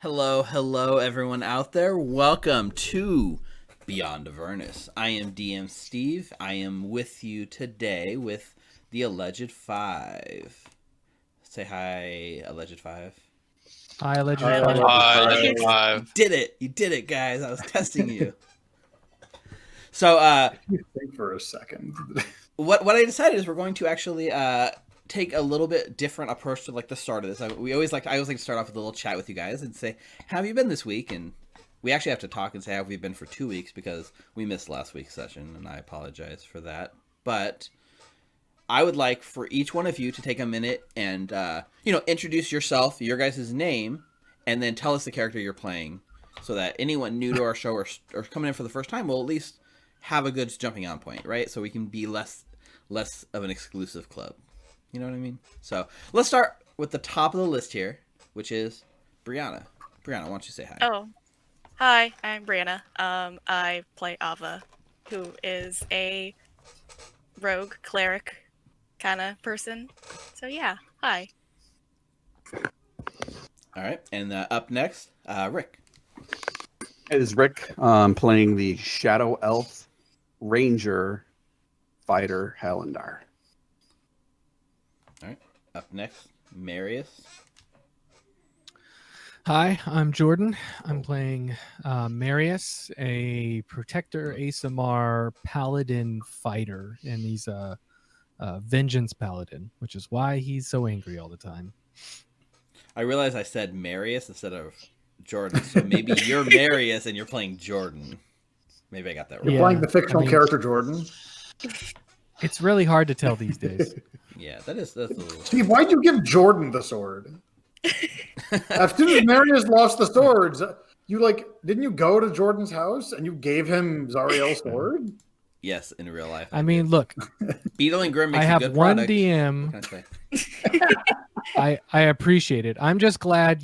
Hello, everyone out there. Welcome to Beyond Avernus. I am DM Steve. I am with you today with the Alleged Five. Say hi, Alleged Five. Hi, Alleged Hi, Five. Alleged You Five. did it. You did it, guys. I was testing you. So, Think for a second. what I decided is we're going to actually take a little bit different approach to like the start of this. I always like to start off with a little chat with you guys and say, how have you been this week? And we actually have to talk and say how have we been for 2 weeks because we missed last week's session, and I apologize for that. But I would like for each one of you to take a minute and introduce yourself, your guys' name, and then tell us the character you're playing, so that anyone new to our show or coming in for the first time will at least have a good jumping on point, right? So we can be less of an exclusive club. You know what I mean? So let's start with the top of the list here, which is Brianna. Brianna, why don't you say hi? Oh, hi, I'm Brianna. I play Ava, who is a rogue cleric kind of person. So yeah, hi. All right, and up next, Rick. It is Rick playing the Shadow Elf Ranger Fighter Hallandar. All right, up next, Marius. Hi, I'm Jordan. I'm playing Marius, a Protector Asamar Paladin fighter, and he's a Vengeance Paladin, which is why he's so angry all the time. I realize I said Marius instead of Jordan, so maybe you're Marius and you're playing Jordan. Maybe I got that wrong. You're playing the fictional character Jordan. It's really hard to tell these days. Yeah, that's a little... Steve, why'd you give Jordan the sword? As soon as Marius lost the swords, didn't you go to Jordan's house and you gave him Zariel's sword? Yes, in real life. I mean, look, Beetle and Grim makes I have a good one product. DM. I appreciate it. I'm just glad,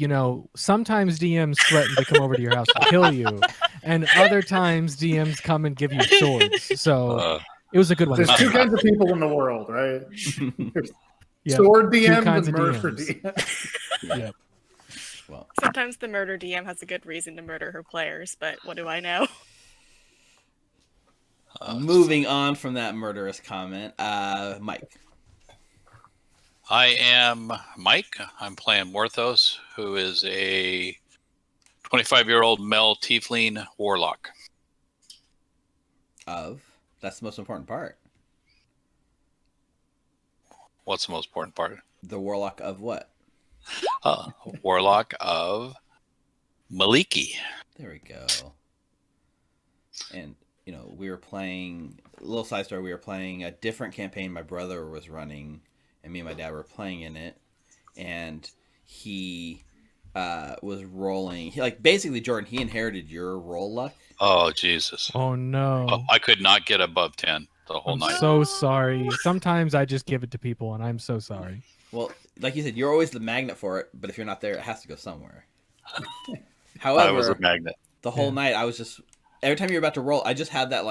sometimes DMs threaten to come over to your house to kill you, and other times DMs come and give you swords. So it was a good one. There's two kinds of people in the world, right? Yep. Sword Two DMs kinds and of murder DMs. DMs. Yep. Well, Sometimes the murder DM has a good reason to murder her players, but what do I know? moving on from that murderous comment, Mike. I am Mike. I'm playing Morthos, who is a 25-year-old male tiefling warlock. That's the most important part. What's the most important part? The warlock of what? Warlock of Maliki. There we go. And, we were playing, a little side story, we were playing a different campaign my brother was running, and me and my dad were playing in it, and he was rolling. Basically, Jordan, he inherited your roll luck. Oh, Jesus. Oh, no. Oh, I could not get above 10 the whole I'm night. so sorry. Sometimes I just give it to people, and I'm so sorry. Well, like you said, you're always the magnet for it, but if you're not there, it has to go somewhere. However, I was a magnet. The whole night, I was just... Every time you're about to roll, I just had that,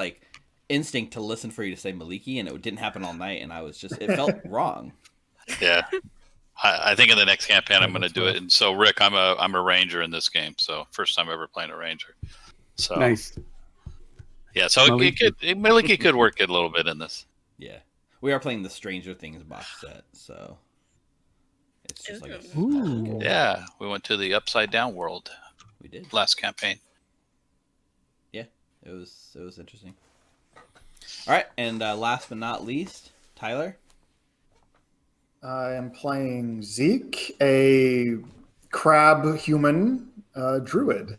instinct to listen for you to say Maliki, and it didn't happen all night, and I was just... It felt wrong. Yeah. I think in the next campaign I'm going to do it. And so, Rick, I'm a ranger in this game, so first time ever playing a ranger. So Nice. Yeah, so Maliki could work a little bit in this. Yeah. We are playing the Stranger Things box set, so... It's just like... Ooh. Yeah, we went to the Upside Down world. We did. Last campaign. Yeah, it was interesting. All right, and last but not least, Tyler. I am playing Zeke, a crab human druid.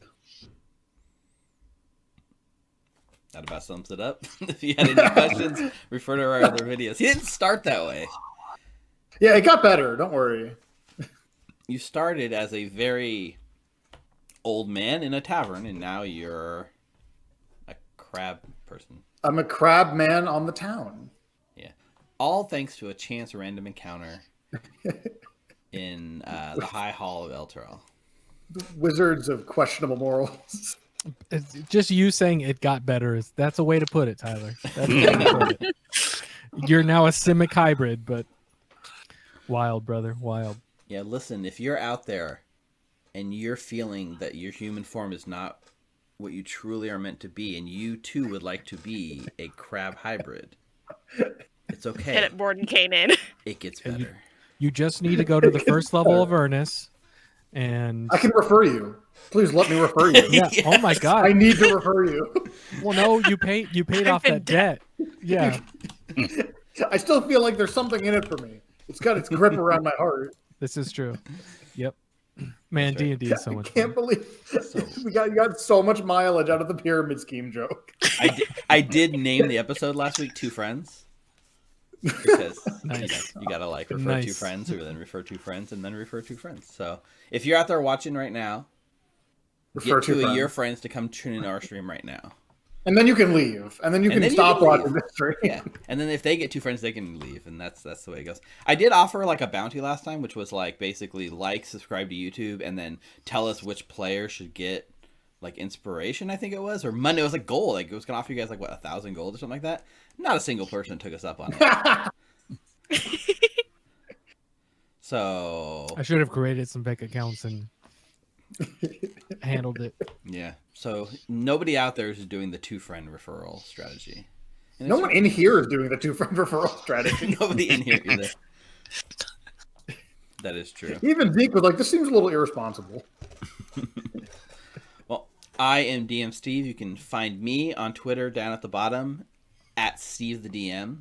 That about sums it up. If you had any questions, refer to our other videos. He didn't start that way. Yeah, it got better. Don't worry. You started as a very old man in a tavern, and now you're a crab person. I'm a crab man on the town. Yeah. All thanks to a chance random encounter in the High Hall of Elturel. Wizards of questionable morals. It's just you saying it got better. That's a way to put it, Tyler. That's a way to put it. You're now a Simic hybrid, but wild, brother, wild. Yeah, listen, if you're out there and you're feeling that your human form is not what you truly are meant to be, and you too would like to be a crab hybrid, it's okay. Hit it, Mordenkainen. It gets And better. You just need to go to the first level of Avernus, and I can refer you. Please let me refer you. yeah. Oh my Yes. God. I need to refer you. Well, no, you paid off been that debt. Yeah, I still feel like there's something in it for me. It's got its grip around my heart. this is true. Yep. Man, D and D is so I much can't fun. believe you got so much mileage out of the pyramid scheme joke. I did name the episode last week Two Friends. Because Nice. you gotta like refer Nice. two friends, or then refer two friends, and then refer two friends. So if you're out there watching right now, Refer get two to of your friends. friends to come tune in our stream right now. And then you can leave. And then you And can then you stop can watching leave. this stream. Yeah, and then if they get two friends, they can leave, and that's the way it goes. I did offer like a bounty last time, which was like basically like, subscribe to YouTube, and then tell us which player should get like inspiration. I think it was, or money. It was like gold. Like it was gonna offer you guys like what, 1,000 gold or something like that. Not a single person took us up on it. So I should have created some fake accounts and handled it. yeah, so nobody out there is doing the two friend referral strategy. And No it's- one in here is doing the two-friend referral strategy. Nobody in here either. That is true. Even Zeke was like, this seems a little irresponsible. Well, I am DM Steve. You can find me on Twitter down at the bottom at Steve the DM.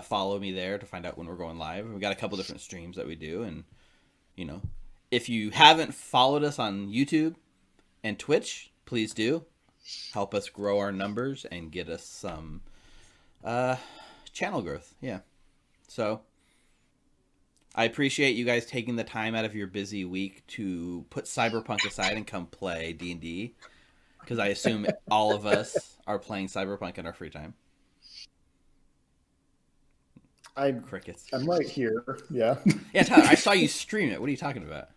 Follow me there to find out when we're going live. We've got a couple different streams that we do, and if you haven't followed us on YouTube and Twitch, please do. Help us grow our numbers and get us some channel growth. Yeah. So I appreciate you guys taking the time out of your busy week to put Cyberpunk aside and come play D&D, because I assume all of us are playing Cyberpunk in our free time. Crickets. I'm right here. Yeah. Yeah, Tyler, I saw you stream it. What are you talking about?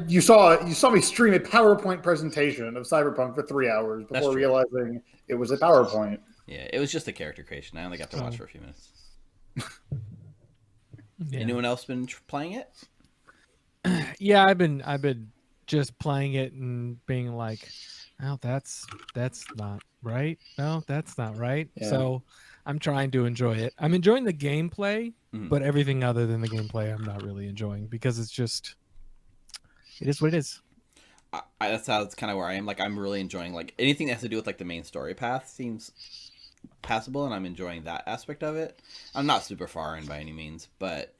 You saw me stream a PowerPoint presentation of Cyberpunk for 3 hours That's before true. realizing it was a PowerPoint. Yeah, it was just a character creation. I only got to watch for a few minutes. Yeah. Anyone else been playing it? Yeah, I've been just playing it and being like, oh, that's not right. No, that's not right. Yeah. So I'm trying to enjoy it. I'm enjoying the gameplay, Mhm. but everything other than the gameplay, I'm not really enjoying, because it is what it is. That's how it's kind of where I am. Like, I'm really enjoying like anything that has to do with like the main story path seems passable, and I'm enjoying that aspect of it. I'm not super far in by any means, but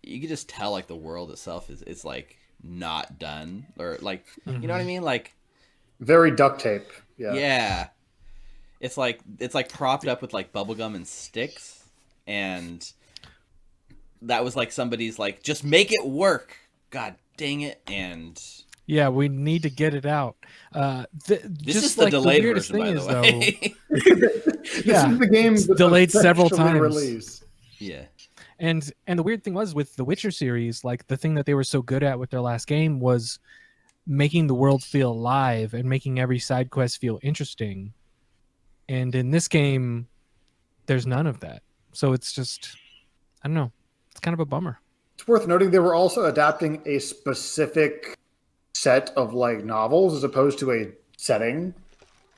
you can just tell like the world itself is like not done, or like you know what I mean, like Very duct tape. Yeah. yeah. It's like propped up with like bubblegum and sticks, and that was like somebody's like, just make it work. God dang it. And Yeah, we need to get it out. this just is the like delayed weirdest version, by thing the is, way. This Yeah. is the game It's that's delayed several essentially times. release. Yeah. And the weird thing was with the Witcher series, like the thing that they were so good at with their last game was making the world feel alive and making every side quest feel interesting. And in this game, there's none of that. So it's just, I don't know. It's kind of a bummer. It's worth noting they were also adapting a specific set of like novels as opposed to a setting.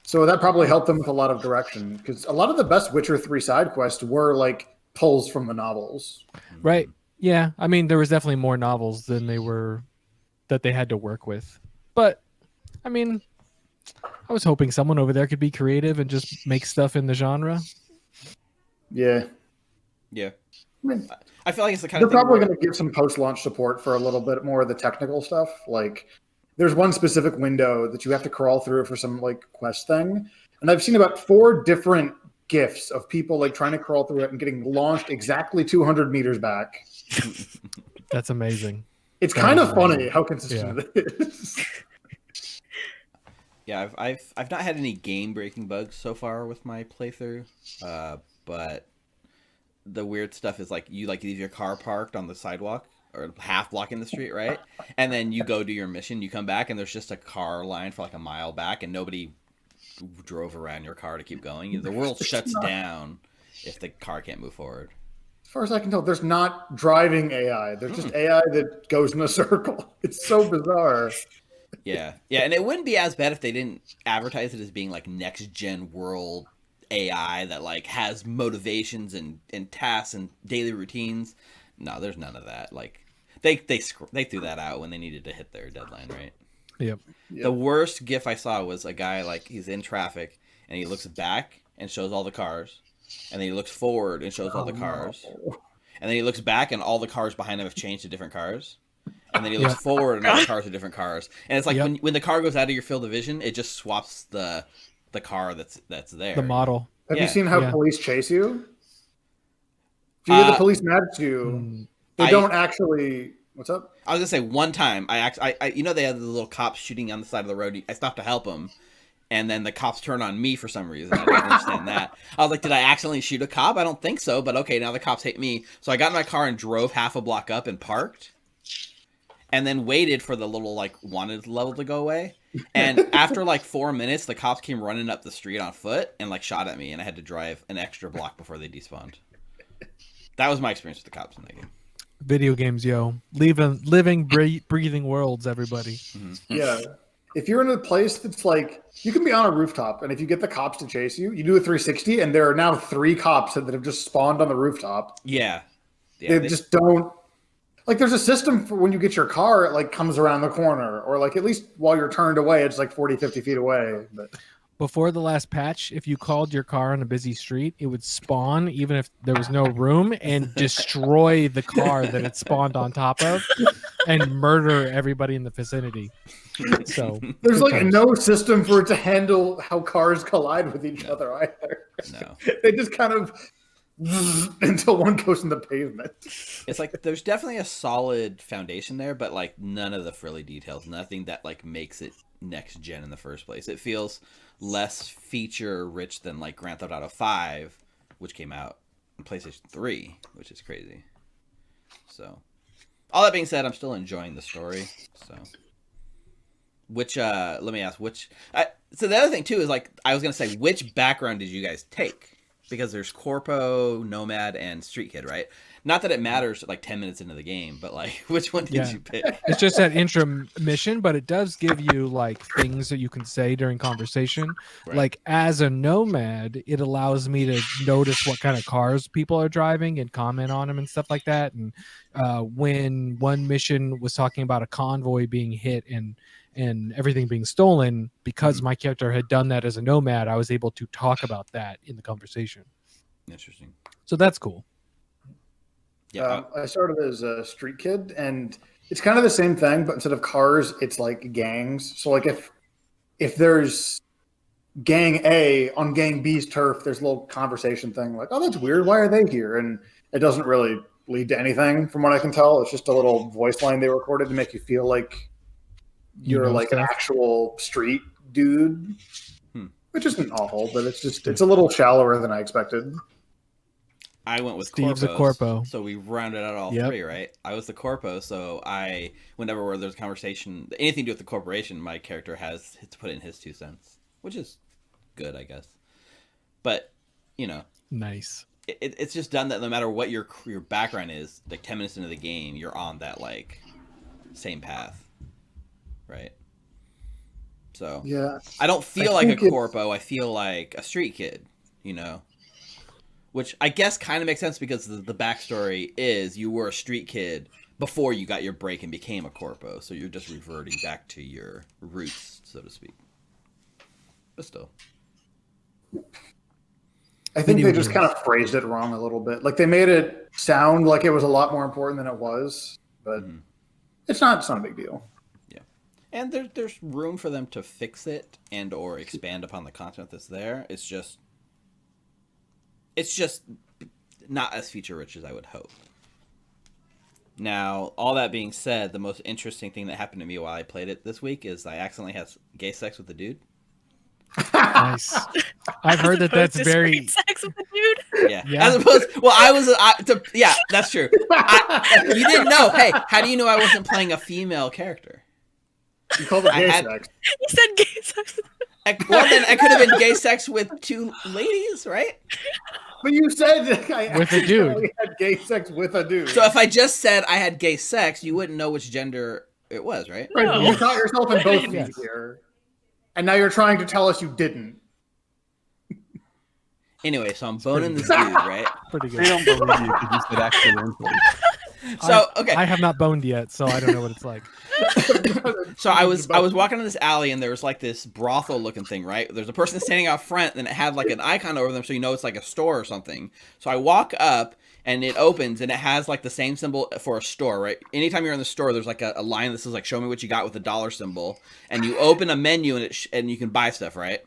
So that probably helped them with a lot of direction, because a lot of the best Witcher 3 side quests were like pulls from the novels. Right. Yeah. I mean, there was definitely more novels than that they had to work with. But I mean, I was hoping someone over there could be creative and just make stuff in the genre. Yeah. Yeah. I mean, I feel like it's the kind they're of thing probably where- going to give some post-launch support for a little bit more of the technical stuff. Like, there's one specific window that you have to crawl through for some like quest thing, and I've seen about 4 different GIFs of people like trying to crawl through it and getting launched exactly 200 meters back. That's amazing. It's That kind is of funny amazing. how consistent it is. Yeah, I've not had any game breaking bugs so far with my playthrough, but the weird stuff is like you like leave your car parked on the sidewalk or half blocking the street, right? And then you go do your mission, you come back, and there's just a car line for like a mile back, and nobody drove around your car to keep going. The world shuts down if the car can't move forward. As far as I can tell, there's not driving AI. There's just AI that goes in a circle. It's so bizarre. Yeah, and it wouldn't be as bad if they didn't advertise it as being like next gen world AI that like has motivations and tasks and daily routines. No, there's none of that. Like they threw that out when they needed to hit their deadline, right? Yep. The worst GIF I saw was a guy like he's in traffic and he looks back and shows all the cars, and then he looks forward and shows all the cars, and then he looks back and all the cars behind him have changed to different cars. And then he looks forward and all the cars are different cars. And it's like when the car goes out of your field of vision, it just swaps the car that's there. The model. Have you seen how police chase you? If you get the police mad at you, they don't actually. What's up? I was gonna say one time I you know they had the little cops shooting on the side of the road. I stopped to help them, and then the cops turned on me for some reason. I didn't understand that. I was like, did I accidentally shoot a cop? I don't think so, but okay, now the cops hate me. So I got in my car and drove half a block up and parked. And then waited for the little like wanted level to go away. And after like 4 minutes, the cops came running up the street on foot and like shot at me, and I had to drive an extra block before they despawned. That was my experience with the cops in that game. Video games, yo. Living, breathing worlds, everybody. Mm-hmm. Yeah. If you're in a place that's like, you can be on a rooftop, and if you get the cops to chase you, you do a 360, and there are now 3 cops that have just spawned on the rooftop. Yeah. They just don't. Like, there's a system for when you get your car, it, like, comes around the corner. Or, like, at least while you're turned away, it's, like, 40, 50 feet away. But Before the last patch, if you called your car on a busy street, it would spawn, even if there was no room, and destroy the car that it spawned on top of and murder everybody in the vicinity. So there's, like, no system for it to handle how cars collide with each other either. No. They just kind of... until one goes in the pavement. It's like there's definitely a solid foundation there, but like none of the frilly details, nothing that like makes it next gen in the first place. It feels less feature rich than like Grand Theft Auto 5, which came out on PlayStation 3, which is crazy. So all that being said, I'm still enjoying the story. So let me ask so the other thing too is like I was gonna say, which background did you guys take? Because there's Corpo, Nomad, and Street Kid, right? Not that it matters like 10 minutes into the game, but like which one did you pick? It's just that intro mission, but it does give you like things that you can say during conversation. Right. Like as a Nomad, it allows me to notice what kind of cars people are driving and comment on them and stuff like that. And when one mission was talking about a convoy being hit and everything being stolen, because my character had done that as a Nomad, I was able to talk about that in the conversation. Interesting. So that's cool. Yeah. I started as a Street Kid, and it's kind of the same thing, but instead of cars, it's like gangs. So like if there's gang A on gang B's turf, there's a little conversation thing like, oh, that's weird. Why are they here? And it doesn't really lead to anything from what I can tell. It's just a little voice line they recorded to make you feel like you're like an actual street dude, which isn't awful, but it's a little shallower than I expected. I went with Steve's Corpos, a Corpo. so we rounded out all three, right? I was the Corpo, so whenever there's a conversation, anything to do with the corporation, my character has to put in his 2 cents, which is good, I guess. But, nice. It's just done that no matter what your background is, like 10 minutes into the game, you're on that like same path. Right. So yeah, I don't feel like a Corpo. I feel like a Street Kid, which I guess kind of makes sense because the backstory is you were a Street Kid before you got your break and became a Corpo. So you're just reverting back to your roots, so to speak. But still. I think they just kind of phrased it wrong a little bit. Like they made it sound like it was a lot more important than it was, but it's not a big deal. And there's room for them to fix it and or expand upon the content that's there. It's just not as feature rich as I would hope. Now, all that being said, the most interesting thing that happened to me while I played it this week is I accidentally had gay sex with a dude. Nice. I've heard that's very sex with a dude. Yeah. As opposed, well, that's true. You didn't know. Hey, how do you know I wasn't playing a female character? You called it gay sex. You said gay sex. Well, then I could have been gay sex with 2 ladies, right? But you said that I With a dude. accidentally had gay sex with a dude. So if I just said I had gay sex, you wouldn't know which gender it was, right? Right, No. you got yourself in both Yes. feet here. And now you're trying to tell us you didn't. Anyway, so I'm pretty boning this good. dude, right? Pretty They good. don't believe you because you said accidentally. So okay, I have not boned yet, so I don't know what it's like. so I was walking in this alley and there was like this brothel looking thing, right? There's a person standing out front and it had like an icon over them, so you know it's like a store or something. So I walk up and it opens and it has like the same symbol for a store, right? Anytime you're in the store, there's like a line that says like "Show me what you got" with a dollar symbol, and you open a menu and and you can buy stuff, right?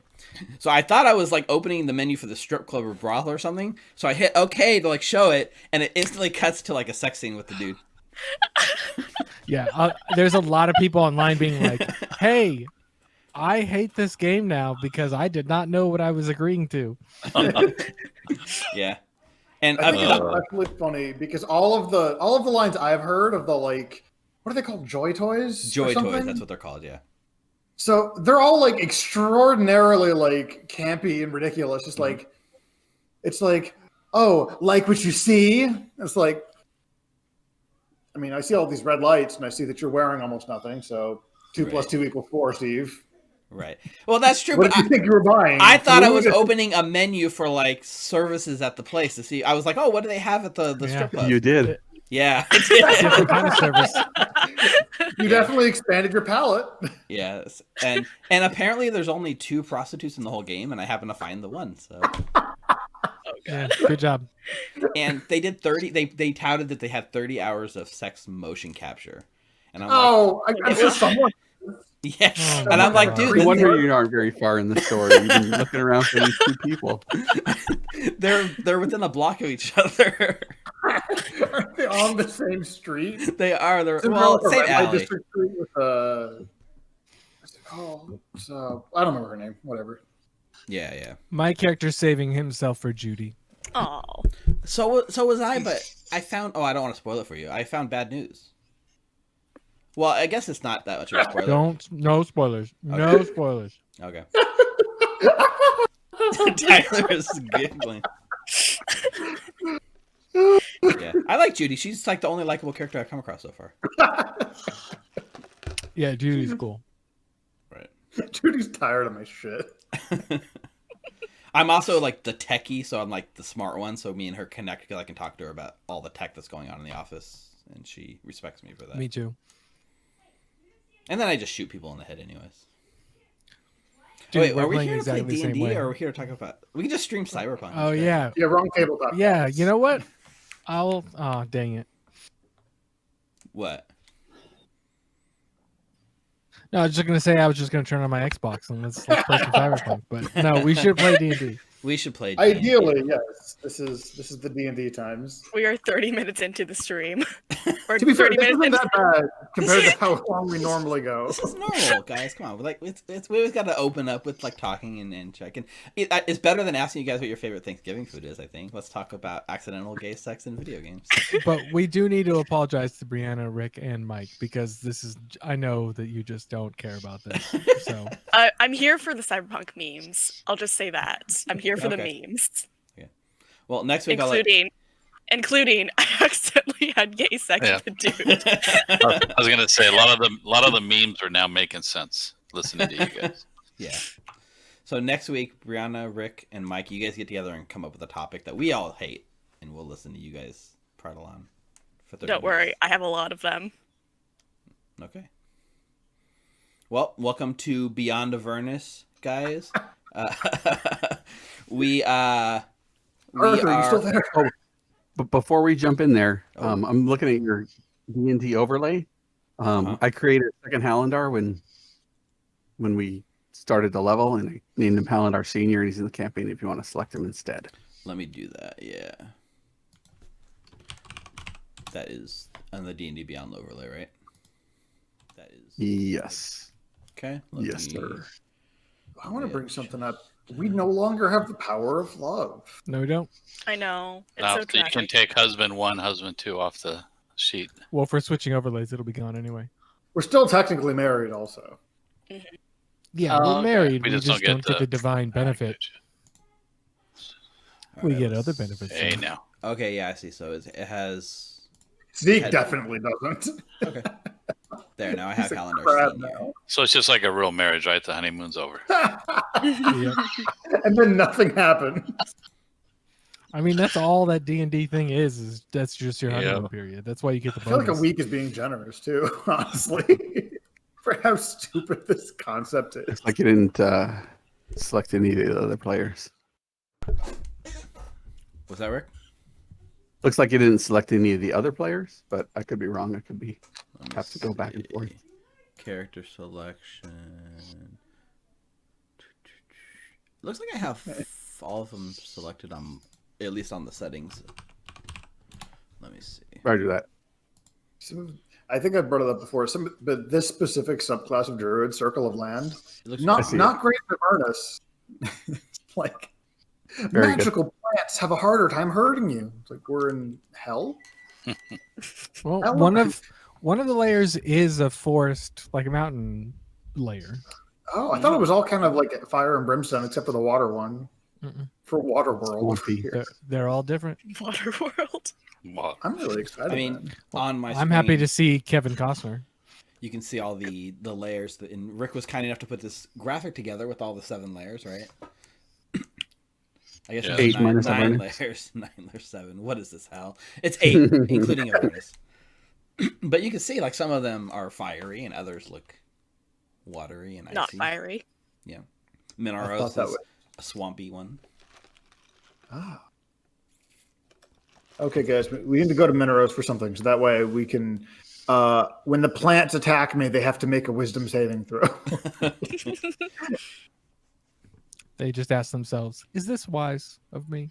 So I thought I was like opening the menu for the strip club or brothel or something. So I hit OK to like show it, and it instantly cuts to like a sex scene with the dude. Yeah, there's a lot of people online being like, "Hey, I hate this game now because I did not know what I was agreeing to." Yeah, and I think it's especially funny because all of the lines I've heard of the like, what are they called? Joy toys? or Joy something? toys, that's what they're called. Yeah. So they're all like extraordinarily like campy and ridiculous. Just like, it's like, oh, like what you see? It's like, I mean, I see all these red lights and I see that you're wearing almost nothing. So 2 + 2 = 4, Steve. Right. Well, that's true. What But did you think you were buying? I thought I was Food? opening a menu for like services at the place to see. I was like, oh, what do they have at the Yeah. strip club? You did. Yeah. Different kind of service. You definitely expanded your palate. Yes. And apparently there's only 2 prostitutes in the whole game, and I happen to find the one. So. Yeah, good job. And they did 30. They touted that they had 30 hours of sex motion capture, and I'm Oh, I'm sure someone. like, yeah. Oh And I'm my like, God. dude, No wonder you aren't very far in the story. You've been looking around for these 2 people. they're within a block of each other. Aren't they on the same street? They are. They're Isn't well, there, like, a same red light alley. district street with what's it called? So I don't remember her name. Whatever. Yeah, yeah. My character's saving himself for Judy. Oh, So was I, but I found. Oh, I don't want to spoil it for you. I found bad news. Well, I guess it's not that much of a spoiler. No spoilers. No Okay. spoilers. Okay. Tyler is giggling. Yeah, I like Judy. She's like the only likable character I've come across so far. Yeah, Judy's cool. Right. Judy's tired of my shit. I'm also like the techie, so I'm like the smart one. So me and her connect because I can talk to her about all the tech that's going on in the office, and she respects me for that. Me too. And then I just shoot people in the head, anyways. Dude, Wait, we're are we playing here to play exactly the same D&D, way. or are we here to talk about? We can just stream Cyberpunk. Oh instead. yeah, Yeah, wrong tabletop. yeah. You know what? Oh dang it. What? No, I was just gonna say I was just gonna turn on my Xbox and let's play some Cyberpunk. But no, we should play D&D. We should play. D&D. Ideally, yes. This is the D&D times. we are 30 minutes into the stream. Or To be fair, 30 this isn't into that bad compared to how long we normally go. This is normal, guys. Come on, we always got to open up with like talking and checking. It's better than asking you guys what your favorite Thanksgiving food is. I think. Let's talk about accidental gay sex in video games. But we do need to apologize to Brianna, Rick, and Mike because I know that you just don't care about this. So I'm here for the cyberpunk memes. I'll just say that. I'm here for the Okay. memes. Well, next week Including I accidentally had gay sex Yeah. with a dude. I was gonna say a lot of the memes are now making sense listening to you guys. Yeah. So next week, Brianna, Rick, and Mike, you guys get together and come up with a topic that we all hate, and we'll listen to you guys prattle on. For 30 Don't minutes. worry, I have a lot of them. Okay. Well, welcome to Beyond Avernus, guys. We Arthur, you still there? But before we jump in there, I'm looking at your D&D overlay. I created a second Hallandar when we started the level, and I named him Hallandar Senior, and he's in the campaign if you want to select him instead. Let me do that. Yeah. That is on the D&D Beyond overlay, right? That is. Yes. Okay. Yes, sir. I want to bring something up. We no longer have the power of love. no, we don't. I know. It's Now, so you can tragic. take husband 1, husband 2 off the sheet. Well, if we're switching overlays, it'll be gone anyway. We're still technically married, also. Yeah, Oh, we're okay. married. We We just just don't don't get get the divine benefit. All We right, get let's- other benefits. Hey, too. now. Okay, yeah, I see. So it has. Zeke Had- definitely doesn't. Okay. There, now I have He's a Calendar crab Senior. now. So it's just like a real marriage, right? The honeymoon's over. Yep. And then nothing happened. I mean, that's all that D&D thing is that's just your Yep. honeymoon period. That's why you get the I feel like bonus. a week is being generous too, honestly, for how stupid this concept is. It's like you didn't select any of the other players. Was that Rick? Looks like you didn't select any of the other players, but I could be wrong. I could be Let me have to go back and see. forth. Character selection. Looks like I have all of them selected on, at least on the settings. Let me see. Roger that. I think I brought it up before. But this specific subclass of Druid, Circle of Land, It looks I see not great for Avernus. Like Very good. magical plants have a harder time hurting you. It's like we're in hell. Well, How one of the layers is a forest, like a mountain layer. Oh, I thought it was all kind of like fire and brimstone, except for the water one. Mm-mm. For Water World. Swampy. They're all different. Waterworld. Wow. I'm really excited. I mean, man. on my I'm happy screen, to see Kevin Costner. you can see all the layers. And Rick was kind enough to put this graphic together with all the 7 layers, right? I guess Yeah. there's 8 nine, minus 9 Avernus. layers. 9 layers, 7. What is this hell? It's 8, including Avernus. But you can see, like, some of them are fiery and others look watery and icy. Not fiery. I Minaros thought is that was- a swampy one. Ah. Okay, guys, we need to go to Minaros for something, so that way we can. When the plants attack me, they have to make a Wisdom saving throw. They just ask themselves, "Is this wise of me?"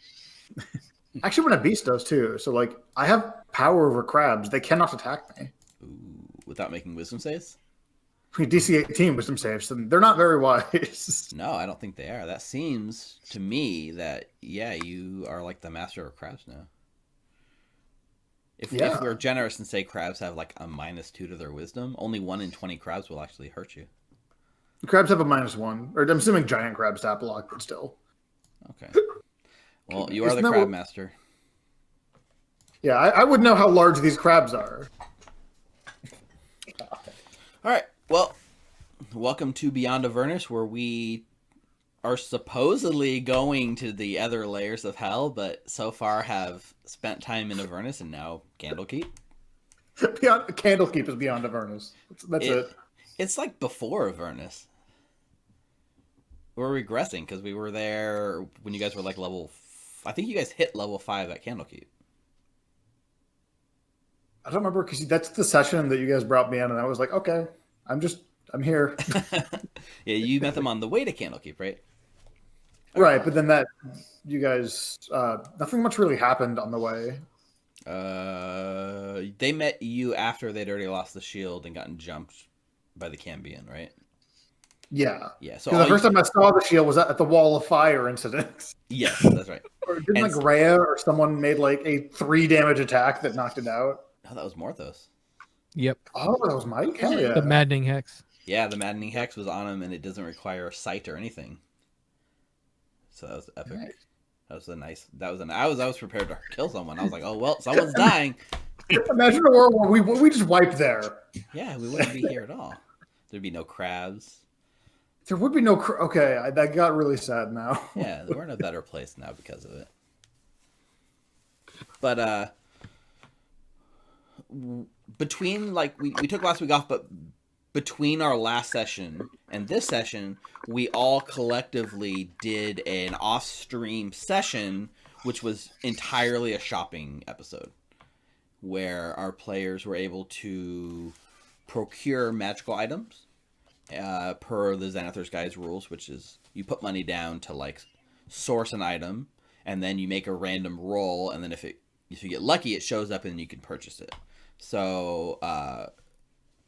Actually, when a beast does too, so like I have power over crabs, they cannot attack me. Ooh, without making wisdom saves? DC 18 Wisdom saves, and they're not very wise. No, I don't think they are. That seems to me that, yeah, you are like the master of crabs now. If Yeah. we're generous and say crabs have like a -2 to their wisdom, only 1 in 20 crabs will actually hurt you. Crabs have a -1, or I'm assuming giant crabs tap block, but still. Okay. Well, you are Isn't the that crab what- master. Yeah, I would know how large these crabs are. All right. Well, welcome to Beyond Avernus, where we are supposedly going to the other layers of hell, but so far have spent time in Avernus and now Candlekeep. Beyond Candlekeep is beyond Avernus. That's it. It's like before Avernus. We're regressing because we were there when you guys were like I think you guys hit level 5 at Candlekeep. I don't remember because that's the session that you guys brought me in, and I was like, okay, I'm here. Yeah, you met them on the way to Candlekeep, right? Right, but then you guys, nothing much really happened on the way. They met you after they'd already lost the shield and gotten jumped by the Cambion, right? Yeah. Yeah. So Because the first time I saw the shield was at the Wall of Fire incident. Yes, that's right. Or didn't And- like Rhea or someone made like a 3 damage attack that knocked it out? Oh, that was Morthos. Yep, Oh, that was Mike? Hell yeah. the maddening hex. Yeah, the maddening hex was on him, and it doesn't require a sight or anything. So that was epic. Nice. That was a nice. I was prepared to kill someone. I was like, oh well, someone's dying. Imagine a world where we just wipe there. Yeah, we wouldn't be here at all. There'd be no crabs. There would be no... Okay, that got really sad now. Yeah, we're in a better place now because of it. But between like we took last week off, but between our last session and this session, we all collectively did an off-stream session, which was entirely a shopping episode, where our players were able to procure magical items per the Xanathar's Guide's rules, which is you put money down to like source an item, and then you make a random roll, and then if you get lucky, it shows up and you can purchase it. So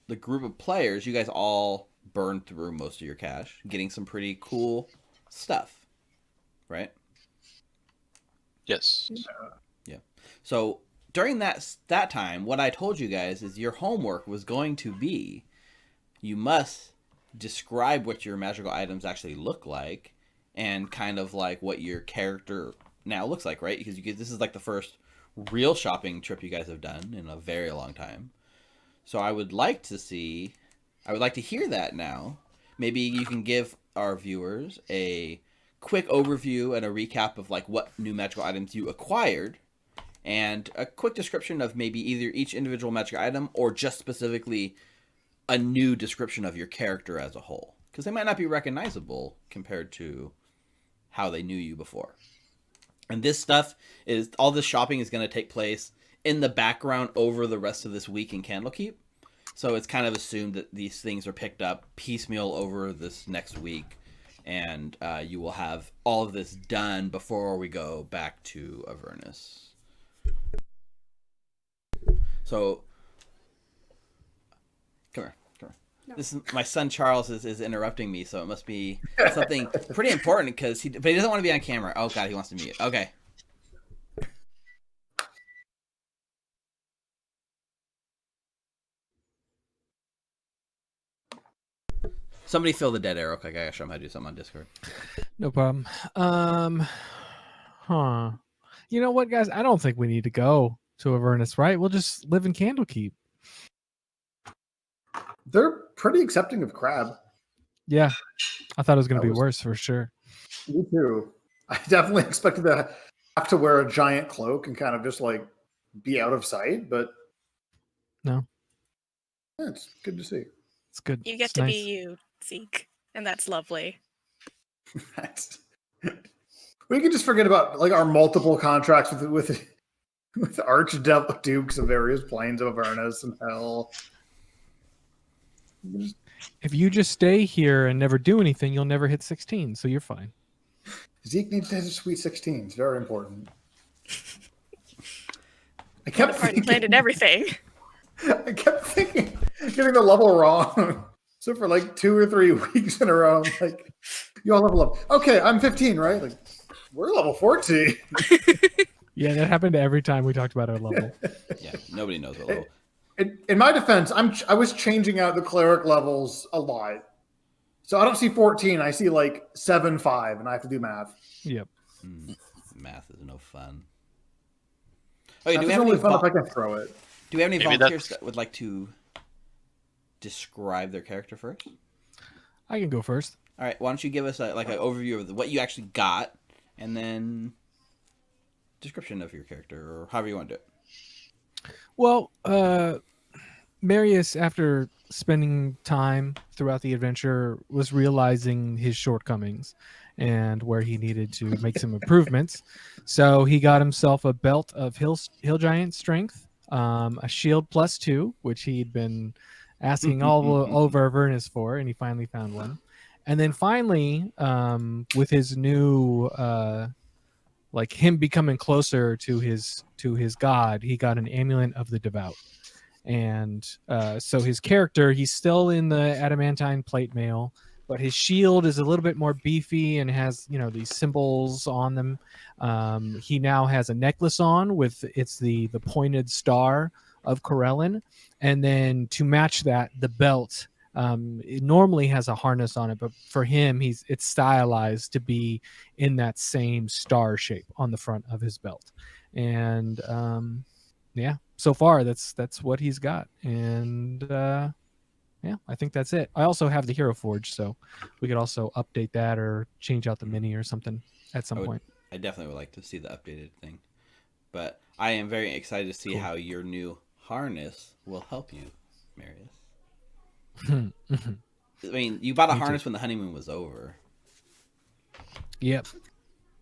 the group of players, you guys all burned through most of your cash, getting some pretty cool stuff, right? Yes. Yeah. So during that time, what I told you guys is your homework was going to be, you must describe what your magical items actually look like, and kind of like what your character now looks like, right? Because this is like the first real shopping trip you guys have done in a very long time. So I would like to hear that now. Maybe you can give our viewers a quick overview and a recap of like what new magical items you acquired, and a quick description of maybe either each individual magic item or just specifically a new description of your character as a whole, because they might not be recognizable compared to how they knew you before. And this stuff all this shopping is going to take place in the background over the rest of this week in Candlekeep. So it's kind of assumed that these things are picked up piecemeal over this next week, and you will have all of this done before we go back to Avernus. So, come here. No. This is my son Charles is interrupting me, so it must be something pretty important but he doesn't want to be on camera. Oh God, he wants to mute. Okay. Somebody fill the dead arrow. Okay, I gotta show him how to do something on Discord. No problem. You know what, guys? I don't think we need to go to Avernus, right? We'll just live in Candlekeep. They're pretty accepting of crab. Yeah, I thought it was going to be worse for sure. Me too. I definitely expected to have to wear a giant cloak and kind of just like be out of sight, but no. Yeah, it's good to see. It's good. You get to be you, Zeke, and that's lovely. We can just forget about like our multiple contracts with archdukes of various planes of Avernus and hell. If you just stay here and never do anything, you'll never hit 16, so you're fine. Zeke needs to hit a sweet 16. It's very important. I kept planted everything. I kept thinking, getting the level wrong. So for like 2 or 3 weeks in a row, I'm like, you all level up. Okay, I'm 15, right? Like, we're level 14. Yeah, that happened every time we talked about our level. Yeah, nobody knows what level. In my defense, I was changing out the cleric levels a lot. So I don't see 14. I see like 7, 5, and I have to do math. Yep. Math is no fun. Okay, Math is only fun if I can throw it. Do we have any volunteers that would like to describe their character first? I can go first. All right. Why don't you give us an overview of what you actually got, and then description of your character, or however you want to do it. Well, Marius, after spending time throughout the adventure, was realizing his shortcomings and where he needed to make some improvements. So he got himself a belt of hill giant strength, a shield +2, which he'd been asking all over Avernus for, and he finally found one. And then finally, with his new, like him becoming closer to his god, he got an amulet of the devout. And so his character, he's still in the adamantine plate mail, but his shield is a little bit more beefy and has, these symbols on them. He now has a necklace on with the pointed star of Corellin, and then to match that, the belt. It normally has a harness on it, but for him, it's stylized to be in that same star shape on the front of his belt. And yeah, so far that's what he's got. And yeah, I think that's it. I also have the Hero Forge, so we could also update that or change out the mini or something at some point. I definitely would like to see the updated thing, but I am very excited to see how your new harness will help you, Marius. I mean, you bought a harness when the honeymoon was over. Yep.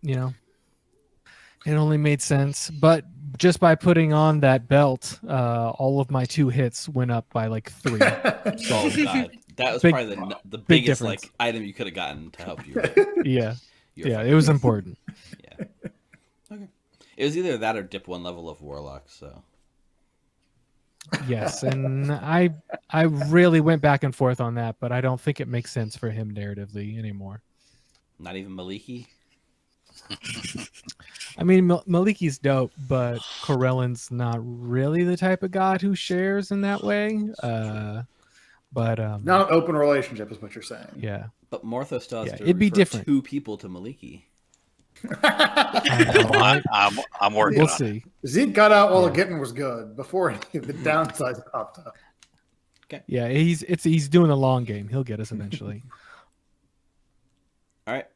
It only made sense, but just by putting on that belt, all of my 2 hits went up by like 3. Oh God, that was probably the biggest like item you could have gotten to help you. Yeah, it was important. Yeah. Okay. It was either that or dip 1 level of Warlock. So. Yes, and I really went back and forth on that, but I don't think it makes sense for him narratively anymore. Not even Maliki? I mean, Maliki's dope, but Corellin's not really the type of god who shares in that way. But not an open relationship is what you're saying. Yeah. But Mortho still has to it'd be different. 2 people to Maliki. I know, right? I'm working We'll on it. see. Zeke got out while Yeah. the getting was good before any of the downsides popped up. Yeah, he's doing the long game. He'll get us eventually. All right.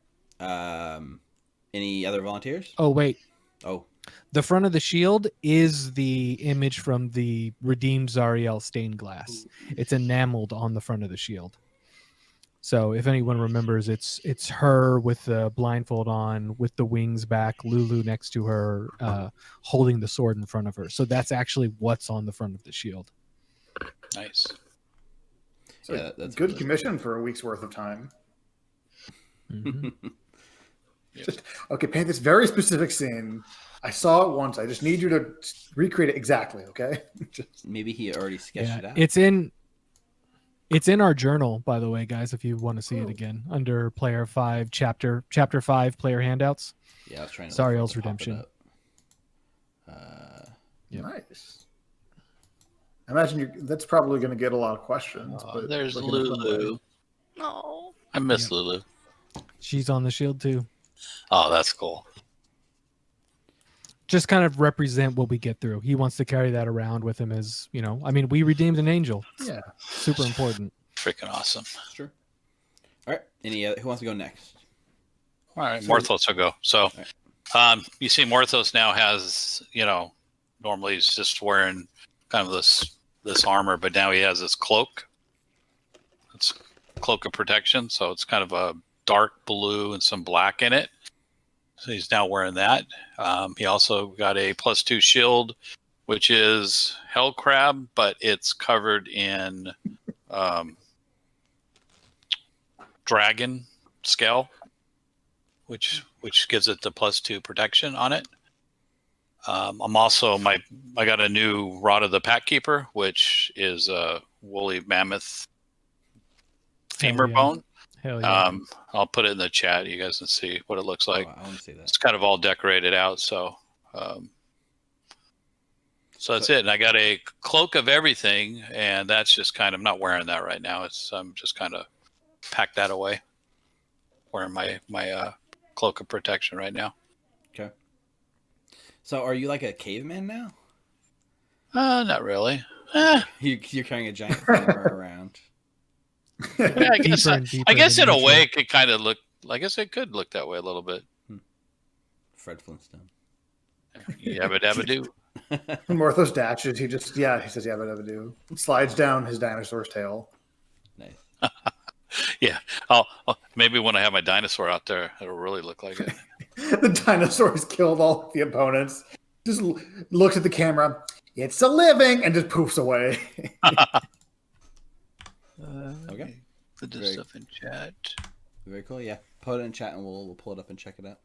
Any other volunteers? Oh wait, Oh, the front of the shield is the image from the redeemed Zariel stained glass. It's enameled on the front of the shield. So if anyone remembers, it's her with the blindfold on, with the wings back, Lulu next to her, holding the sword in front of her. So that's actually what's on the front of the shield. Nice. So Yeah, that's good really commission for a week's worth of time. Mhm. Just okay, paint this very specific scene. I saw it once. I just need you to recreate it exactly, okay? Just, maybe he already sketched Yeah, it out. it's in our journal, by the way, guys. If you want to see it again, under Player 5, Chapter 5, Player Handouts. Yeah, I was trying to Zariel's pop it Redemption. up. Yep. Nice. I imagine that's probably going to get a lot of questions. Oh, but there's like in a fun way. Lulu. Oh, I miss Yep. Lulu. She's on the shield too. Oh, that's cool. Just kind of represent what we get through. He wants to carry that around with him as, I mean, we redeemed an angel. It's Yeah. super important. Freaking awesome. Sure. All right. Any other, who wants to go next? All right, Morthos will go. So, you see, Morthos now has, normally he's just wearing kind of this armor, but now he has this cloak. It's cloak of protection, so it's kind of a dark blue and some black in it. So he's now wearing that. He also got a +2 shield, which is Hell Crab, but it's covered in dragon scale, which gives it the +2 protection on it. I'm also I got a new Rod of the Pack Keeper, which is a woolly mammoth femur yeah. bone. Hell yeah. I'll put it in the chat. You guys can see what it looks like. Oh, I want to see that. It's kind of all decorated out, so that's it. And I got a cloak of everything, and that's just kind of, I'm not wearing that right now. I'm just kind of packed that away. Wearing my cloak of protection right now. Okay. So, are you like a caveman now? Not really. You're carrying a giant femur around. Yeah, I guess, Deeper and deeper I guess in a into way nature. it could kind of look. I guess it could look that way a little bit. Fred Flintstone. Yabba dabba do. When Morthos dashes, he says yabba dabba do. Slides down his dinosaur's tail. Nice. Yeah. Maybe when I have my dinosaur out there, it'll really look like it. The dinosaur's killed all of the opponents. Just looks at the camera. It's a living, and just poofs away. Okay. Put this Very- stuff in chat. Very cool. Yeah. Put it in chat, and we'll pull it up and check it out.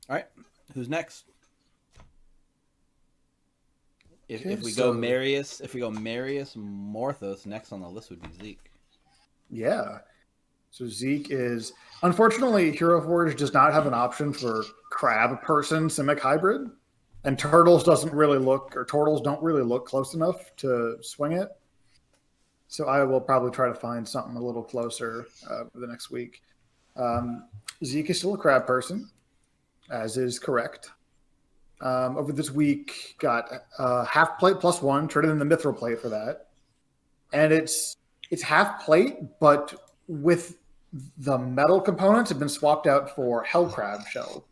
All right. Who's next? If we go Marius, Morthos, next on the list would be Zeke. Yeah. So Zeke is, unfortunately, Hero Forge does not have an option for crab person Simic hybrid, and turtles don't really look close enough to swing it. So I will probably try to find something a little closer for the next week. Zeke is still a crab person, as is correct. Over this week, got half plate +1, traded in the mithril plate for that, and it's half plate, but with the metal components have been swapped out for hell crab shell.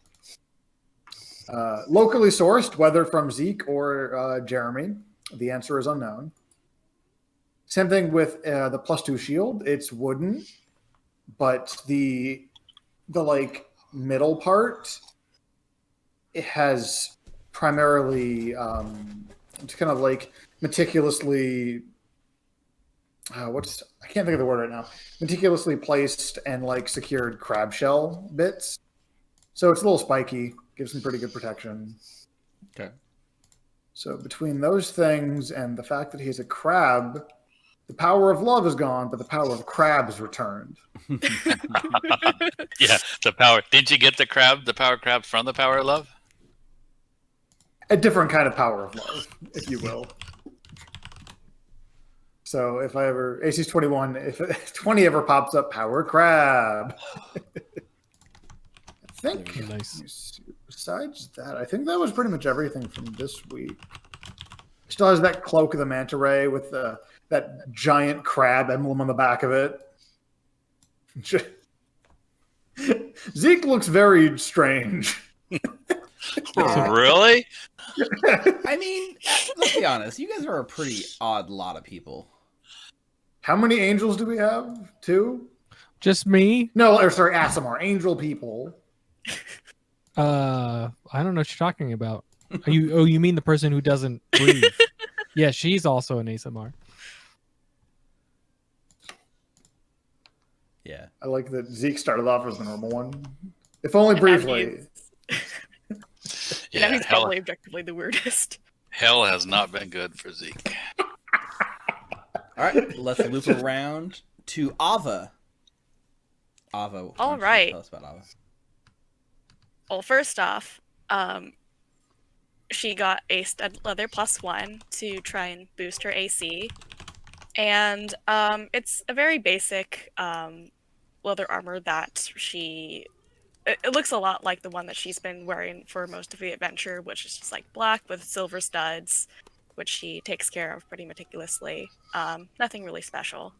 Locally sourced, whether from Zeke or Jeremy, the answer is unknown. Same thing with the +2 shield. It's wooden, but the like middle part, it has primarily it's kind of like meticulously I can't think of the word right now. Meticulously placed and like secured crab shell bits. So it's a little spiky, gives some pretty good protection. Okay. So between those things and the fact that he's a crab, the power of love is gone, but the power of crab is returned. Yeah, the power. Did you get the power crab from the power of love? A different kind of power of love, if you will. So if I ever, AC's 21, if 20 ever pops up, power crab. think Nice. besides that, I think that was pretty much everything from this week. Still has that cloak of the manta ray with that giant crab emblem on the back of it. Zeke looks very strange. Really? I mean, let's be honest. You guys are a pretty odd lot of people. How many angels do we have? 2? Just me? No, or sorry, Asimar. Angel people. I don't know what you're talking about. You mean the person who doesn't breathe? Yeah, she's also an ASMR. Yeah. I like that Zeke started off as the normal one. If only briefly. Now he's probably objectively the weirdest. Hell has not been good for Zeke. All right, let's loop around to Ava. Ava. why don't you right. Tell us about Ava. Well, first off, she got a stud leather +1 to try and boost her AC. And it's a very basic leather armor that it looks a lot like the one that she's been wearing for most of the adventure, which is just like black with silver studs, which she takes care of pretty meticulously. Nothing really special.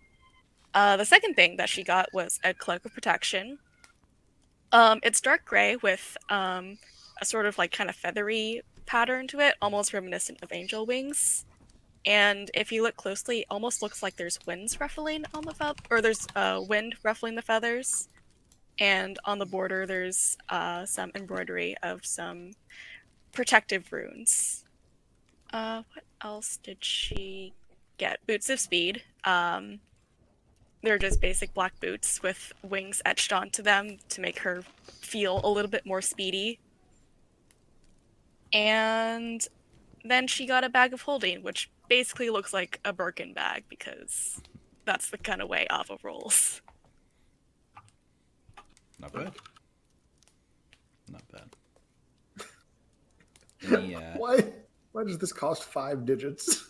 The second thing that she got was a cloak of protection. It's dark gray with a sort of like kind of feathery pattern to it, almost reminiscent of angel wings. And if you look closely, it almost looks like there's winds ruffling on the or there's wind ruffling the feathers. And on the border, there's some embroidery of some protective runes. What else did she get? Boots of speed. They're just basic black boots with wings etched onto them to make her feel a little bit more speedy. And then she got a bag of holding, which basically looks like a Birkin bag because that's the kind of way Ava rolls. Not bad. Not bad. Any, Why does this cost 5 digits?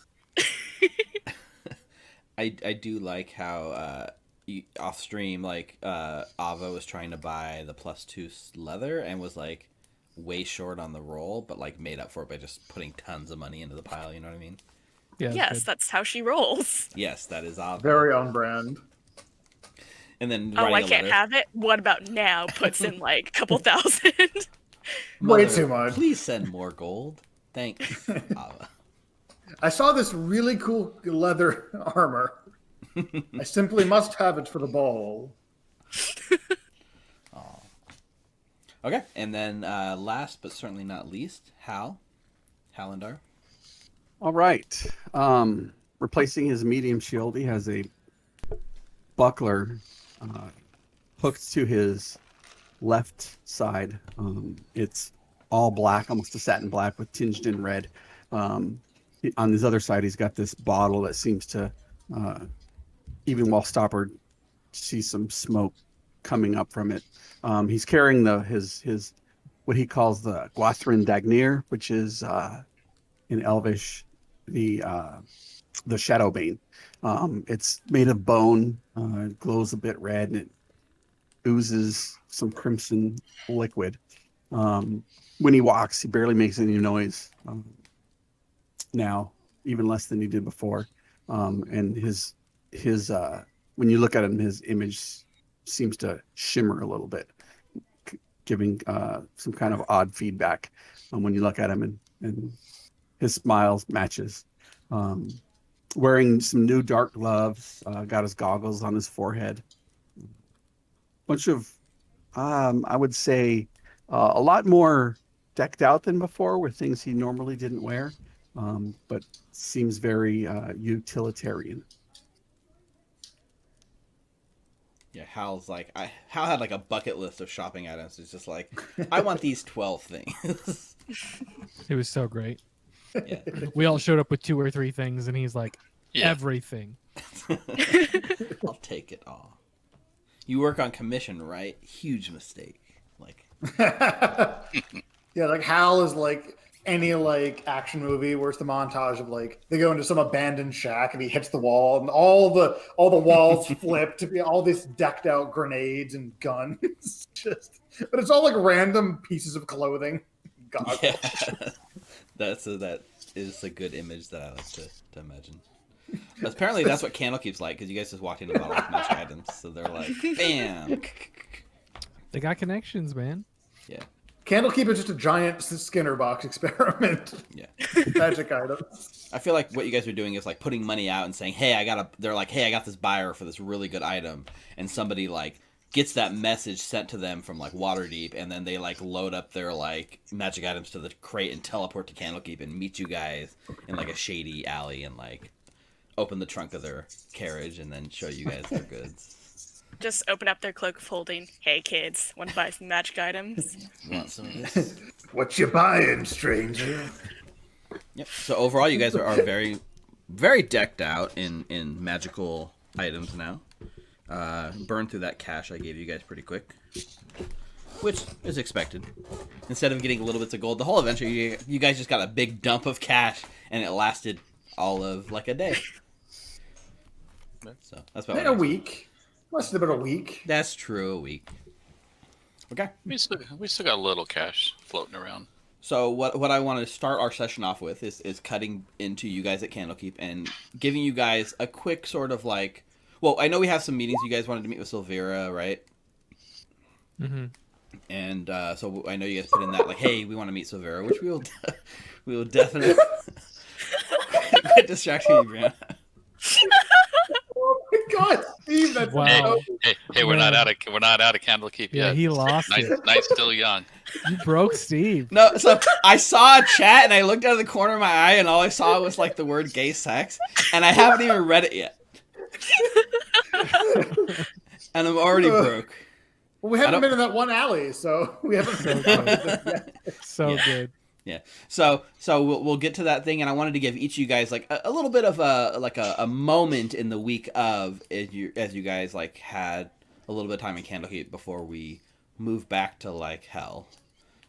I do like how off stream, like Ava was trying to buy the +2 leather and was like way short on the roll, but like made up for it by just putting tons of money into the pile. You know what I mean? Yeah. Yes, Good. that's how she rolls. Yes, that is Ava. Very on brand. And then Oh, I writing a can't letter. have it. What about now? Puts in like a couple thousand. Way Mother, too much. Please send more gold. Thanks, Ava. I saw this really cool leather armor. I simply must have it for the ball. Oh. Okay, and then last but certainly not least, Hallandar. All right. Replacing his medium shield, he has a buckler hooked to his left side. It's all black, almost a satin black with tinged in red. On his other side, he's got this bottle that seems to, even while stoppered, see some smoke coming up from it. He's carrying his what he calls the Gwathrin Dagnir, which is in Elvish the Shadowbane. It's made of bone, it glows a bit red, and it oozes some crimson liquid. When he walks, he barely makes any noise now, even less than he did before. And his when you look at him, his image seems to shimmer a little bit, giving some kind of odd feedback when you look at him, and his smile matches. Wearing some new dark gloves, got his goggles on his forehead. Bunch of, I would say, a lot more decked out than before with things he normally didn't wear, but seems very utilitarian. Yeah, Hal's like Hal had like a bucket list of shopping items. It's just like, I want these 12 things. It was so great. Yeah. We all showed up with 2 or 3 things, and he's like, Yeah. everything. I'll take it all. You work on commission, right? Huge mistake. Like, Yeah, like Hal is like any like action movie where it's the montage of like they go into some abandoned shack and he hits the wall and all the walls flip to be all these decked out grenades and guns. But it's all like random pieces of clothing. Goggles. Yeah. that is a good image that I like to imagine. But apparently that's what Candlekeep's like, because you guys just walked into a lot of like magic items, so they're like, bam. They got connections, man. Yeah. Candlekeep is just a giant Skinner box experiment. Yeah. Magic items. I feel like what you guys are doing is like putting money out and saying, hey, they're like, hey, I got this buyer for this really good item, and somebody like gets that message sent to them from like Waterdeep, and then they like load up their like magic items to the crate and teleport to Candlekeep and meet you guys in like a shady alley and like open the trunk of their carriage and then show you guys their goods. Just open up their cloak of holding. Hey kids, want to buy some magic items? You want some of this? What you buying, stranger? Yep. So overall, you guys are very, very decked out in magical items now. Burned through that cash I gave you guys pretty quick, which is expected. Instead of getting little bits of gold, the whole adventure, you guys just got a big dump of cash, and it lasted all of like a day. So that's about A week. Must have been a week. That's true, a week. Okay. We still got a little cash floating around. So what I want to start our session off with is cutting into you guys at Candlekeep and giving you guys a quick sort of like, well, I know we have some meetings. You guys wanted to meet with Silvera, right? Mm-hmm. And so I know you guys put in that like, hey, we want to meet Silvera, which we will definitely. Quit distracting you, Brianna. Oh my God, Steve, that's Wow. Hey, we're not out of Candlekeep Yeah, yet. he lost Nice, it. nice, still young. You broke Steve. No, so I saw a chat and I looked out of the corner of my eye and all I saw was like the word gay sex, and I haven't even read it yet. And I'm already broke. Well, we haven't been in that one alley, so we haven't been yet. So good. Yeah. So we'll get to that thing, and I wanted to give each of you guys like a little bit of a moment in the week of as you guys like had a little bit of time in Candlekeep before we move back to like hell.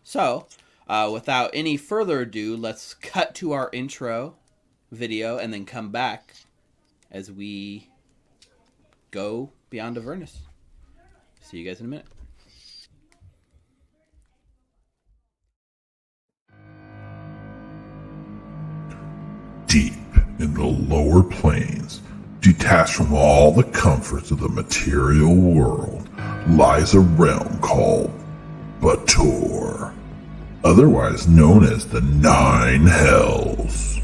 So without any further ado, let's cut to our intro video and then come back as we go beyond Avernus. See you guys in a minute. Deep in the lower planes, detached from all the comforts of the material world, lies a realm called Bator, otherwise known as the Nine Hells.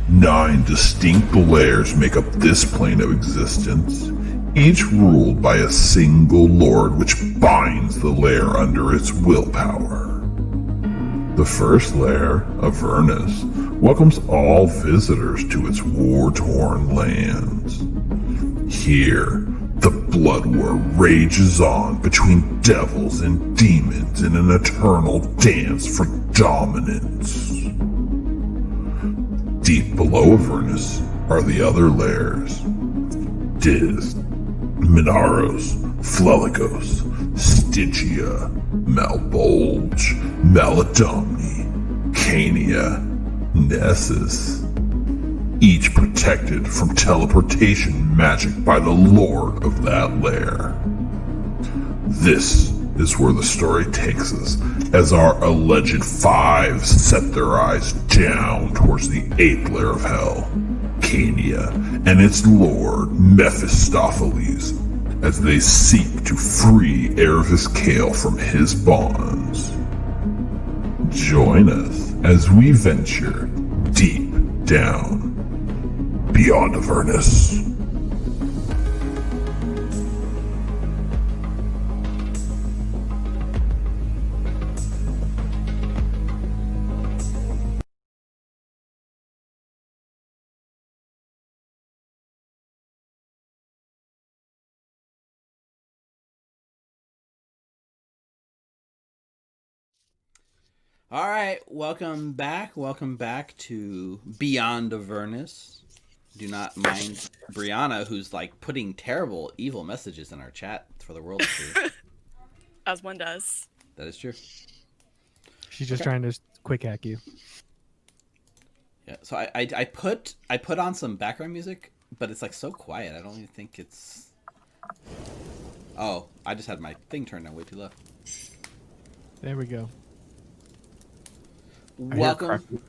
9 distinct layers make up this plane of existence, each ruled by a single lord which binds the lair under its willpower. The first lair, Avernus, welcomes all visitors to its war-torn lands. Here, the blood war rages on between devils and demons in an eternal dance for dominance. Deep below Avernus are the other lairs. Diz, Minaros, Fleligos, Stygia, Malbolge, Maladomni, Cania, Nessus, each protected from teleportation magic by the lord of that lair. This is where the story takes us, as our alleged 5 set their eyes down towards the 8th lair of hell, Cania, and its lord, Mephistopheles, as they seek to free Ervis Kale from his bonds. Join us as we venture deep down beyond Avernus. All right, welcome back. Welcome back to Beyond Avernus. Do not mind Brianna, who's like putting terrible, evil messages in our chat for the world to see. As one does. That is true. She's just trying to quick hack you. Yeah. So I put on some background music, but it's like so quiet. I don't even think it's. Oh, I just had my thing turned down way too low. There we go. I hear Welcome. crackling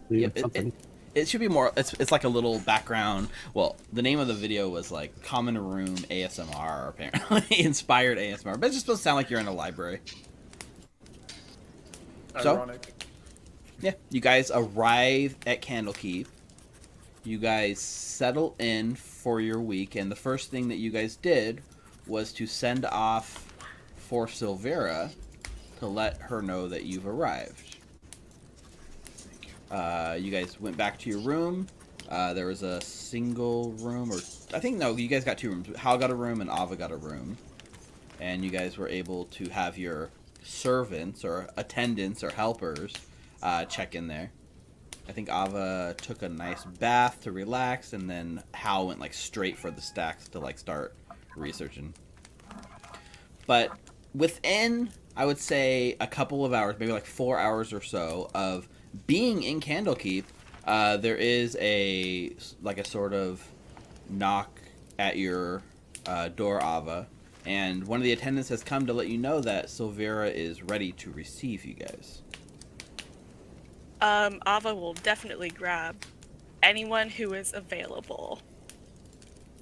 Yep, something. it should be more. It's like a little background. Well, the name of the video was like Common Room ASMR, apparently inspired ASMR, but it's just supposed to sound like you're in a library. Ironic. Yeah, you guys arrive at Candlekeep. You guys settle in for your week, and the first thing that you guys did was to send off for Silvera to let her know that you've arrived. You guys went back to your room. There was a single room, or I think no, you guys got 2 rooms. Hal got a room and Ava got a room, and you guys were able to have your servants or attendants or helpers check in there. I think Ava took a nice bath to relax, and then Hal went like straight for the stacks to like start researching. But within, I would say, a couple of hours, maybe like 4 hours or so of being in Candlekeep, there is a sort of knock at your door, Ava, and one of the attendants has come to let you know that Silvera is ready to receive you guys. Ava will definitely grab anyone who is available.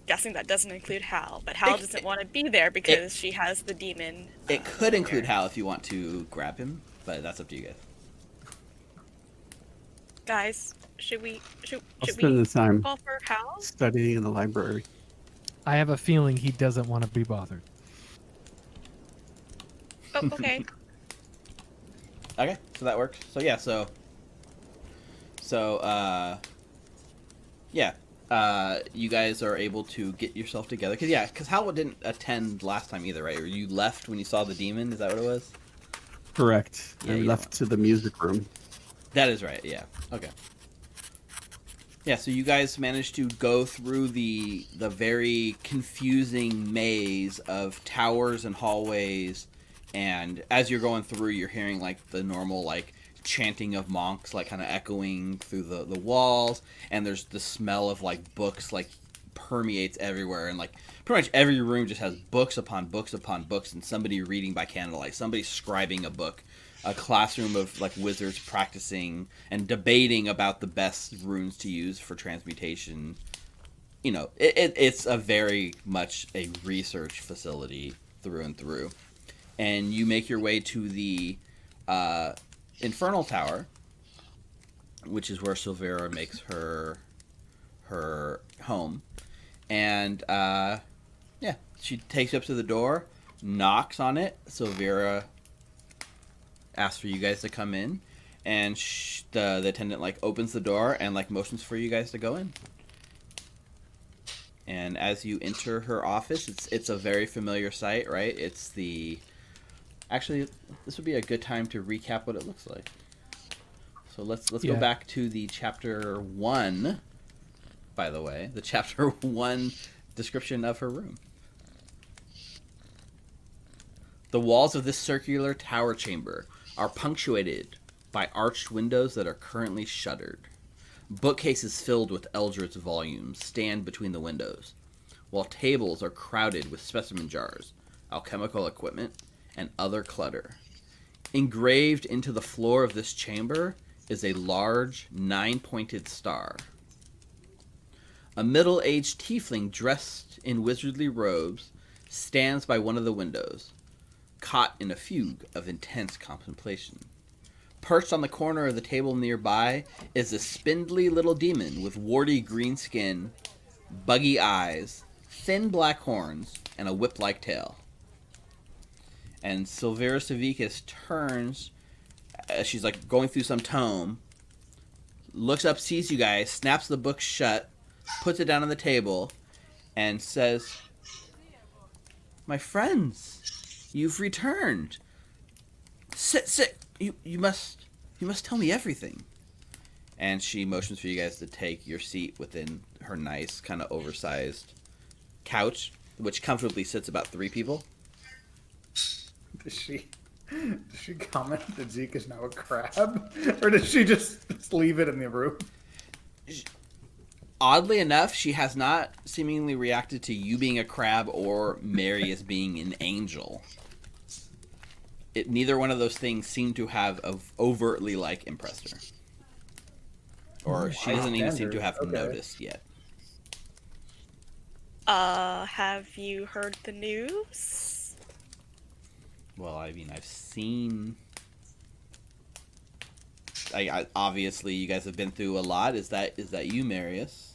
Guessing that doesn't include Hal, but Hal doesn't want to be there because she has the demon. It could include Hal if you want to grab him, but that's up to you guys. Guys, should we spend the time call for Hal? studying in the library. I have a feeling he doesn't want to be bothered. Oh, okay. Okay, so that works. So yeah, you guys are able to get yourself together. Because Hal didn't attend last time either, right? Or you left when you saw the demon, is that what it was? Correct. Yeah, I you left to the music room. That is right, yeah. Okay. Yeah, so you guys managed to go through the very confusing maze of towers and hallways, and as you're going through, you're hearing like the normal like chanting of monks like kind of echoing through the walls, and there's the smell of like books like permeates everywhere, and like pretty much every room just has books upon books upon books, and somebody reading by candlelight, somebody scribing a book, a classroom of like wizards practicing and debating about the best runes to use for transmutation. You know, it's a very much a research facility through and through. And you make your way to the Infernal Tower, which is where Silvera makes her home. And she takes you up to the door, knocks on it. Silvera asks for you guys to come in, and the attendant like opens the door and like motions for you guys to go in. And as you enter her office, it's a very familiar sight, right? It's the actually this would be a good time to recap what it looks like. So let's go back to the chapter 1. By the way, the chapter 1 description of her room. The walls of this circular tower chamber are punctuated by arched windows that are currently shuttered. Bookcases filled with Eldritch volumes stand between the windows, while tables are crowded with specimen jars, alchemical equipment, and other clutter. Engraved into the floor of this chamber is a large, 9-pointed star. A middle-aged tiefling dressed in wizardly robes stands by one of the windows, caught in a fugue of intense contemplation. Perched on the corner of the table nearby is a spindly little demon with warty green skin, buggy eyes, thin black horns, and a whip-like tail. And Silvera Savicus turns as she's like going through some tome, looks up, sees you guys, snaps the book shut, puts it down on the table, and says, "My friends, you've returned. Sit. You must tell me everything." And she motions for you guys to take your seat within her nice, kind of oversized couch, which comfortably sits about 3 people. Does she? Does she comment that Zeke is now a crab? Or does she just leave it in the room? Oddly enough, she has not seemingly reacted to you being a crab or Marius being an angel. Neither one of those things seem to have overtly like impressed her, or she doesn't even seem to have noticed yet. Have you heard the news? Well, I mean, I've seen. I obviously you guys have been through a lot. Is that you, Marius?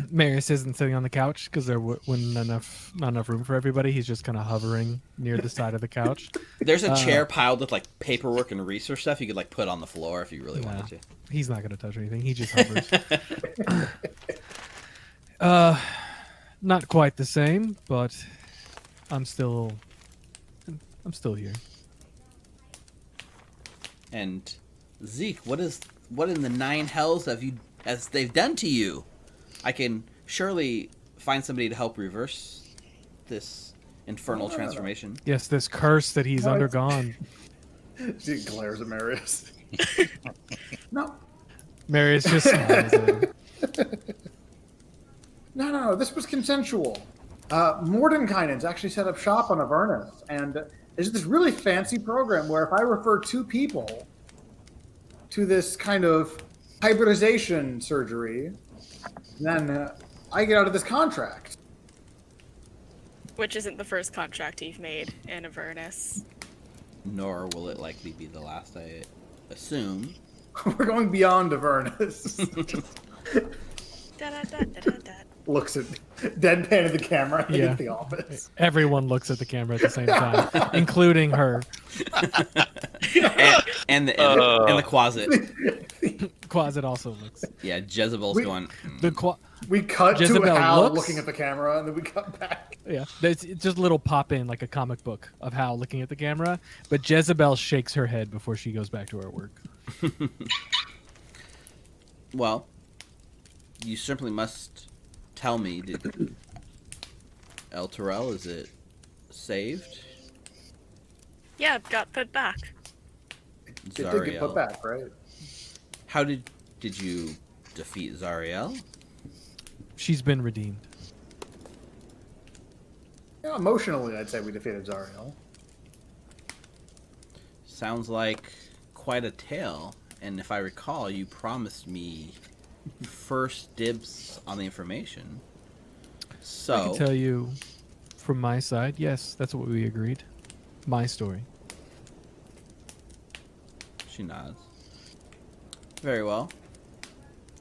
Marius isn't sitting on the couch because there wasn't not enough room for everybody. He's just kind of hovering near the side of the couch. There's a chair piled with like paperwork and research stuff you could like put on the floor if you really Nah, wanted to. He's not going to touch anything. He just hovers. Not quite the same, but I'm still here. And Zeke, what in the nine hells have you as they've done to you? I can surely find somebody to help reverse this infernal transformation. Yes, this curse that he's undergone. Zeke glares at Marius. No. Marius just smiles at him. No, this was consensual. Mordenkainen's actually set up shop on Avernus, and there's this really fancy program where if I refer two people to this kind of hybridization surgery, then I get out of this contract. Which isn't the first contract you've made in Avernus. Nor will it likely be the last, I assume. We're going beyond Avernus. Looks at deadpan at the camera. I think it's the office. Everyone looks at the camera at the same time, including her. and the closet. Closet also looks. Yeah, Jezebel's going. We cut Jezebel to Hal looks, looking at the camera, and then we cut back. Yeah, it's just a little pop in like a comic book of Hal looking at the camera, but Jezebel shakes her head before she goes back to her work. Well, you simply must tell me, El Terrell, is it saved? Yeah, it got put back. It did get put back, right? How did you defeat Zariel? She's been redeemed. Yeah, emotionally, I'd say we defeated Zariel. Sounds like quite a tale. And if I recall, you promised me first dibs on the information. So I can tell you from my side, yes, that's what we agreed. My story. She nods. Very well.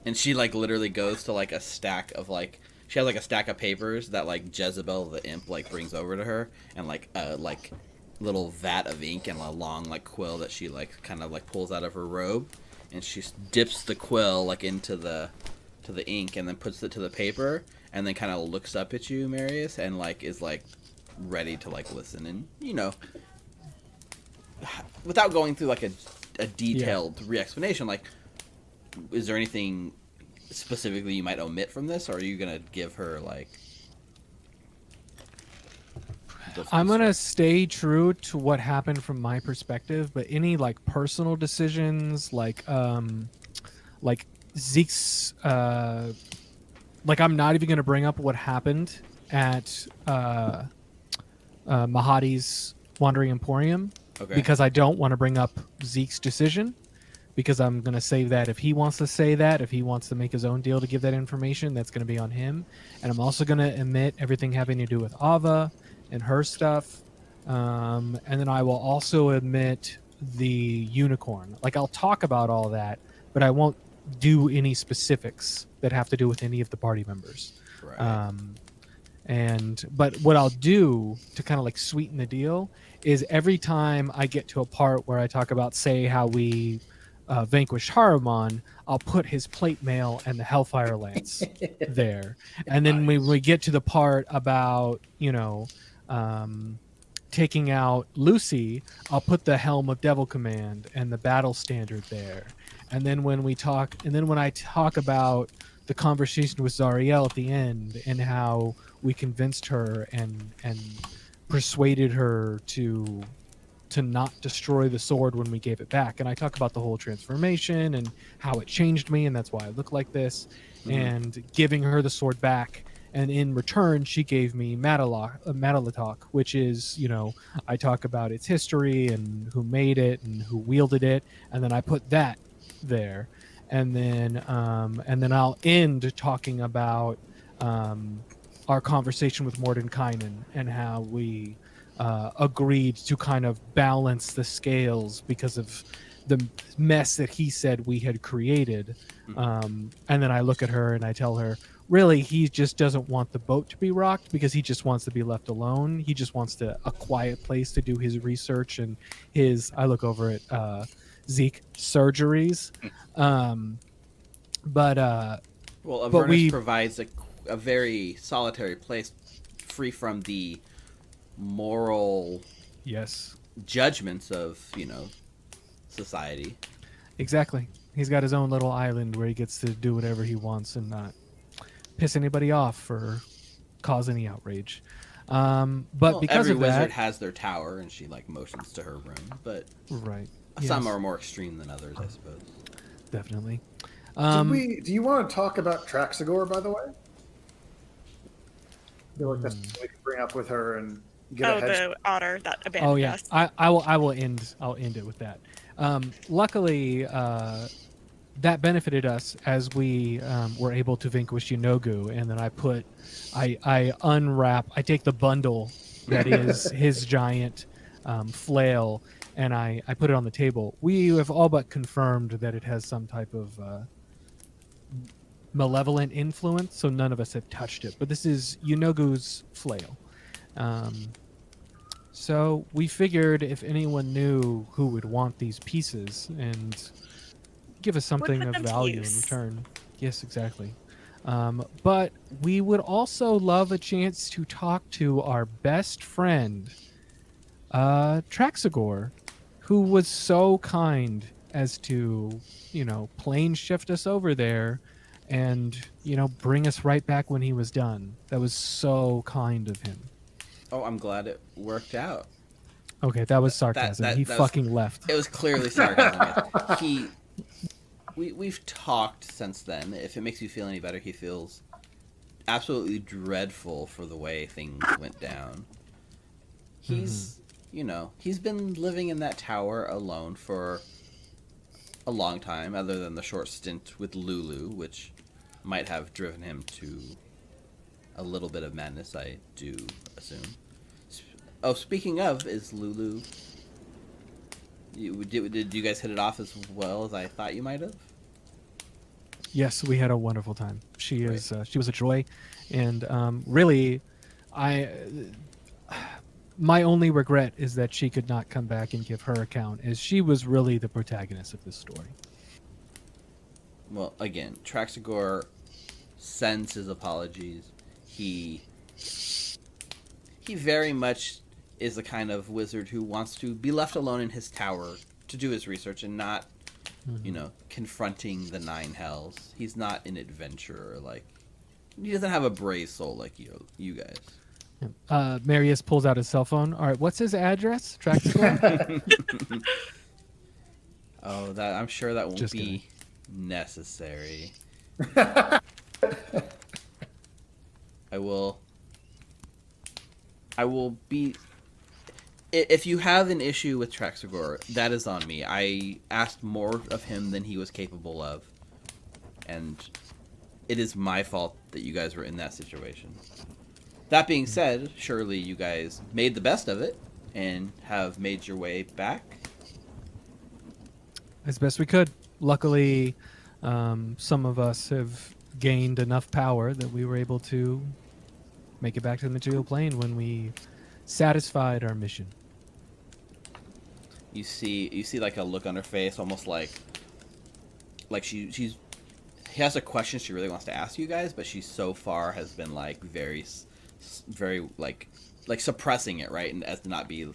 And she like literally goes to like a stack of like she has like a stack of papers that like Jezebel the imp like brings over to her, and like little vat of ink and a long like quill that she like kind of like pulls out of her robe, and she dips the quill like into the ink and then puts it to the paper, and then kind of looks up at you, Marius, and like is like ready to like listen, and you know, without going through like a detailed re-explanation, like, is there anything specifically you might omit from this, or are you gonna give her like I'm gonna stay true to what happened from my perspective, but any like personal decisions, like Zeke's, like I'm not even gonna bring up what happened at Mahadi's Wandering Emporium, because I don't want to bring up Zeke's decision, because I'm gonna save that. If he wants to say that, if he wants to make his own deal to give that information, that's gonna be on him. And I'm also gonna omit everything having to do with Ava and her stuff, and then I will also admit the unicorn. Like, I'll talk about all that, but I won't do any specifics that have to do with any of the party members. Right. But what I'll do to kind of like sweeten the deal is every time I get to a part where I talk about, say, how we vanquished Haruman, I'll put his plate mail and the Hellfire Lance there. And then when we get to the part about, you know, taking out Lucy, I'll put the Helm of Devil Command and the Battle Standard there. And then when I talk about the conversation with Zariel at the end and how we convinced her and persuaded her to not destroy the sword when we gave it back. And I talk about the whole transformation and how it changed me, and that's why I look like this, and giving her the sword back. And in return, she gave me Matalatok, which is, I talk about its history and who made it and who wielded it, and then I put that there, and then I'll end talking about our conversation with Mordenkainen and how we agreed to kind of balance the scales because of the mess that he said we had created. And then I look at her and I tell her, really, he just doesn't want the boat to be rocked because he just wants to be left alone. He just wants a quiet place to do his research and I look over at Zeke, surgeries. But Avernus provides a very solitary place free from the moral judgments of society. Exactly. He's got his own little island where he gets to do whatever he wants and not piss anybody off or cause any outrage. But because every of that, wizard has their tower, and she motions to her room. But some are more extreme than others, I suppose. Definitely. Do you want to talk about Traxagor, by the way? I feel like that's something we can bring up with her and get a head. The otter that abandoned us. I'll end it with that. Luckily, that benefited us as we were able to vanquish Yunogu, and then I unwrap, I take the bundle that is his giant flail, and I put it on the table. We have all but confirmed that it has some type of malevolent influence, so none of us have touched it. But this is Yunogu's flail. So we figured if anyone knew who would want these pieces and give us something of value in return. Yes, exactly. But we would also love a chance to talk to our best friend, Traxagor, who was so kind as to, plane shift us over there and, bring us right back when he was done. That was so kind of him. Oh, I'm glad it worked out. Okay, that was sarcasm. He fucking left. It was clearly sarcasm. We've talked since then. If it makes you feel any better, he feels absolutely dreadful for the way things went down. He's, he's been living in that tower alone for a long time, other than the short stint with Lulu, which might have driven him to a little bit of madness, I do assume. Oh, speaking of, is Lulu... Did you guys hit it off as well as I thought you might have? Yes, we had a wonderful time. She was a joy, and really, my only regret is that she could not come back and give her account, as she was really the protagonist of this story. Well, again, Traxagor sends his apologies. He very much is the kind of wizard who wants to be left alone in his tower to do his research and not, confronting the nine hells. He's not an adventurer. He doesn't have a brave soul like you guys. Marius pulls out his cell phone. All right, what's his address? Traxagor? I'm sure that won't be necessary. I will be... If you have an issue with Traxagor, that is on me. I asked more of him than he was capable of, and it is my fault that you guys were in that situation. That being said, surely you guys made the best of it and have made your way back. As best we could. Luckily, some of us have gained enough power that we were able to make it back to the material plane when we satisfied our mission. You see a look on her face, almost like she has a question she really wants to ask you guys, but she so far has been very suppressing it, right, and as to not be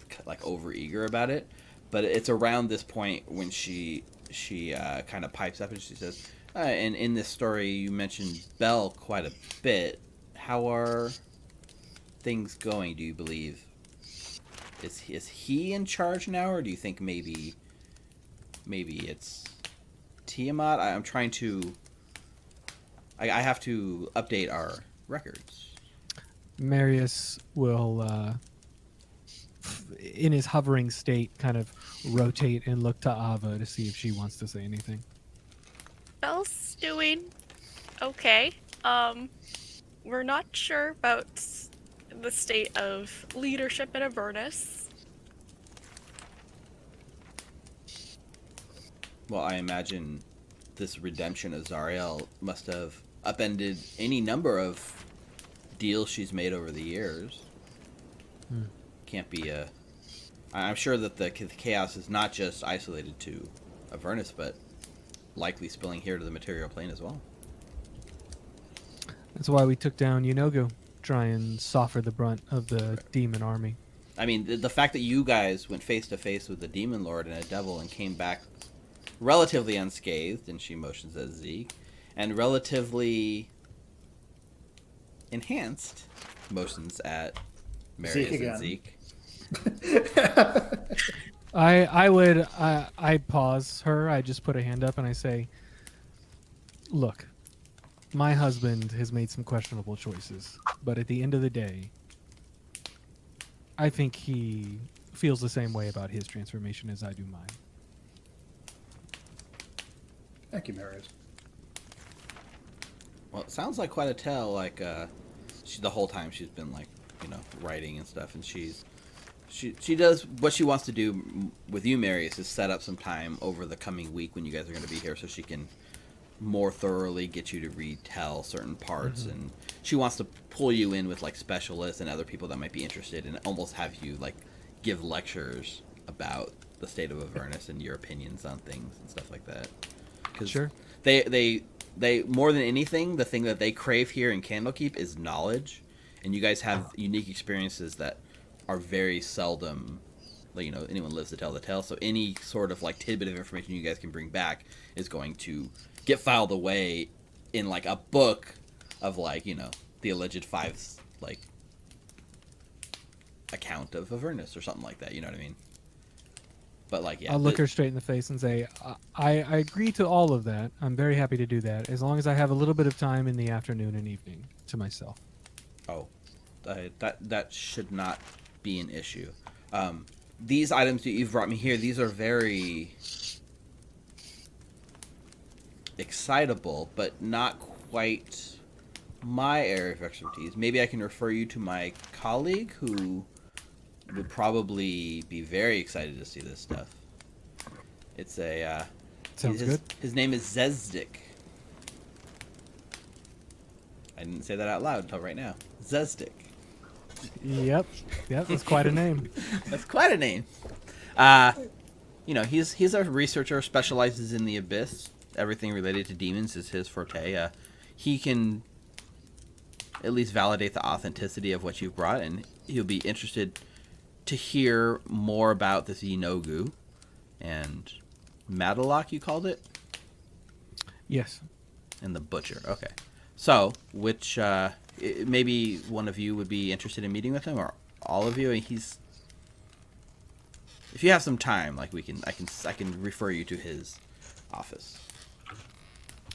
over eager about it. But it's around this point when she kind of pipes up and she says, and in this story you mentioned Belle quite a bit. How are things going, do you believe? is he in charge now, or do you think maybe it's Tiamat? I'm trying to. I have to update our records. Marius will, in his hovering state, kind of rotate and look to Ava to see if she wants to say anything. Belle's doing okay. We're not sure about the state of leadership in Avernus. Well, I imagine this redemption of Zariel must have upended any number of deals she's made over the years. Can't be a... I'm sure that the chaos is not just isolated to Avernus, but likely spilling here to the material plane as well. That's why we took down Yunogu, try and soften the brunt of the demon army. I mean, the fact that you guys went face to face with the demon lord and a devil and came back relatively unscathed, and she motions at Zeke, and relatively enhanced motions at Marius and Zeke. I pause her. I just put a hand up and I say, look, my husband has made some questionable choices, but at the end of the day, I think he feels the same way about his transformation as I do mine. Thank you, Marius. Well, it sounds like quite a tale. Like, the whole time she's been like, writing and stuff, and she does what she wants to do with you, Marius, is set up some time over the coming week when you guys are going to be here, so she can more thoroughly get you to retell certain parts, and she wants to pull you in with like specialists and other people that might be interested, and almost have you like give lectures about the state of Avernus and your opinions on things and stuff like that. Because Sure. they more than anything, the thing that they crave here in Candlekeep is knowledge, and you guys have unique experiences that are very seldom, anyone lives to tell the tale. So any sort of like tidbit of information you guys can bring back is going to get filed away in like a book of like, the alleged Five's like account of Avernus or something like that. You know what I mean? But like, yeah, I'll look her straight in the face and say, I agree to all of that. I'm very happy to do that, as long as I have a little bit of time in the afternoon and evening to myself. Oh, that should not be an issue. These items that you've brought me here, these are very excitable, but not quite my area of expertise. Maybe I can refer you to my colleague who would probably be very excited to see this stuff. It's a Sounds good. His name is Zezdik. I didn't say that out loud until right now. Zezdik. Yep, that's quite a name. That's quite a name. He's a researcher, specializes in the abyss. Everything related to demons is his forte. He can at least validate the authenticity of what you've brought, and he'll be interested to hear more about this Yunogu and Madalock, you called it? Yes. And the Butcher. Okay. So, which maybe one of you would be interested in meeting with him, or all of you? If you have some time, like I can refer you to his office.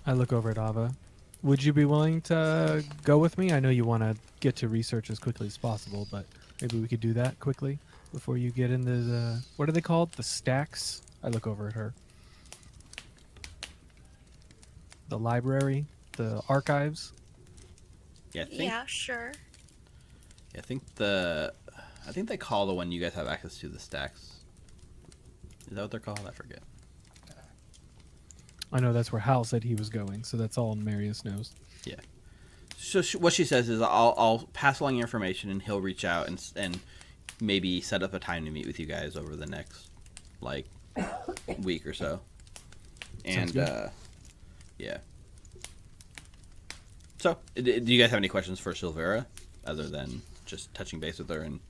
I look over at Ava. Would you be willing to go with me? I know you want to get to research as quickly as possible, but maybe we could do that quickly before you get into the... What are they called? The stacks? I look over at her. The library? The archives? Yeah, sure. I think they call the one you guys have access to the stacks. Is that what they're called? I forget. I know that's where Hal said he was going, so that's all Marius knows. Yeah. So what she says is, I'll pass along your information, and he'll reach out and maybe set up a time to meet with you guys over the next like week or so. And yeah. So, do you guys have any questions for Silvera, other than just touching base with her and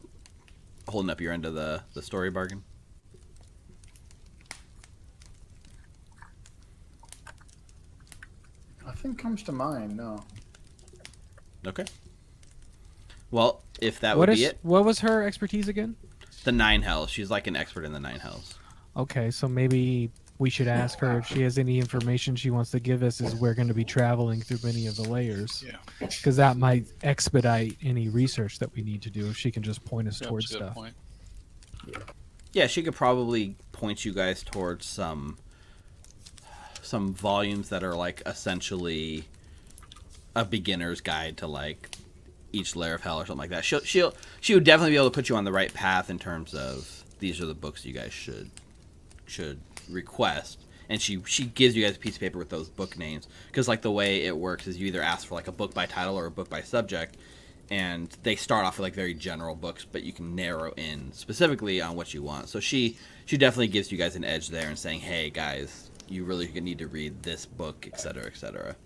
holding up your end of the story bargain? Nothing comes to mind, no. Okay. Well, if that would be it. What was her expertise again? The Nine Hells. She's like an expert in the Nine Hells. Okay, so maybe we should ask her if she has any information she wants to give us as we're going to be traveling through many of the layers. Yeah. Because that might expedite any research that we need to do if she can just point us towards That's a good stuff. point. Yeah, she could probably point you guys towards some volumes that are like essentially a beginner's guide to like each layer of hell or something like that. She would definitely be able to put you on the right path in terms of these are the books you guys should request. And she gives you guys a piece of paper with those book names, because like the way it works is you either ask for like a book by title or a book by subject, and they start off with like very general books, but you can narrow in specifically on what you want. So she definitely gives you guys an edge there and saying, hey guys, you really need to read this book, etc., etc.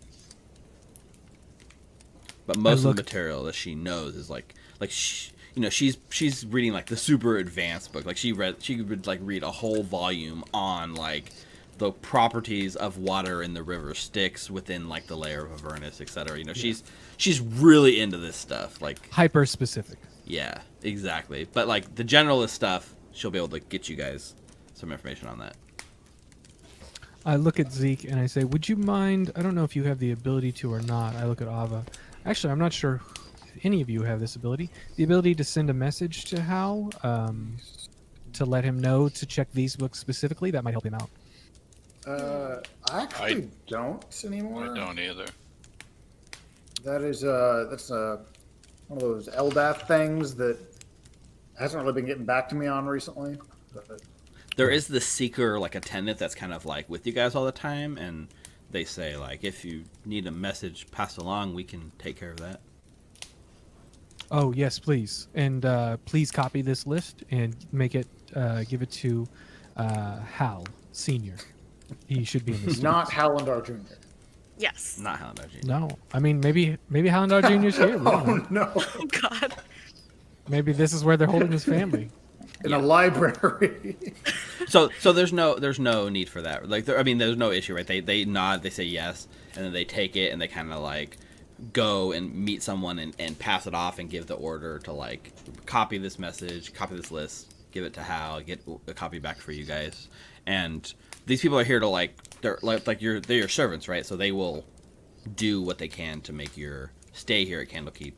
But most of the material that she knows is like she's reading like the super advanced book. Like she would like read a whole volume on like the properties of water in the river Styx within like the layer of Avernus, etc. She's really into this stuff, like hyper specific. Yeah, exactly. But like the generalist stuff, she'll be able to get you guys some information on that. I look at Zeke and I say, would you mind, I don't know if you have the ability to or not. I look at Ava. Actually, I'm not sure if any of you have this ability. The ability to send a message to Hal to let him know to check these books specifically. That might help him out. I actually don't anymore. I don't either. That is that's one of those Eldath things that hasn't really been getting back to me on recently. But there is the seeker like attendant that's kind of like with you guys all the time, and they say like if you need a message passed along, we can take care of that. Oh yes, please, and please copy this list and make it give it to Hal Senior. He should be in this. Not Hallandar Jr. Yes. Not Hallandar Jr. No, I mean maybe Hallandar Jr.'s here. We don't know. No, Oh God. Maybe this is where they're holding his family. in a library. So there's no need for that. Like there's no issue, right? They nod, they say yes, and then they take it and they kind of like go and meet someone and pass it off and give the order to like copy this message, copy this list, give it to Hal, get a copy back for you guys. And these people are here to they're your servants, right? So they will do what they can to make your stay here at Candlekeep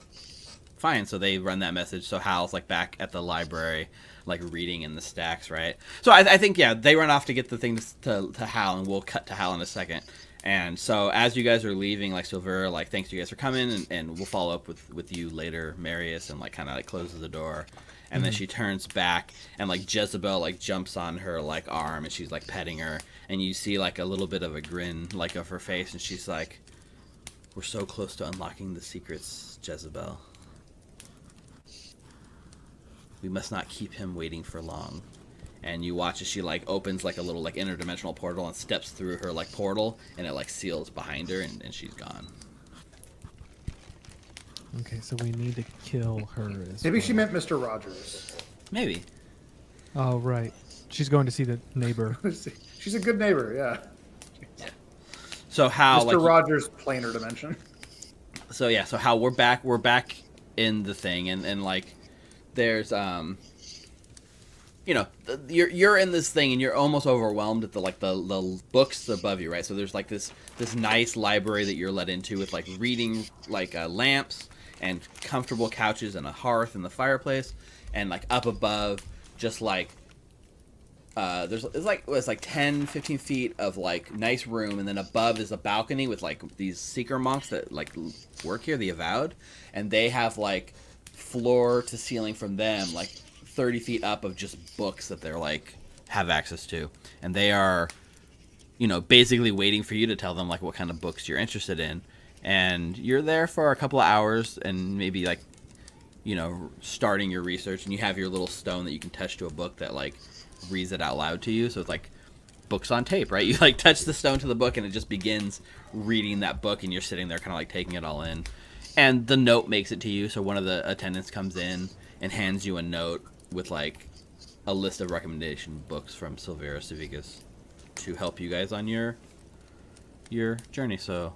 fine. So they run that message. So Hal's like back at the library, like reading in the stacks, right? So I think they run off to get the thing to Hal, and we'll cut to Hal in a second. And so as you guys are leaving, like Silvera, like thanks you guys for coming, and we'll follow up with you later, Marius, and like kind of like closes the door. And then she turns back, and like Jezebel like jumps on her like arm, and she's like petting her, and you see like a little bit of a grin like of her face, and she's like, "We're so close to unlocking the secrets, Jezebel. We must not keep him waiting for long." And you watch as she like opens like a little like interdimensional portal and steps through her like portal, and it like seals behind her, and she's gone. Okay, so we need to kill her as Maybe well. she meant Mr. Rogers. Maybe. Oh, right. She's going to see the neighbor. She's a good neighbor, yeah. So how Mr. Rogers' planar dimension. So yeah, so how we're back in the thing, and like there's you're in this thing and you're almost overwhelmed at the books above you, right? So there's like this nice library that you're let into with like reading like lamps and comfortable couches and a hearth and the fireplace, and like up above just like it's like 10 15 feet of like nice room, and then above is a balcony with like these seeker monks that like work here, the Avowed, and they have like floor to ceiling from them like 30 feet up of just books that they're like have access to, and they are basically waiting for you to tell them like what kind of books you're interested in. And you're there for a couple of hours and maybe like starting your research, and you have your little stone that you can touch to a book that like reads it out loud to you. So it's like books on tape, right? You like touch the stone to the book and it just begins reading that book, and you're sitting there kind of like taking it all in. And the note makes it to you. So one of the attendants comes in and hands you a note with like a list of recommendation books from Silvera Civicus to help you guys on your journey. So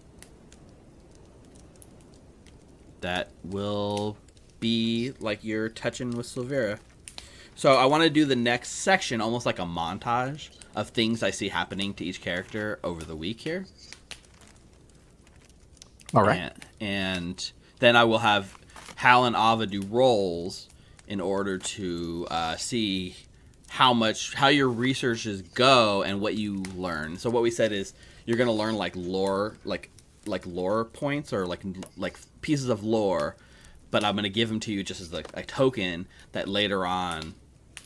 that will be like you're touching with Silvera. So I want to do the next section almost like a montage of things I see happening to each character over the week here. All right. And then I will have Hal and Ava do rolls in order to see how your researches go and what you learn. So what we said is you're going to learn like lore, like lore points or like pieces of lore, but I'm going to give them to you just as like a token that later on,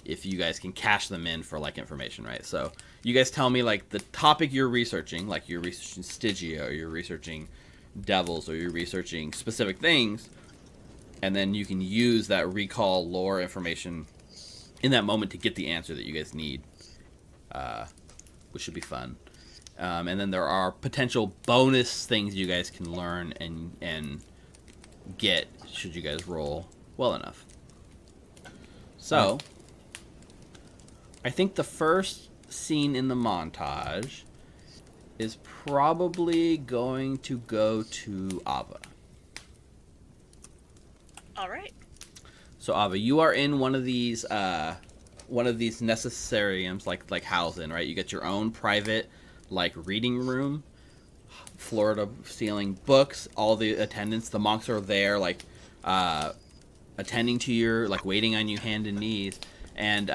if you guys can cash them in for like information, right? So you guys tell me like the topic you're researching, like you're researching Stygia or you're researching devils or you're researching specific things, and then you can use that recall lore information in that moment to get the answer that you guys need, which should be fun. And then there are potential bonus things you guys can learn and get should you guys roll well enough. So I think the first scene in the montage is probably going to go to Ava. All right. So Ava, you are in one of these necessariums like Hal's in, right? You get your own private like reading room, floor to ceiling books, all the attendants, the monks are there like attending to your like waiting on you hand and knees, and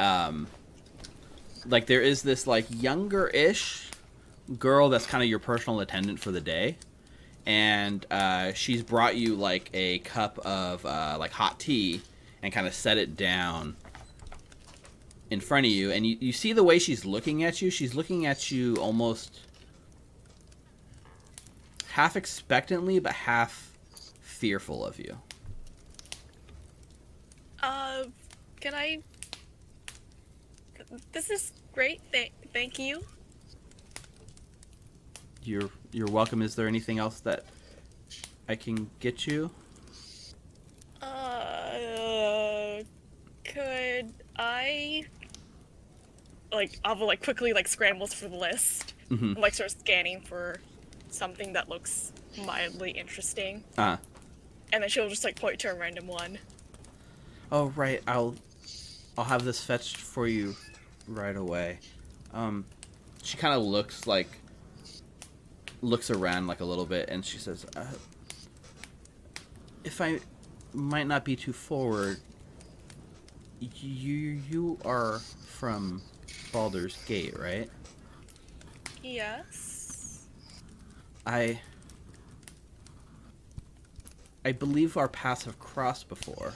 like there is this like younger-ish girl that's kind of your personal attendant for the day, and she's brought you like a cup of like hot tea and kind of set it down in front of you, and you see the way she's looking at you. She's looking at you almost half expectantly but half fearful of you. Can I... This is great. Thank you. You're welcome. Is there anything else that I can get you? Could I... Like, Ava, like, quickly, like, scrambles for the list. Mm-hmm. And, like, starts scanning for something that looks mildly interesting. And then she'll just, like, point to a random one. Oh, right. I'll have this fetched for you right away. She kind of looks around like a little bit, and she says, if I might not be too forward, you are from Baldur's Gate, right? Yes. I believe our paths have crossed before.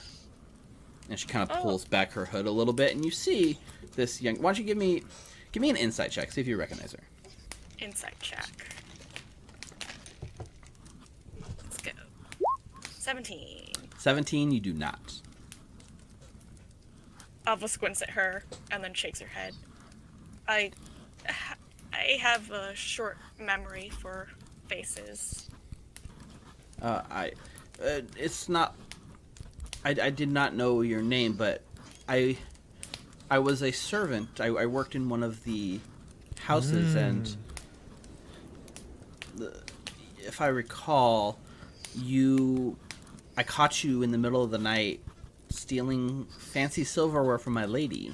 And she kind of pulls back her hood a little bit, and you see this young... Why don't you give me an insight check, see if you recognize her. Insight check. Let's go. 17. 17, you do not. Ava squints at her and then shakes her head. I have a short memory for faces. It's not... I did not know your name, but I was a servant. I worked in one of the houses, and if I recall, I caught you in the middle of the night stealing fancy silverware from my lady.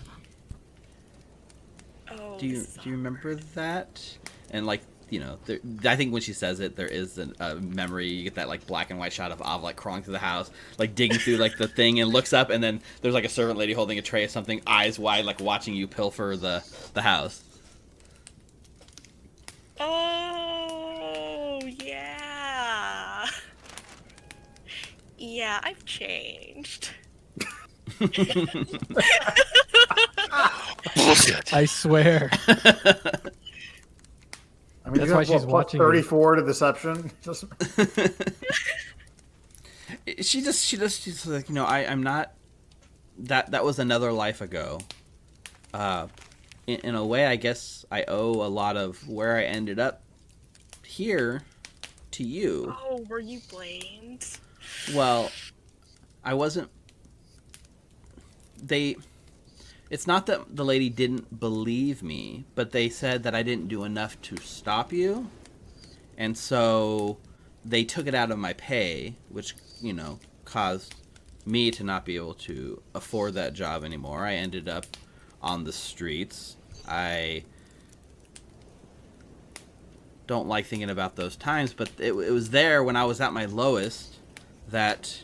Oh, Do you remember that? And like, you know, I think when she says it, there is a memory. You get that like black and white shot of Ava like crawling through the house, like digging through like the thing, and looks up, and then there's like a servant lady holding a tray of something, eyes wide, like watching you pilfer the house. Oh, yeah. Yeah, I've changed. Bullshit. I swear. I mean, That's you why have, she's plus watching you. 34 to deception. She's like, you know, I'm not. That was another life ago. In a way, I guess I owe a lot of where I ended up here to you. Oh, were you blamed? Well, I wasn't. It's not that the lady didn't believe me, but they said that I didn't do enough to stop you. And so they took it out of my pay, which, you know, caused me to not be able to afford that job anymore. I ended up on the streets. I don't like thinking about those times, but it was there when I was at my lowest that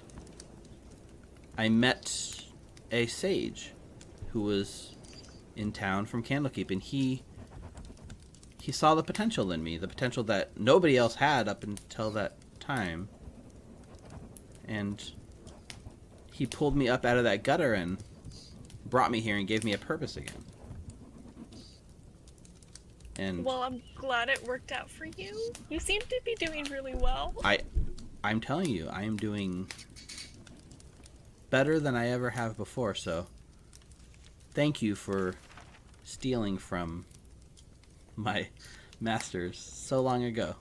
I met a sage who was in town from Candlekeep, and he saw the potential in me, the potential that nobody else had up until that time. And he pulled me up out of that gutter and brought me here and gave me a purpose again. And Well, I'm glad it worked out for you. You seem to be doing really well. I'm telling you, I am doing better than I ever have before, so thank you for stealing from my masters so long ago.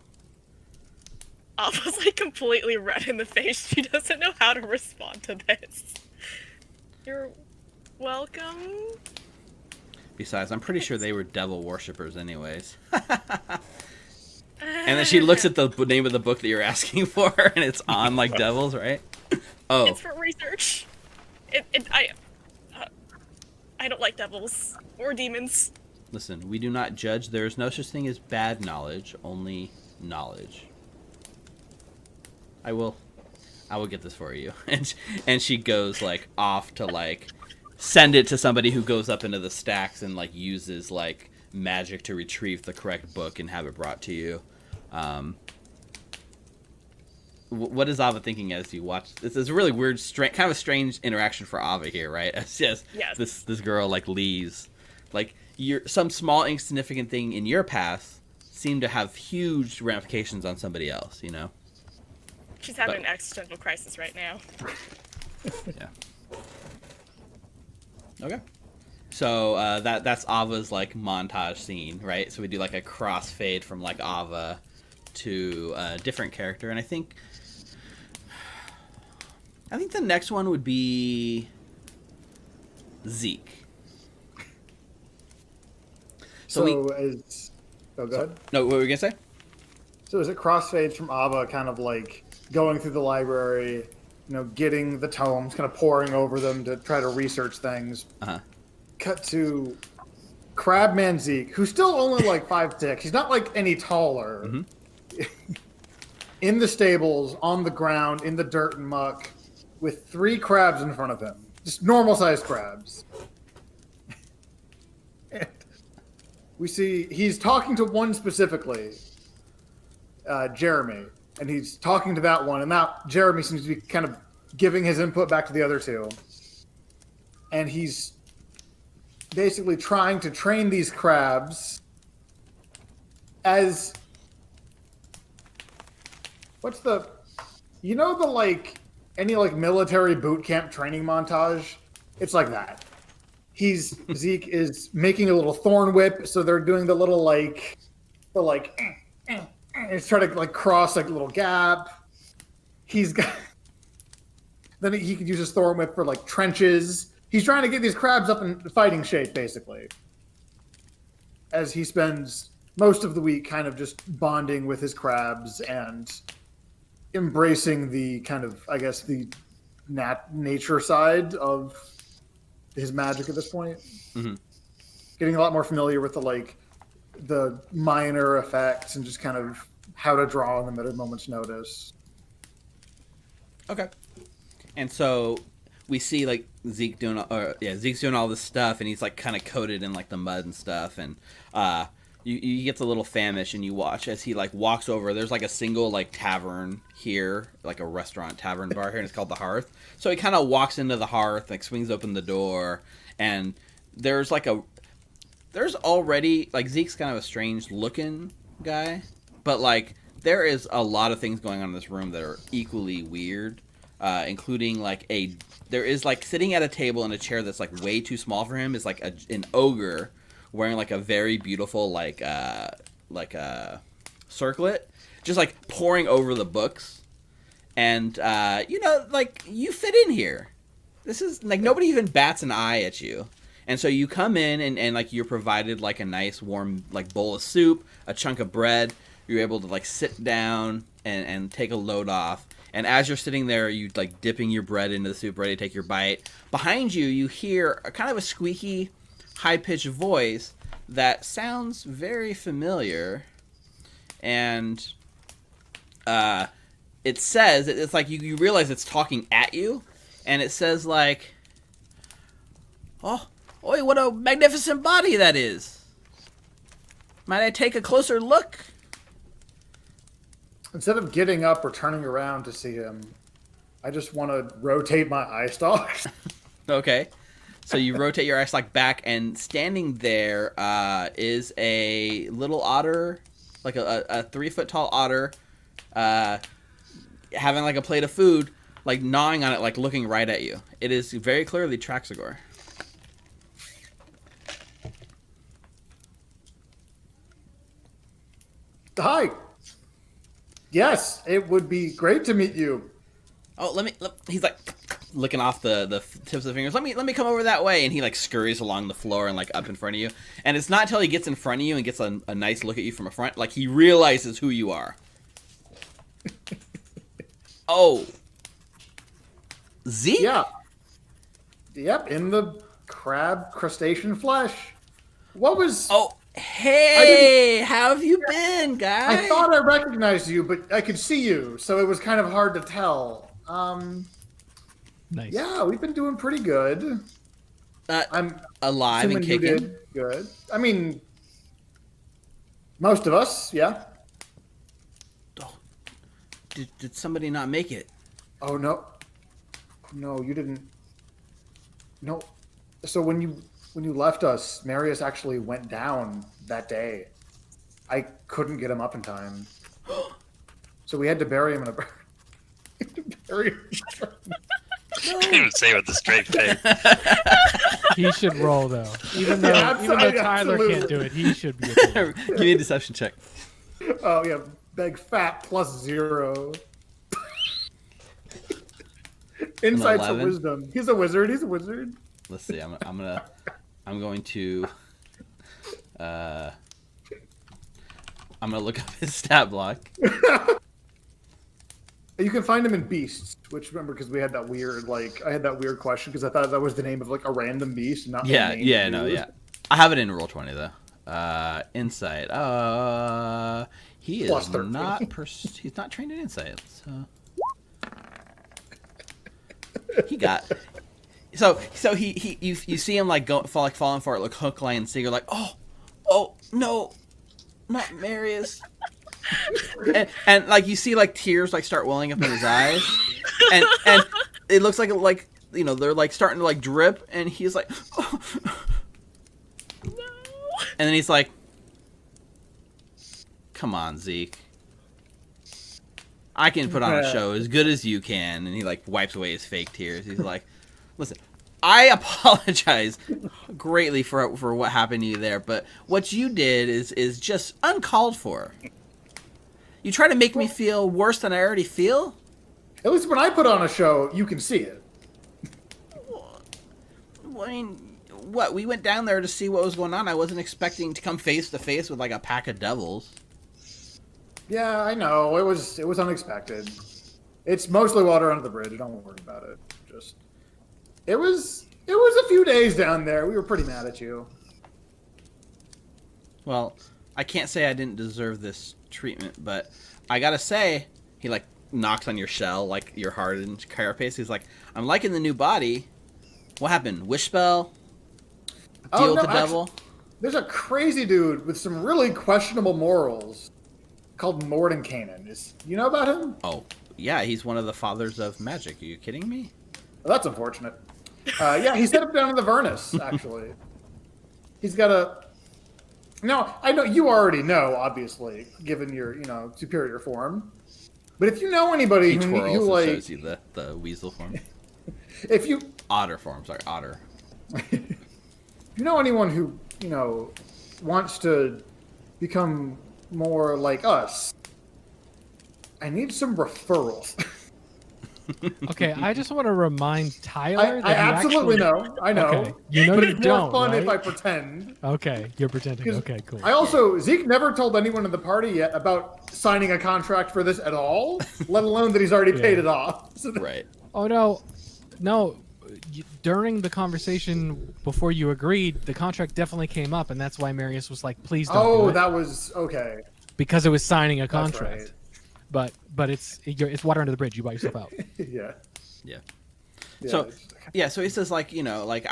Alpha's like completely red in the face. She doesn't know how to respond to this. You're welcome. Besides, I'm pretty sure they were devil worshippers anyways. And then she looks at the name of the book that you're asking for, and it's on like devils, right? Oh. It's for research. I don't like devils or demons. Listen, we do not judge. There is no such thing as bad knowledge, only knowledge. I will get this for you. And she goes like off to like send it to somebody who goes up into the stacks and like uses like magic to retrieve the correct book and have it brought to you. What is Ava thinking as you watch? This is a really weird, kind of a strange interaction for Ava here, right? As yes. This girl like leaves, like some small insignificant thing in your past seemed to have huge ramifications on somebody else, you know. She's having an existential crisis right now. Yeah. Okay. So that's Ava's like montage scene, right? So we do like a crossfade from like Ava to a different character, and I think the next one would be Zeke. Go ahead. No, what were we gonna say? So is it crossfades from Ava kind of like going through the library, you know, getting the tomes, kind of poring over them to try to research things. Uh-huh. Cut to Crabman Zeke, who's still only like 5'6". He's not like any taller. Mm-hmm. In the stables, on the ground, in the dirt and muck, with 3 crabs in front of him. Just normal-sized crabs. And we see he's talking to one specifically, Jeremy. And he's talking to that one, and that Jeremy seems to be kind of giving his input back to the other 2. And he's basically trying to train these crabs as any like military boot camp training montage? It's like that. Zeke is making a little thorn whip, so they're doing the little it's trying to like cross like a little gap. Then he could use his thorn whip for like trenches. He's trying to get these crabs up in fighting shape, basically. As he spends most of the week kind of just bonding with his crabs and embracing the kind of, I guess, the nature side of his magic at this point. Mm-hmm. Getting a lot more familiar with the minor effects and just kind of how to draw on them at a moment's notice. Okay. And so we see like Zeke's doing all this stuff, and he's like kind of coated in like the mud and stuff, and you get a little famished, and you watch as he like walks over. There's like a single like tavern here, like a restaurant tavern bar here, and it's called the Hearth. So he kind of walks into the Hearth, like swings open the door, and there's already like Zeke's kind of a strange looking guy, but like there is a lot of things going on in this room that are equally weird, including like there is like sitting at a table in a chair that's like way too small for him is like an ogre wearing like a very beautiful like a circlet, just like poring over the books, and like you fit in here. This is like nobody even bats an eye at you. And so you come in and like you're provided like a nice warm like bowl of soup, a chunk of bread. You're able to like sit down and take a load off. And as you're sitting there, you like dipping your bread into the soup, ready to take your bite. Behind you, you hear a kind of a squeaky, high-pitched voice that sounds very familiar. And it says, it's like you realize it's talking at you. And it says like, "Oh, oi, what a magnificent body that is. Might I take a closer look?" Instead of getting up or turning around to see him, I just want to rotate my eye stalks. Okay. So you rotate your eye stalk back, and standing there is a little otter, like a 3-foot tall otter, having like a plate of food, like gnawing on it, like looking right at you. It is very clearly Traxagor. Hi. Yes, it would be great to meet you. Oh, he's like licking off the tips of the fingers. Let me come over that way, and he like scurries along the floor and like up in front of you. And it's not until he gets in front of you and gets a nice look at you from a front, like he realizes who you are. Oh, Zeke? Yeah. Yep, in the crab crustacean flesh. What was... Oh, hey, how have you been, guy? I thought I recognized you, but I could see you, so it was kind of hard to tell. Nice. Yeah, we've been doing pretty good. I'm alive and assuming you kicking. did good. I mean, most of us, yeah. Oh, did somebody not make it? Oh, no. No, you didn't. No. So when you left us, Marius actually went down that day. I couldn't get him up in time. So we had to bury him in a... bury him. Can't even say it with a straight face. He should roll though. Even though Tyler absolutely. can't do it, he should be able to. Give me a deception check. Oh, yeah. Beg fat +0. Insights for 11? wisdom. He's a wizard. Let's see. I'm going to look up his stat block. You can find him in beasts, which remember because we had that weird I had that weird question because I thought that was the name of like a random beast, not the name used. I have it in Roll20 though. Insight. He is Plus 13. he's not trained in insight. So he got. So you see him like falling for it, like hook, line, and sinker, like oh no, not Marius. and like you see like tears like start welling up in his eyes, and it looks like you know they're like starting to like drip, and he's like, oh. No. And then he's like, "Come on, Zeke, I can put on a show as good as you can." And he like wipes away his fake tears. He's like, "Listen, I apologize greatly for what happened to you there, but what you did is just uncalled for. You try to make me feel worse than I already feel." At least when I put on a show, you can see it. I mean, what? We went down there to see what was going on. I wasn't expecting to come face to face with like a pack of devils. Yeah, I know. It was unexpected. It's mostly water under the bridge. Don't worry about it. Just it was a few days down there. We were pretty mad at you. Well, I can't say I didn't deserve this treatment, but I gotta say, he like knocks on your shell, like your hardened carapace. He's like, "I'm liking the new body. What happened? Wish spell? Deal with the devil?" There's a crazy dude with some really questionable morals called Mordenkainen. You know about him? Oh, yeah, he's one of the fathers of magic. Are you kidding me? Well, that's unfortunate. Yeah, he set up down in the Avernus, actually. He's got a... No, I know you already know, obviously, given your, superior form. But if you know anybody He who twirls and like... shows you the weasel form. If you... Otter form, sorry, otter. If you know anyone who, wants to become more like us, I need some referrals. Okay, I just want to remind Tyler I that you absolutely actually... know. I know. Okay, you know but you it's more don't, fun right? if I pretend. Okay, you're pretending. 'Cause Okay, cool. I also Zeke never told anyone in the party yet about signing a contract for this at all, let alone that he's already paid it off. So Right. Oh no, no. During the conversation before you agreed, the contract definitely came up, and that's why Marius was like, "Please don't do it," that was okay. because it was signing a That's contract. right. But it's water under the bridge. You bought yourself out. Yeah. Yeah. Yeah. So yeah, so he says like, you know, like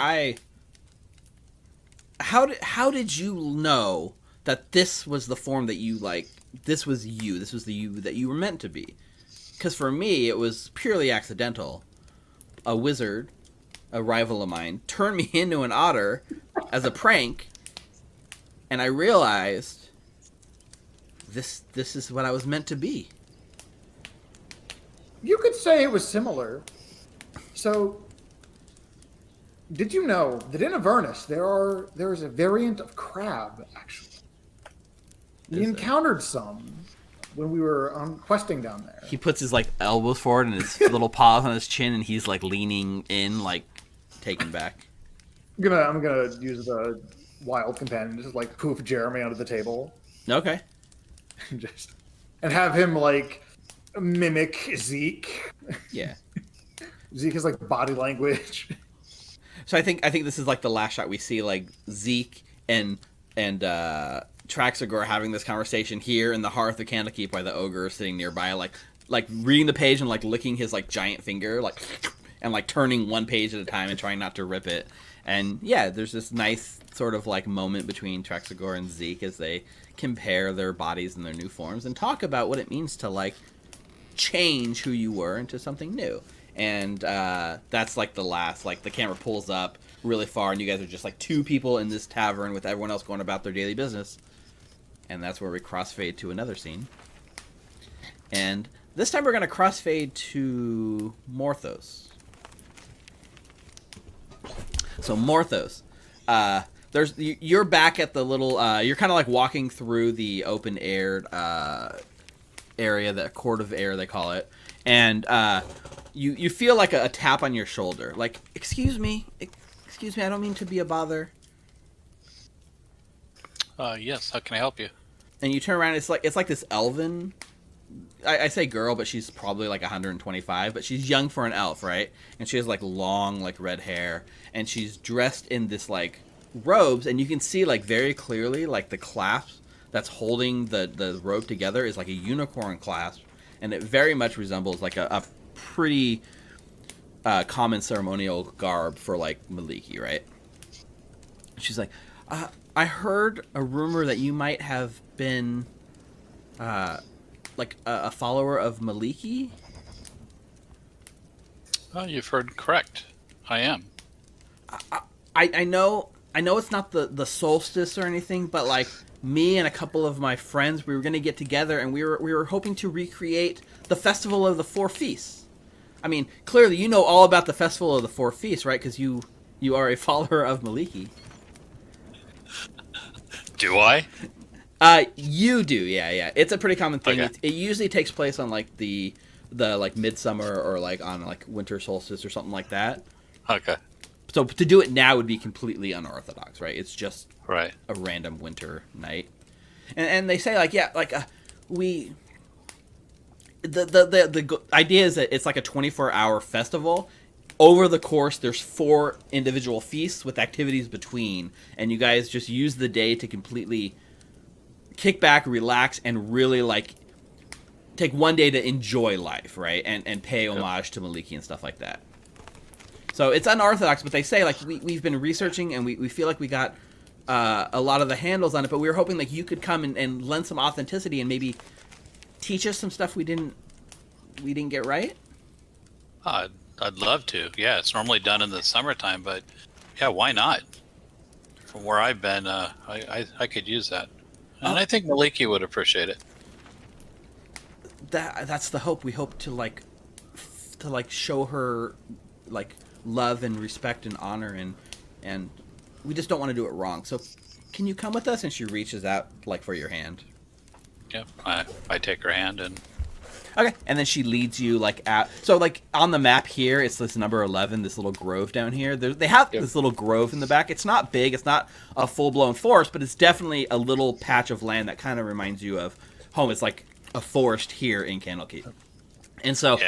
how did you know that this was the form that you like? This was you. This was the you that you were meant to be. Because for me, it was purely accidental. A wizard, a rival of mine, turned me into an otter as a prank, and I realized this is what I was meant to be. You could say it was similar. So, did you know that in Avernus there is a variant of crab? Actually, we encountered some when we were questing down there. He puts his like elbows forward and his little paws on his chin, and he's like leaning in, like taken back. I'm gonna use the wild companion to just like poof Jeremy onto the table. Okay. and have him like mimic Zeke. Yeah. Zeke is like body language. So I think this is like the last shot we see, like Zeke and Traxagor having this conversation here in the hearth of Candlekeep while the ogre is sitting nearby, like reading the page and like licking his like giant finger, like and like turning one page at a time and trying not to rip it. And yeah, there's this nice sort of like moment between Traxagor and Zeke as they compare their bodies and their new forms and talk about what it means to like change who you were into something new. And that's like the last, like the camera pulls up really far and you guys are just like two people in this tavern with everyone else going about their daily business. And that's where we crossfade to another scene. And this time we're going to crossfade to Morthos. So Morthos, you're back at the little, you're kind of like walking through the open aired area, the court of air they call it, and you feel like a tap on your shoulder, like excuse me, I don't mean to be a bother. Yes, how can I help you? And you turn around, it's like this elven. I say girl, but she's probably like 125, but she's young for an elf, right? And she has like long, like red hair, and she's dressed in this like robes, and you can see like very clearly like the clasp that's holding the robe together is like a unicorn clasp, and it very much resembles like a pretty common ceremonial garb for like Maliki, right? She's like, I heard a rumor that you might have been like a follower of Maliki. Oh, you've heard correct. I am. I know it's not the solstice or anything, but like me and a couple of my friends, we were going to get together and we were hoping to recreate the Festival of the Four Feasts. I mean, clearly you know all about the Festival of the Four Feasts, right? Because you are a follower of Maliki. Do I? You do, yeah. It's a pretty common thing. Okay. It usually takes place on like the like midsummer or like on like winter solstice or something like that. Okay. So to do it now would be completely unorthodox, right? It's just Right. a random winter night, and they say like the idea is that it's like a 24-hour festival. Over the course, there's 4 individual feasts with activities between, and you guys just use the day to completely kick back, relax, and really like take one day to enjoy life, right? And pay homage to Maliki and stuff like that. So it's unorthodox, but they say like we've been researching and we feel like we got a lot of the handles on it, but we were hoping like you could come and lend some authenticity and maybe teach us some stuff we didn't get right. I'd love to. Yeah, it's normally done in the summertime, but yeah, why not? From where I've been, I could use that, and I think Maliki would appreciate it. That's the hope. We hope to show her like love and respect and honor, and we just don't want to do it wrong. So can you come with us? And she reaches out like for your hand. Yeah, I take her hand and Okay, and then she leads you like out. So like on the map here, it's this number 11, this little grove down here. They have this little grove in the back. It's not big. It's not a full blown forest, but it's definitely a little patch of land that kind of reminds you of home. It's like a forest here in Candlekeep, and so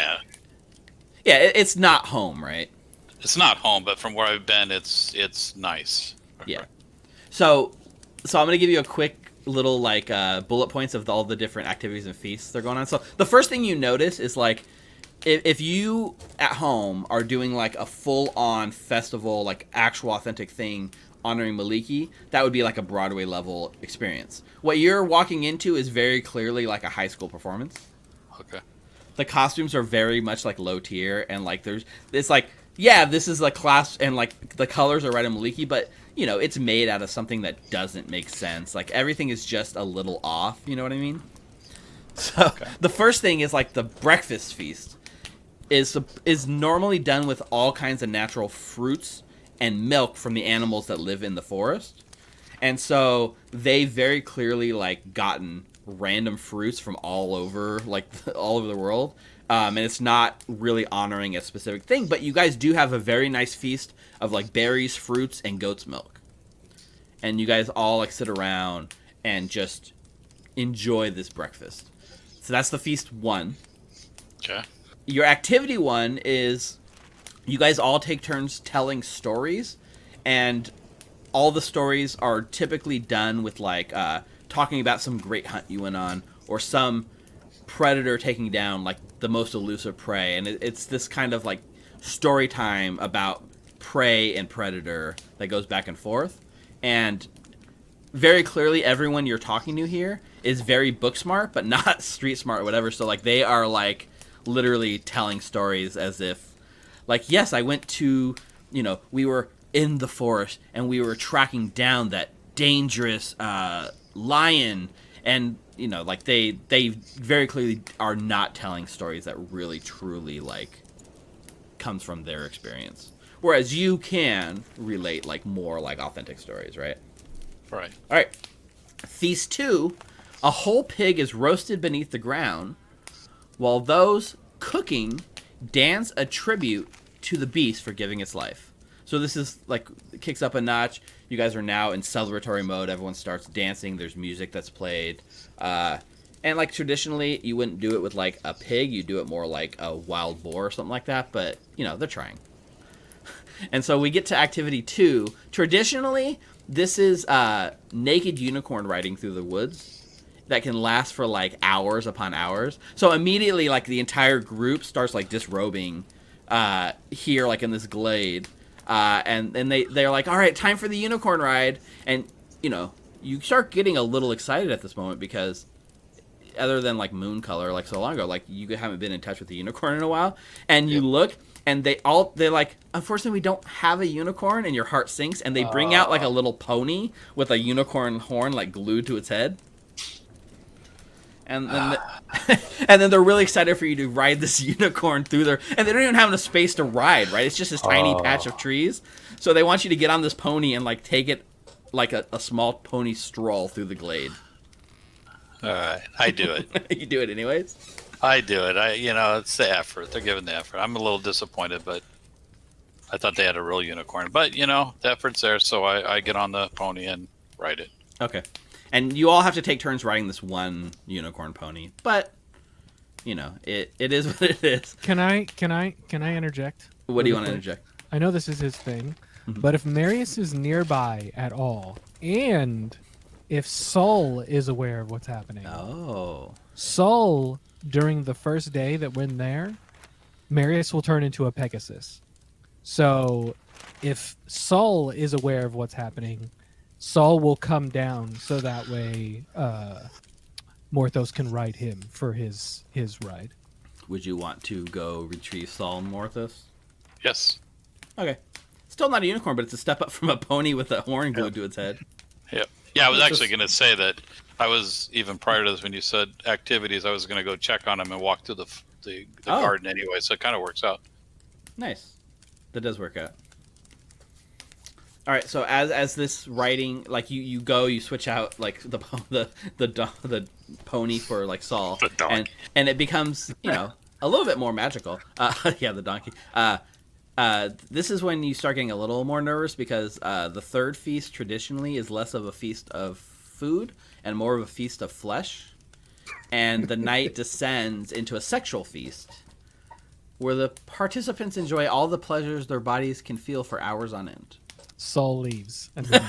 it's not home, right? It's not home, but from where I've been, it's nice. Yeah. So I'm gonna give you a quick little like bullet points of all the different activities and feasts they're going on. So the first thing you notice is like if you at home are doing like a full-on festival, like actual authentic thing honoring Maliki, that would be like a Broadway level experience. What you're walking into is very clearly like a high school performance. Okay. The costumes are very much like low tier, and like it's like, yeah, this is like class, and like the colors are right on Maliki, but you know, it's made out of something that doesn't make sense. Like everything is just a little off, you know what I mean? So the first thing is like the breakfast feast is normally done with all kinds of natural fruits and milk from the animals that live in the forest. And so they very clearly like gotten random fruits from all over, like all over the world. And it's not really honoring a specific thing, but you guys do have a very nice feast of like berries, fruits, and goat's milk. And you guys all like sit around and just enjoy this breakfast. So that's the feast 1. Okay. Your activity 1 is you guys all take turns telling stories, and all the stories are typically done with like talking about some great hunt you went on, or some predator taking down like the most elusive prey, and it's this kind of like story time about prey and predator that goes back and forth. And very clearly everyone you're talking to here is very book smart but not street smart or whatever, so like they are like literally telling stories as if like, yes, I went to, you know, we were in the forest and we were tracking down that dangerous lion, and you know, like they very clearly are not telling stories that really truly like comes from their experience, whereas you can relate like more like authentic stories, right? Right. All right. Feast 2, a whole pig is roasted beneath the ground while those cooking dance a tribute to the beast for giving its life. So this is like, it kicks up a notch. You guys are now in celebratory mode. Everyone starts dancing. There's music that's played. And like traditionally, you wouldn't do it with like a pig. You do it more like a wild boar or something like that. But, you know, they're trying. And so we get to activity 2. Traditionally, this is naked unicorn riding through the woods that can last for like hours upon hours. So immediately, like the entire group starts like disrobing here, like in this glade. And they're like, all right, time for the unicorn ride. And, you know, you start getting a little excited at this moment because other than like moon color, like so long ago, like you haven't been in touch with the unicorn in a while. And you look, and they're like, unfortunately, we don't have a unicorn, and your heart sinks. And they bring out like a little pony with a unicorn horn like glued to its head. And then, and then they're really excited for you to ride this unicorn through there. And they don't even have enough space to ride, right? It's just this tiny patch of trees. So they want you to get on this pony and like take it like a small pony stroll through the glade. All right, I do it. You do it anyways? I do it. You know, it's the effort. They're giving the effort. I'm a little disappointed, but I thought they had a real unicorn. But, you know, the effort's there, so I get on the pony and ride it. Okay. And you all have to take turns riding this one unicorn pony. But, you know, it is what it is. Can I interject? What do you want to interject? I know this is his thing, but if Marius is nearby at all, and if Sol is aware of what's happening, Sol, during the first day that we're there, Marius will turn into a Pegasus. So if Sol is aware of what's happening, Sol will come down so that way Morthos can ride him for his ride. Would you want to go retrieve Sol and Morthos? Yes. Okay. Still not a unicorn, but it's a step up from a pony with a horn glued to its head. Yep. Yeah, I was actually going to say that I was, even prior to this, when you said activities, I was going to go check on him and walk through the garden anyway, so it kind of works out. Nice. That does work out. All right, so as this writing, like you go, you switch out like the pony for like Saul, The donkey. and it becomes a little bit more magical. Yeah, the donkey. This is when you start getting a little more nervous because the third feast traditionally is less of a feast of food and more of a feast of flesh, and the night descends into a sexual feast where the participants enjoy all the pleasures their bodies can feel for hours on end. Saul leaves, and then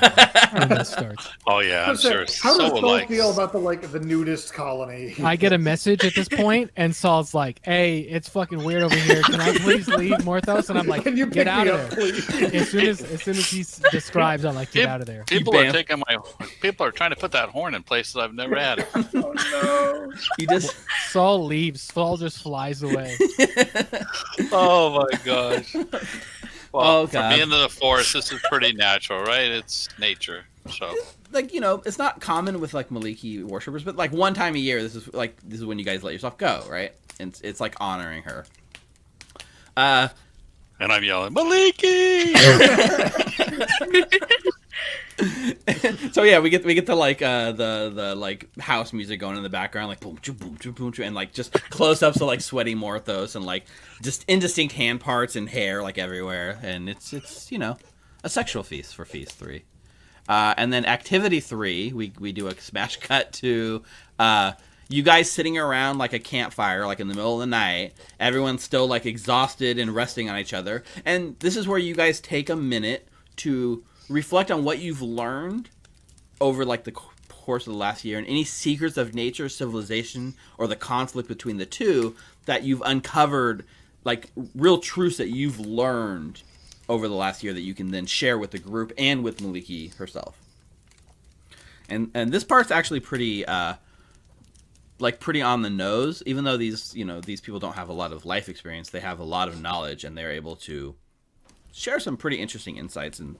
it starts. Oh yeah, I'm sure. How does So Saul like feel about the nudist colony? I get a message at this point, and Saul's like, "Hey, it's fucking weird over here. Can I please leave, Morthos?" And I'm like, Can you "Get pick out me of up, there!" please? As soon as he describes, I'm like, "Get out of there." people are taking my. People are trying to put that horn in places I've never had it. Oh no! You just Saul leaves. Saul just flies away. Oh my gosh. Well, Oh, for God. being in the forest, this is pretty natural, right? It's nature. So like it's not common with like Maliki worshippers, but like one time a year, this is when you guys let yourself go, right? And it's like honoring her. and I'm yelling, Maliki! So yeah, we get the like the like house music going in the background, like boom choo, boom choo, boom choo, and like just close ups of like sweaty Morthos and like just indistinct hand parts and hair like everywhere, and it's a sexual feast for feast 3. And then activity 3, we do a smash cut to you guys sitting around like a campfire, like in the middle of the night. Everyone's still like exhausted and resting on each other, and this is where you guys take a minute to reflect on what you've learned over like the course of the last year and any secrets of nature, civilization, or the conflict between the two that you've uncovered, like real truths that you've learned over the last year that you can then share with the group and with Maliki herself. And this part's actually pretty pretty on the nose, even though these people don't have a lot of life experience. They have a lot of knowledge, and they're able to share some pretty interesting insights and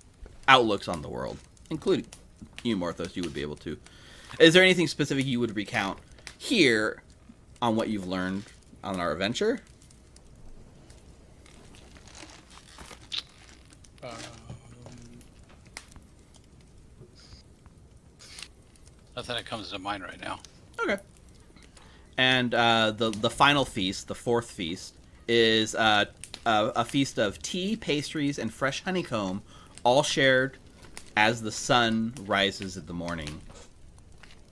outlooks on the world, including you, Morthos. You would be able to. Is there anything specific you would recount here on what you've learned on our adventure? Nothing that comes to mind right now. Okay. And the final feast, the fourth feast, is a feast of tea, pastries, and fresh honeycomb, all shared as the sun rises in the morning,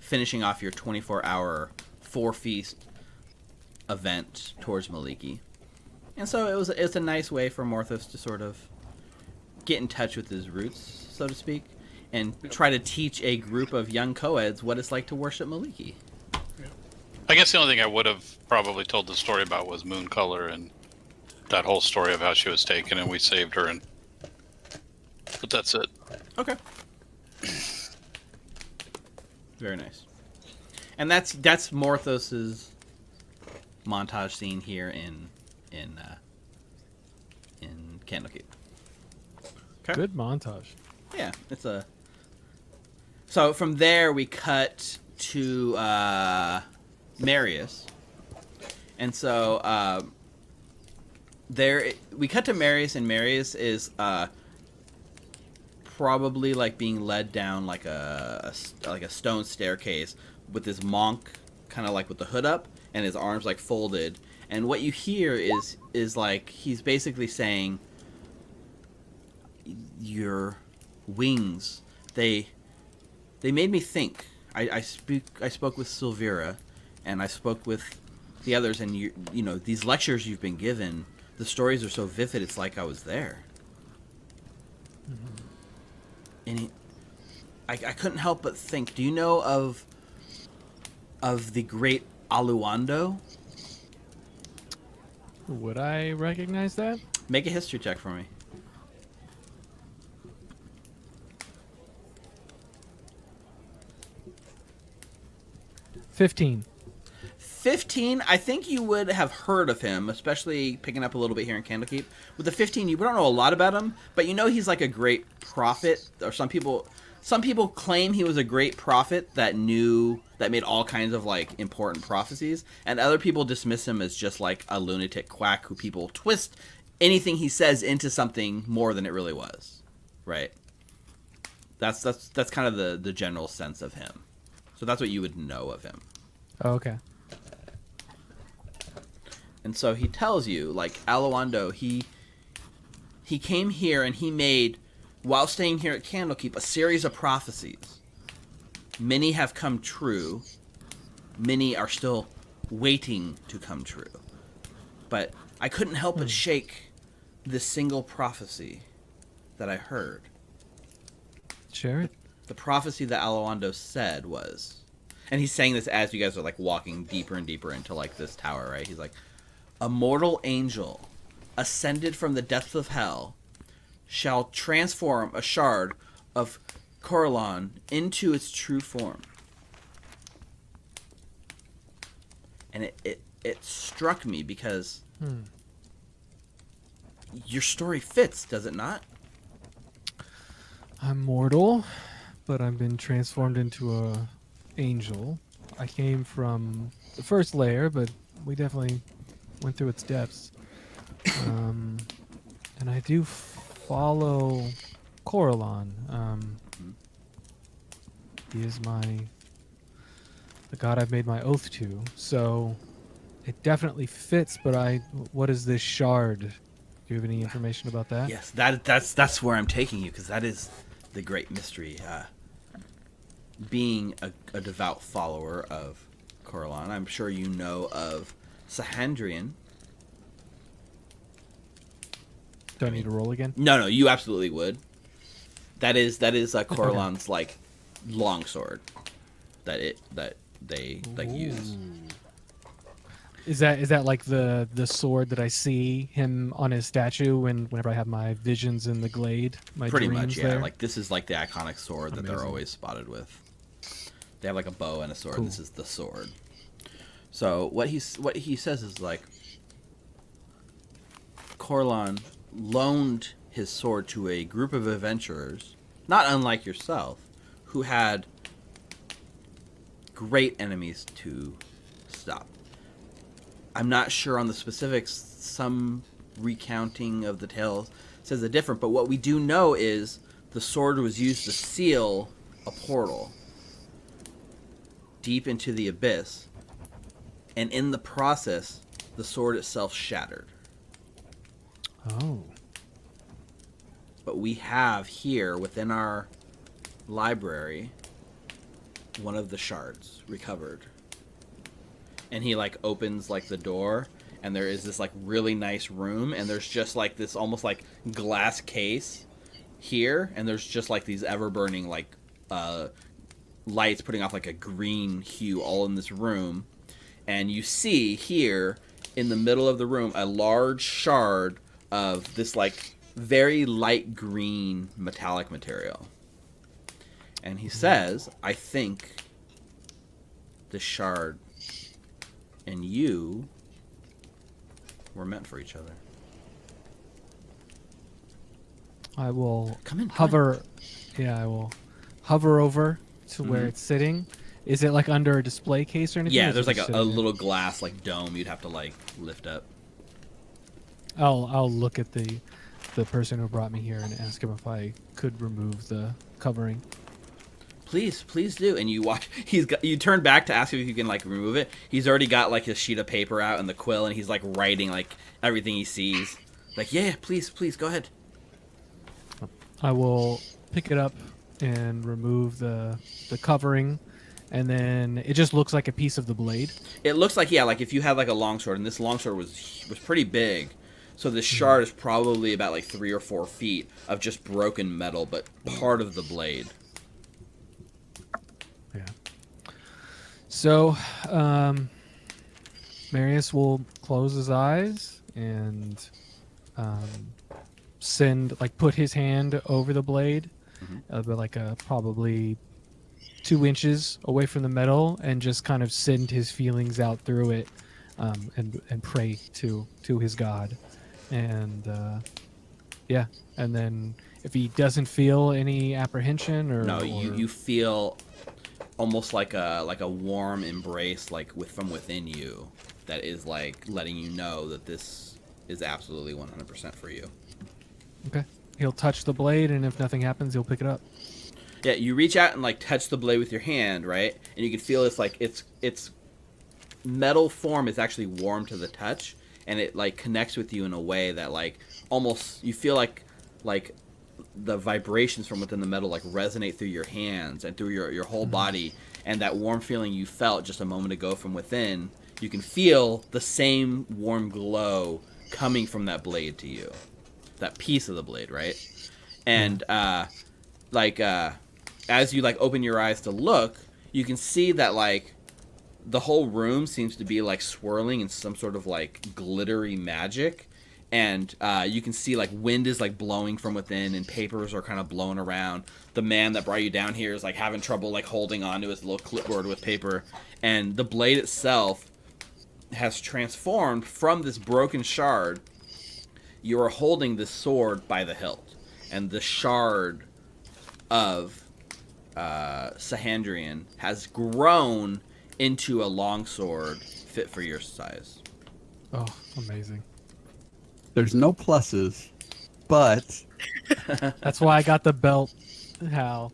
finishing off your 24-hour 4-feast event towards Maliki. And so it's a nice way for Morthos to sort of get in touch with his roots, so to speak, and try to teach a group of young co-eds what it's like to worship Maliki. I guess the only thing I would have probably told the story about was Moon Color and that whole story of how she was taken and we saved her, but that's it. Okay. Very nice. And that's Morthos's montage scene here in Candlekeep. Okay. Good montage. Yeah, it's a. So from there we cut to Marius, and so there we cut to Marius, and Marius is probably like being led down like a stone staircase with this monk kind of like with the hood up and his arms like folded, and what you hear is like he's basically saying, your wings, they made me think. I spoke with Silvira, and I spoke with the others, and you know these lectures you've been given, the stories are so vivid, it's like I was there. Mm-hmm. And I couldn't help but think, do you know of the great Aluando? Would I recognize that? Make a history check for me. 15. 15, I think you would have heard of him, especially picking up a little bit here in Candlekeep. With the 15, you don't know a lot about him, but you know he's like a great prophet, or some people claim he was a great prophet that made all kinds of like important prophecies, and other people dismiss him as just like a lunatic quack who people twist anything he says into something more than it really was, right? That's kind of the general sense of him. So that's what you would know of him. Oh, okay. And so he tells you, like, Alawando, he came here and he made, while staying here at Candlekeep, a series of prophecies. Many have come true. Many are still waiting to come true. But I couldn't help but shake this single prophecy that I heard. Share it. The prophecy that Alawando said was, and he's saying this as you guys are like walking deeper and deeper into like this tower, right? He's like, a mortal angel ascended from the depths of hell shall transform a shard of Corellon into its true form. And it struck me because your story fits, does it not? I'm mortal, but I've been transformed into a angel. I came from the first layer, but we definitely went through its depths. And I do follow Corellon. He is the god I've made my oath to. So it definitely fits, but what is this shard? Do you have any information about that? Yes, that's where I'm taking you, because that is the great mystery. Being a devout follower of Corellon, I'm sure you know of Sahandrian. Do I need to roll again? No, you absolutely would. That is Corellon's like longsword that they like use. Is that like the sword that I see him on his statue whenever I have my visions in the glade? My Pretty dreams much, yeah. there? Like this is like the iconic sword that they're Amazing. always spotted with. They have like a bow and a sword. Cool. This is the sword. So what he says is like, Corellon loaned his sword to a group of adventurers, not unlike yourself, who had great enemies to stop. I'm not sure on the specifics. Some recounting of the tales says it different, but what we do know is the sword was used to seal a portal deep into the abyss, and in the process, the sword itself shattered. Oh. But we have here within our library one of the shards recovered. And he like opens like the door, and there is this like really nice room, and there's just like this almost like glass case here, and there's just like these ever burning like lights putting off like a green hue all in this room. And you see here in the middle of the room a large shard of this like very light green metallic material. And he says, I think the shard and you were meant for each other. I will Come in. hover. Yeah, I will hover over to where it's sitting. Is it like under a display case or anything? Yeah, or is there's it like just a sitting there? little glass like dome you'd have to like lift up. I'll look at the person who brought me here and ask him if I could remove the covering. Please do. And you watch. You turn back to ask him if you can like remove it. He's already got like his sheet of paper out and the quill, and he's like writing like everything he sees. Like, yeah, please, go ahead. I will pick it up and remove the covering, and then it just looks like a piece of the blade. It looks like, yeah, like if you had like a longsword, and this longsword was pretty big. So this shard is probably about like 3 or 4 feet of just broken metal, but part of the blade. Yeah. So, Marius will close his eyes and put his hand over the blade, but like probably 2 inches away from the metal, and just kind of send his feelings out through it, and pray to his god. And yeah, and then if he doesn't feel any apprehension or you feel almost like a warm embrace like from within you that is like letting you know that this is absolutely 100% for you. Okay, he'll touch the blade, and if nothing happens, he'll pick it up. Yeah, you reach out and like touch the blade with your hand, right? And you can feel it's like its metal form is actually warm to the touch, and it like connects with you in a way that like almost you feel like the vibrations from within the metal like resonate through your hands and through your whole body, and that warm feeling you felt just a moment ago from within, you can feel the same warm glow coming from that blade to you, that piece of the blade, right? And as you like open your eyes to look, you can see that like the whole room seems to be like swirling in some sort of like glittery magic, and you can see like wind is like blowing from within, and papers are kind of blowing around. The man that brought you down here is like having trouble like holding onto his little clipboard with paper, and the blade itself has transformed from this broken shard. You are holding this sword by the hilt, and the shard of Sahandrian has grown into a longsword fit for your size. Oh, amazing. There's no pluses, but That's why I got the belt, Hal.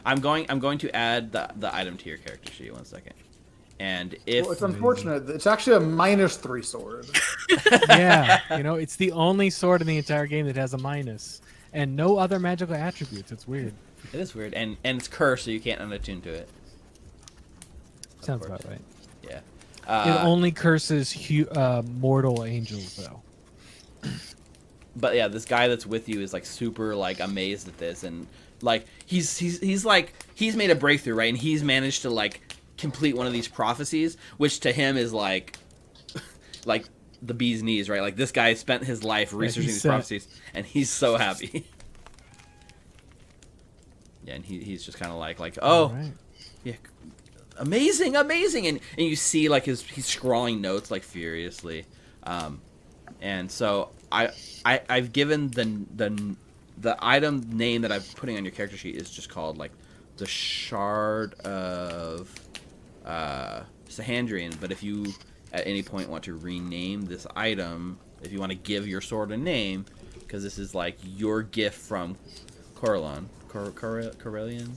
I'm going to add the item to your character sheet. 1 second. And if Well, it's unfortunate. It's actually a -3 sword. Yeah, it's the only sword in the entire game that has a minus, and no other magical attributes. It's weird. it is weird, and it's cursed, so you can't unattune to it. Sounds about right. Yeah. It only curses mortal angels, though. But yeah, this guy that's with you is like super like amazed at this, and like he's like he's made a breakthrough, right? And he's managed to like complete one of these prophecies, which to him is like like the bee's knees, right? Like this guy spent his life researching these prophecies, and he's so happy. Yeah, and he's just kind of like oh, Right. yeah, amazing, and you see like he's scrawling notes like furiously, and so I've given the item name that I'm putting on your character sheet is just called like the Shard of Sahandrian. But if you at any point want to rename this item, if you want to give your sword a name, because this is like your gift from Corellon. Corellian?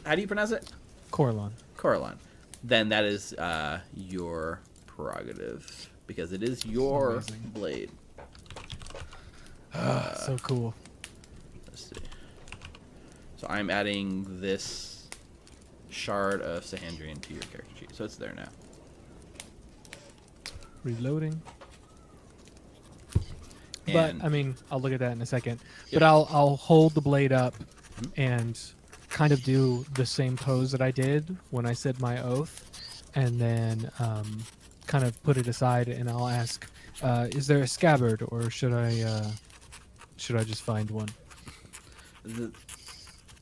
How do you pronounce it? Corellon. Then that is your prerogative, because it is your Amazing. blade. So cool. Let's see. So I'm adding this Shard of Sahandrian to your character sheet, so it's there now. Reloading. And But I mean, I'll look at that in a second. Yep. But I'll hold the blade up and kind of do the same pose that I did when I said my oath, and then kind of put it aside, and I'll ask, "Is there a scabbard, or should I just find one?"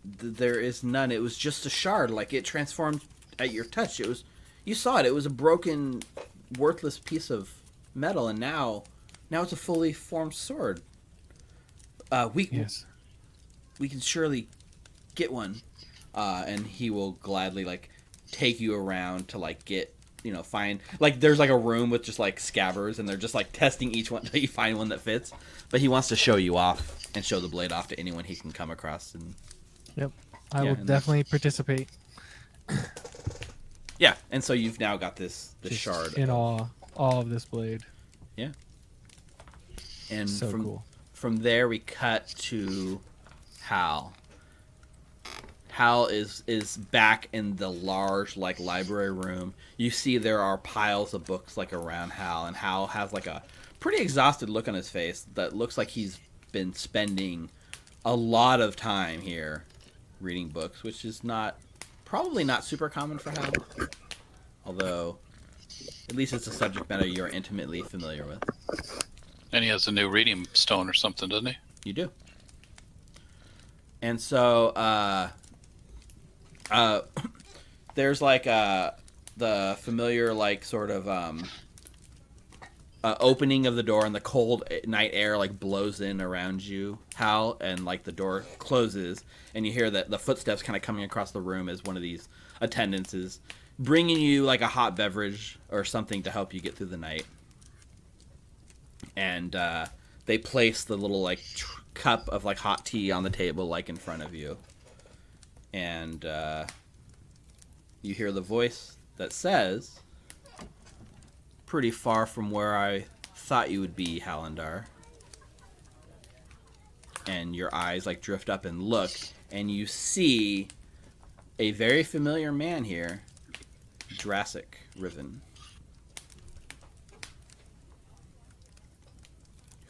There is none. It was just a shard. Like it transformed at your touch. You saw it. It was a broken, worthless piece of metal, and now it's a fully formed sword. Yes. We can surely get one, and he will gladly like take you around to like get find like there's like a room with just like scabbards, and they're just like testing each one until you find one that fits. But he wants to show you off and show the blade off to anyone he can come across. And Yep. I Yeah, will and definitely participate. yeah, and so you've now got this Just shard in awe of this blade. Yeah. And So cool. From there we cut to Hal. Hal is back in the large like library room. You see there are piles of books like around Hal, and Hal has like a pretty exhausted look on his face that looks like he's been spending a lot of time here reading books, which is probably not super common for Hal. Although at least it's a subject matter you're intimately familiar with. And he has a new reading stone or something, doesn't he? You do. And so there's like the familiar like sort of opening of the door, and the cold night air like blows in around you, Hal, and like the door closes, and you hear that the footsteps kind of coming across the room as one of these attendants is bringing you like a hot beverage or something to help you get through the night. And they place the little like cup of like hot tea on the table like in front of you. and you hear the voice that says, "Pretty far from where I thought you would be, Hallandar." And your eyes like drift up and look, and you see a very familiar man here, Jurassic Riven.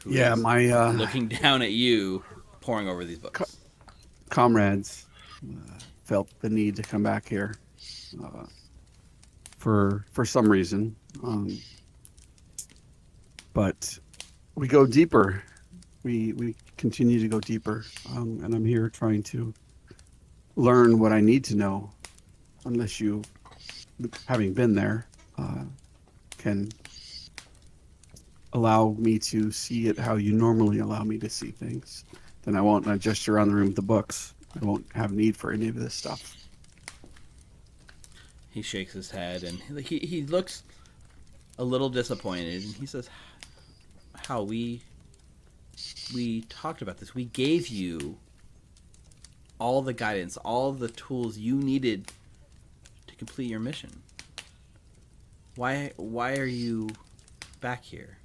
Who is my looking down at you, poring over these books. comrades felt the need to come back here for some reason, but we go deeper. We continue to go deeper, and I'm here trying to learn what I need to know. Unless you, having been there, can allow me to see it how you normally allow me to see things, then I won't just around the room with the books. I won't have need for any of this stuff. He shakes his head, and he looks a little disappointed, and he says, "How we talked about this. We gave you all the guidance, all the tools you needed to complete your mission. Why are you back here?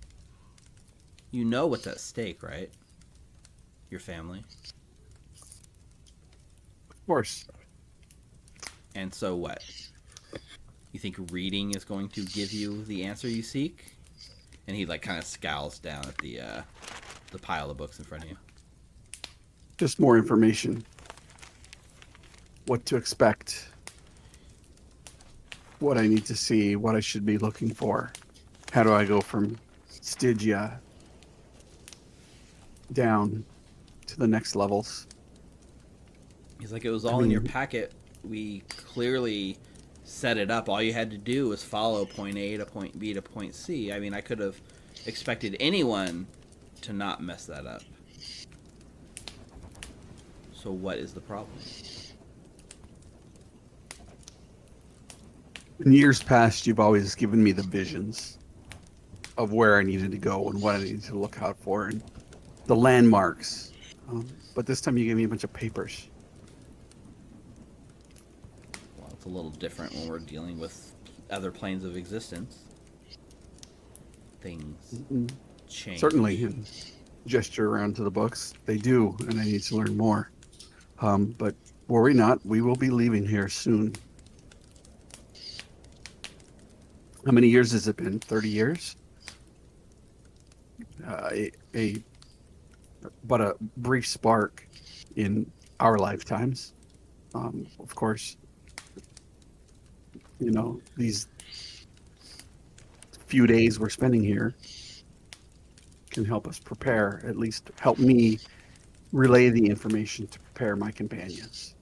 You know what's at stake, right? Your family." Of course. And so what? You think reading is going to give you the answer you seek? And he like kind of scowls down at the pile of books in front of you. Just more information. What to expect. What I need to see. What I should be looking for. How do I go from Stygia down to the next levels? He's like, it was all in your packet. We clearly set it up. All you had to do was follow point A to point B to point C. I mean, I could have expected anyone to not mess that up. So what is the problem? In years past, you've always given me the visions of where I needed to go and what I needed to look out for and the landmarks. But this time you gave me a bunch of papers. Well, it's a little different when we're dealing with other planes of existence. Things change. Certainly, and gesture around to the books. They do, and I need to learn more. But worry not, we will be leaving here soon. How many years has it been? 30 years? But a brief spark in our lifetimes. Of course, you know, these few days we're spending here can help us prepare, at least help me relay the information to prepare my companions.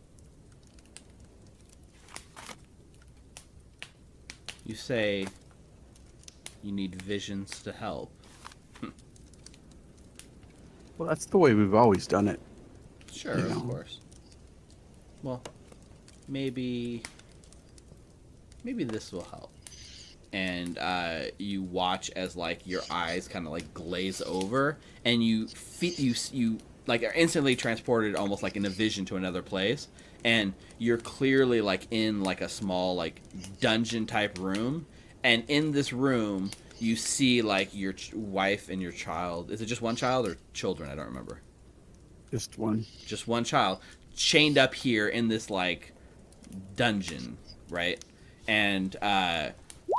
You say you need visions to help. Well, that's the way we've always done it. Sure, You of know. course. Well, maybe this will help. And you watch as like your eyes kind of like glaze over, and you like are instantly transported almost like in a vision to another place, and you're clearly like in like a small like dungeon type room, and in this room you see like your wife and your child. Is it just one child or children? I don't remember. Just one. Just one child chained up here in this like dungeon, right? And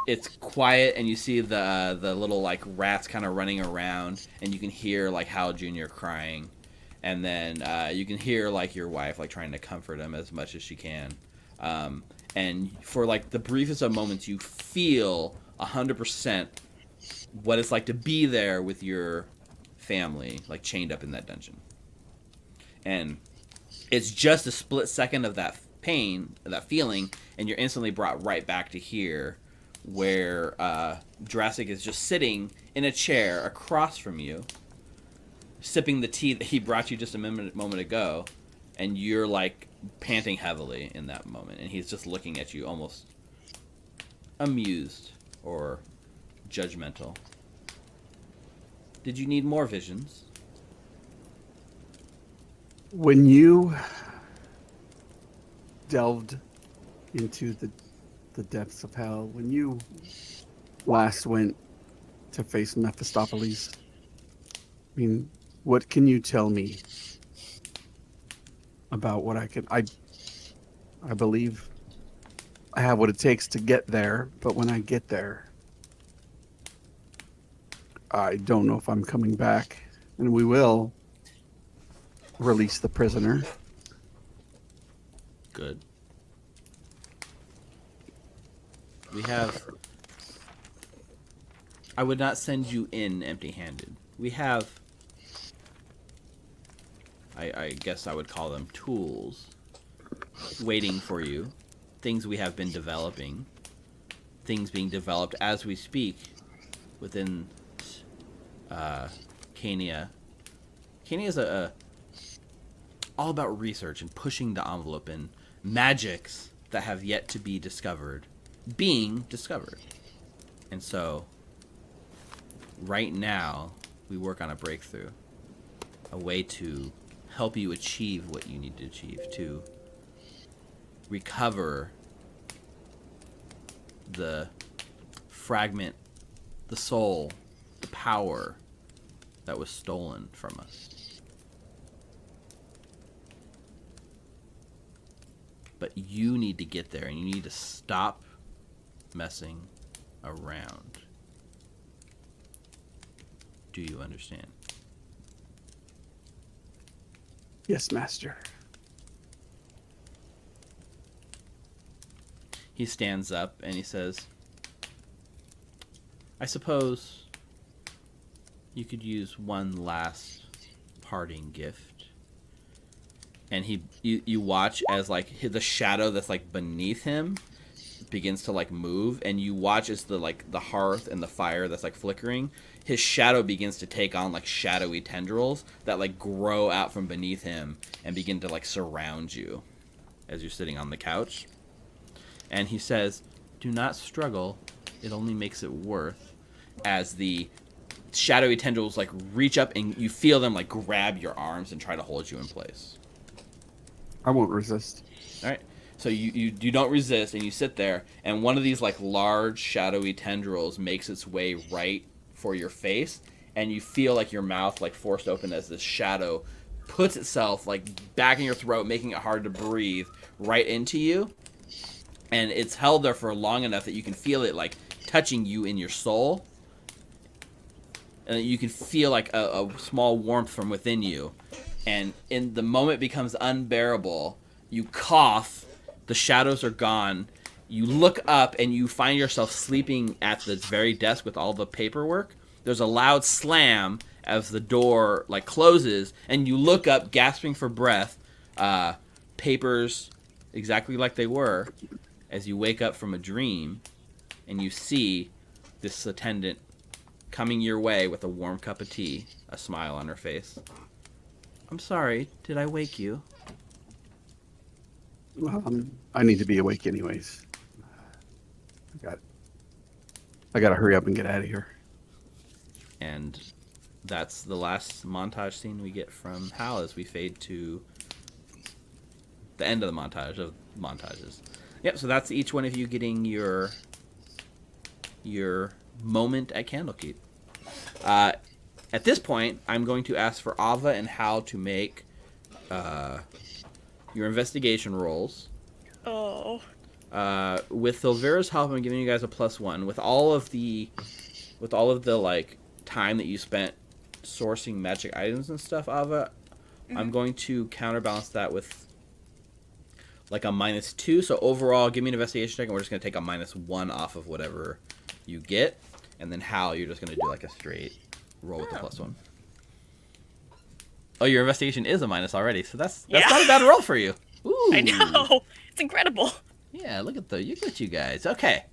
it's quiet, and you see the little like rats kind of running around, and you can hear like Hal Jr. crying, and then you can hear like your wife like trying to comfort him as much as she can, and for like the briefest of moments you feel 100% what it's like to be there with your family like chained up in that dungeon. And it's just a split second of that pain, that feeling, and you're instantly brought right back to here, where Jurassic is just sitting in a chair across from you, sipping the tea that he brought you just a moment ago, and you're like panting heavily in that moment, and he's just looking at you almost amused or judgmental. Did you need more visions? When you delved into the depths of hell, when you last went to face Mephistopheles, I mean, what can you tell me about what I can? I believe I have what it takes to get there, but when I get there, I don't know if I'm coming back. And we will release the prisoner. Good. We have... I would not send you in empty-handed. We have... I guess I would call them tools waiting for you. Things we have been developing. Things being developed as we speak within Cania. Cania is all about research and pushing the envelope and magics that have yet to be discovered being discovered. And so right now we work on a breakthrough, a way to help you achieve what you need to achieve, to recover the fragment, the soul, the power that was stolen from us. But you need to get there, and you need to stop messing around. Do you understand? Yes, master. He stands up and he says, I suppose you could use one last parting gift. And you watch as like the shadow that's like beneath him begins to like move, and you watch as the hearth and the fire that's like flickering, his shadow begins to take on like shadowy tendrils that like grow out from beneath him and begin to like surround you as you're sitting on the couch. And he says, do not struggle, it only makes it worth, as the shadowy tendrils like reach up and you feel them like grab your arms and try to hold you in place. I won't resist. All right. So you don't resist, and you sit there, and one of these like large shadowy tendrils makes its way right for your face, and you feel like your mouth like forced open as this shadow puts itself like back in your throat, making it hard to breathe right into you. And it's held there for long enough that you can feel it like touching you in your soul. And you can feel like a small warmth from within you. And in the moment it becomes unbearable, you cough, the shadows are gone, you look up and you find yourself sleeping at the very desk with all the paperwork. There's a loud slam as the door like closes, and you look up gasping for breath, papers exactly like they were, as you wake up from a dream, and you see this attendant coming your way with a warm cup of tea, a smile on her face. I'm sorry, did I wake you? I need to be awake anyways. I gotta hurry up and get out of here. And that's the last montage scene we get from Hal as we fade to the end of the montage of montages. Yep, so that's each one of you getting your moment at Candlekeep. At this point, I'm going to ask for Ava and Hal to make your investigation rolls. Oh. With Elvira's help, I'm giving you guys a +1. With all of the like time that you spent sourcing magic items and stuff, Ava, I'm going to counterbalance that with like a -2. So overall, give me an investigation check, and we're just going to take a -1 off of whatever you get. And then Hal, you're just going to do like a straight roll with the +1. Oh, your investigation is a minus already, so that's not a bad roll for you. Ooh. I know. It's incredible. Yeah, look at you guys. Okay.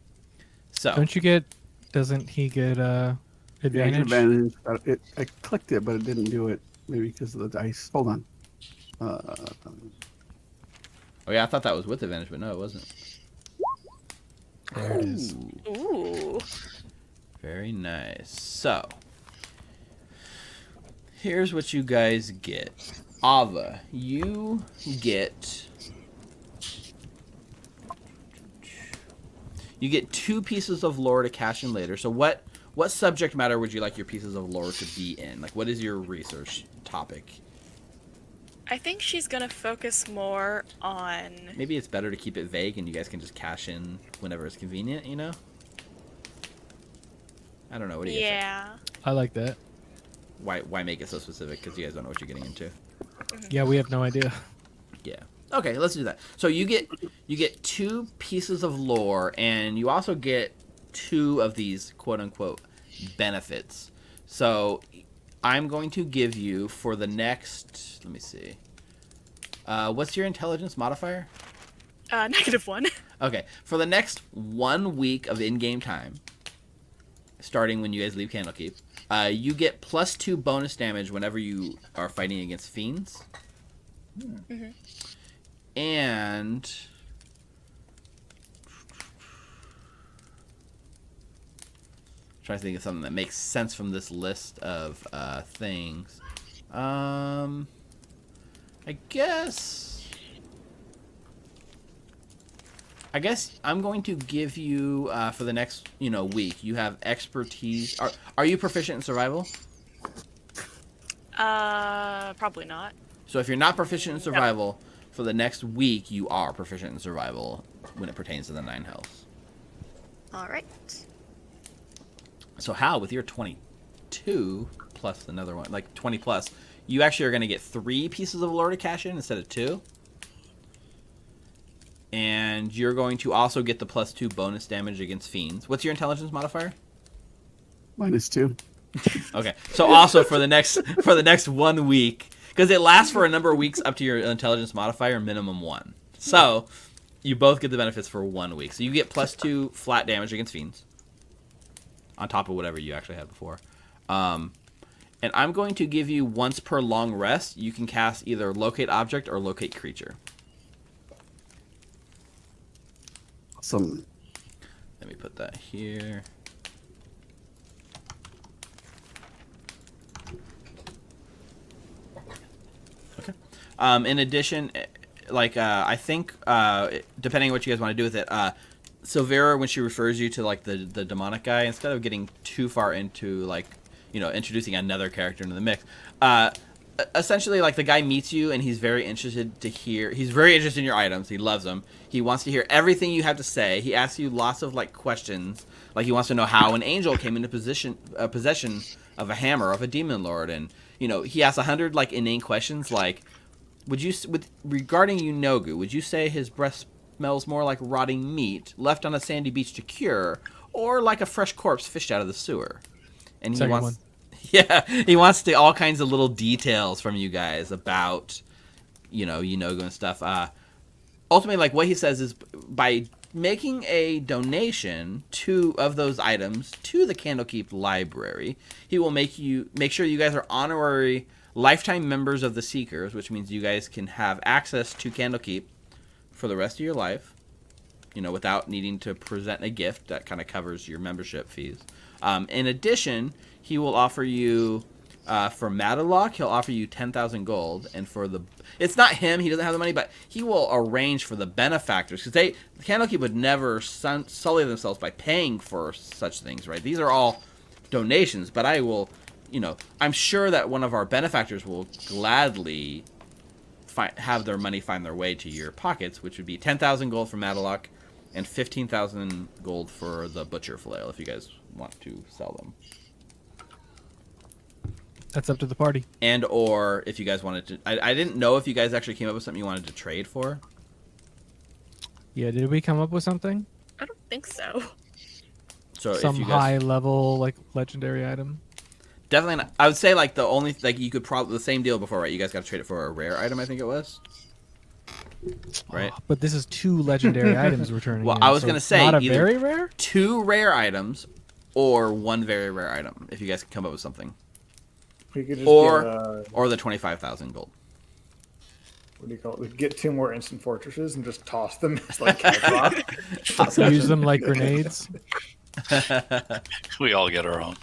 So Doesn't he get advantage? Advantage. I clicked it, but it didn't do it. Maybe because of the dice. Hold on. Oh yeah, I thought that was with advantage, but no, it wasn't. There it is. Ooh. Very nice. So, here's what you guys get. Ava, you get You get 2 pieces of lore to cash in later. So what subject matter would you like your pieces of lore to be in? Like, what is your research topic? I think she's gonna focus more on. Maybe it's better to keep it vague and you guys can just cash in whenever it's convenient, you know? I don't know. What do you guys think? Yeah. I like that. Why make it so specific? Because you guys don't know what you're getting into. Yeah, we have no idea. Yeah. Okay, let's do that. So you get 2 pieces of lore, and you also get 2 of these quote unquote benefits. So I'm going to give you for the next. Let me see. What's your intelligence modifier? -1. Okay, for the next 1 week of in-game time, starting when you guys leave Candlekeep, you get +2 bonus damage whenever you are fighting against fiends. Mm-hmm. And trying to think of something that makes sense from this list of things. I guess I'm going to give you for the next week. You have expertise. Are you proficient in survival? Probably not. So if you're not proficient in survival, for the next week you are proficient in survival when it pertains to the 9 health. All right. So Hal, with your 22 plus another one, like 20 plus, you actually are going to get 3 pieces of lore to cash in instead of 2. And you're going to also get the +2 bonus damage against fiends. What's your intelligence modifier? -2. Okay. So also for the next 1 week, because it lasts for a number of weeks up to your intelligence modifier minimum 1. So you both get the benefits for 1 week. So you get +2 flat damage against fiends on top of whatever you actually had before. And I'm going to give you once per long rest. You can cast either locate object or locate creature. Awesome. Let me put that here. Okay. In addition, I think depending on what you guys want to do with it, Silvera, when she refers you to like the demonic guy, instead of getting too far into introducing another character into the mix, essentially like the guy meets you and he's very interested in your items. He loves them. He wants to hear everything you have to say. He asks you lots of like questions. Like he wants to know how an angel came into possession of a hammer of a demon lord, and he asks 100 like inane questions like, regarding Yunogu, would you say his breath smells more like rotting meat left on a sandy beach to cure, or like a fresh corpse fished out of the sewer? And he wants, he wants to all kinds of little details from you guys about, Yunogu and stuff. Ultimately, like what he says is by making a donation of those items to the Candlekeep library, he will make sure you guys are honorary lifetime members of the Seekers, which means you guys can have access to Candlekeep for the rest of your life, without needing to present a gift. That kind of covers your membership fees. In addition, he will offer you, for Matalock, he'll offer you 10,000 gold, and it's not him, he doesn't have the money, but he will arrange for the benefactors, because the Candlekeep would never sully themselves by paying for such things, right? These are all donations, but I will, I'm sure that one of our benefactors will gladly have their money find their way to your pockets, which would be 10,000 gold for Matalock and 15,000 gold for the Butcher Flail, if you guys want to sell them. That's up to the party. And or if you guys wanted to, I didn't know if you guys actually came up with something you wanted to trade for. Yeah, did we come up with something? I don't think so. So Some if you high level like legendary item. Definitely not. I would say like the only you could probably the same deal before, right? You guys got to trade it for a rare item, I think it was. Right. Oh, but this is 2 legendary items we're turning. Well, in, I was so gonna it's say not a either very rare. 2 rare items or 1 very rare item. If you guys could come up with something. We could just or the 25,000 gold. What do you call it? We could get 2 more instant fortresses and just toss them as like cash. Use them like grenades. We all get our own.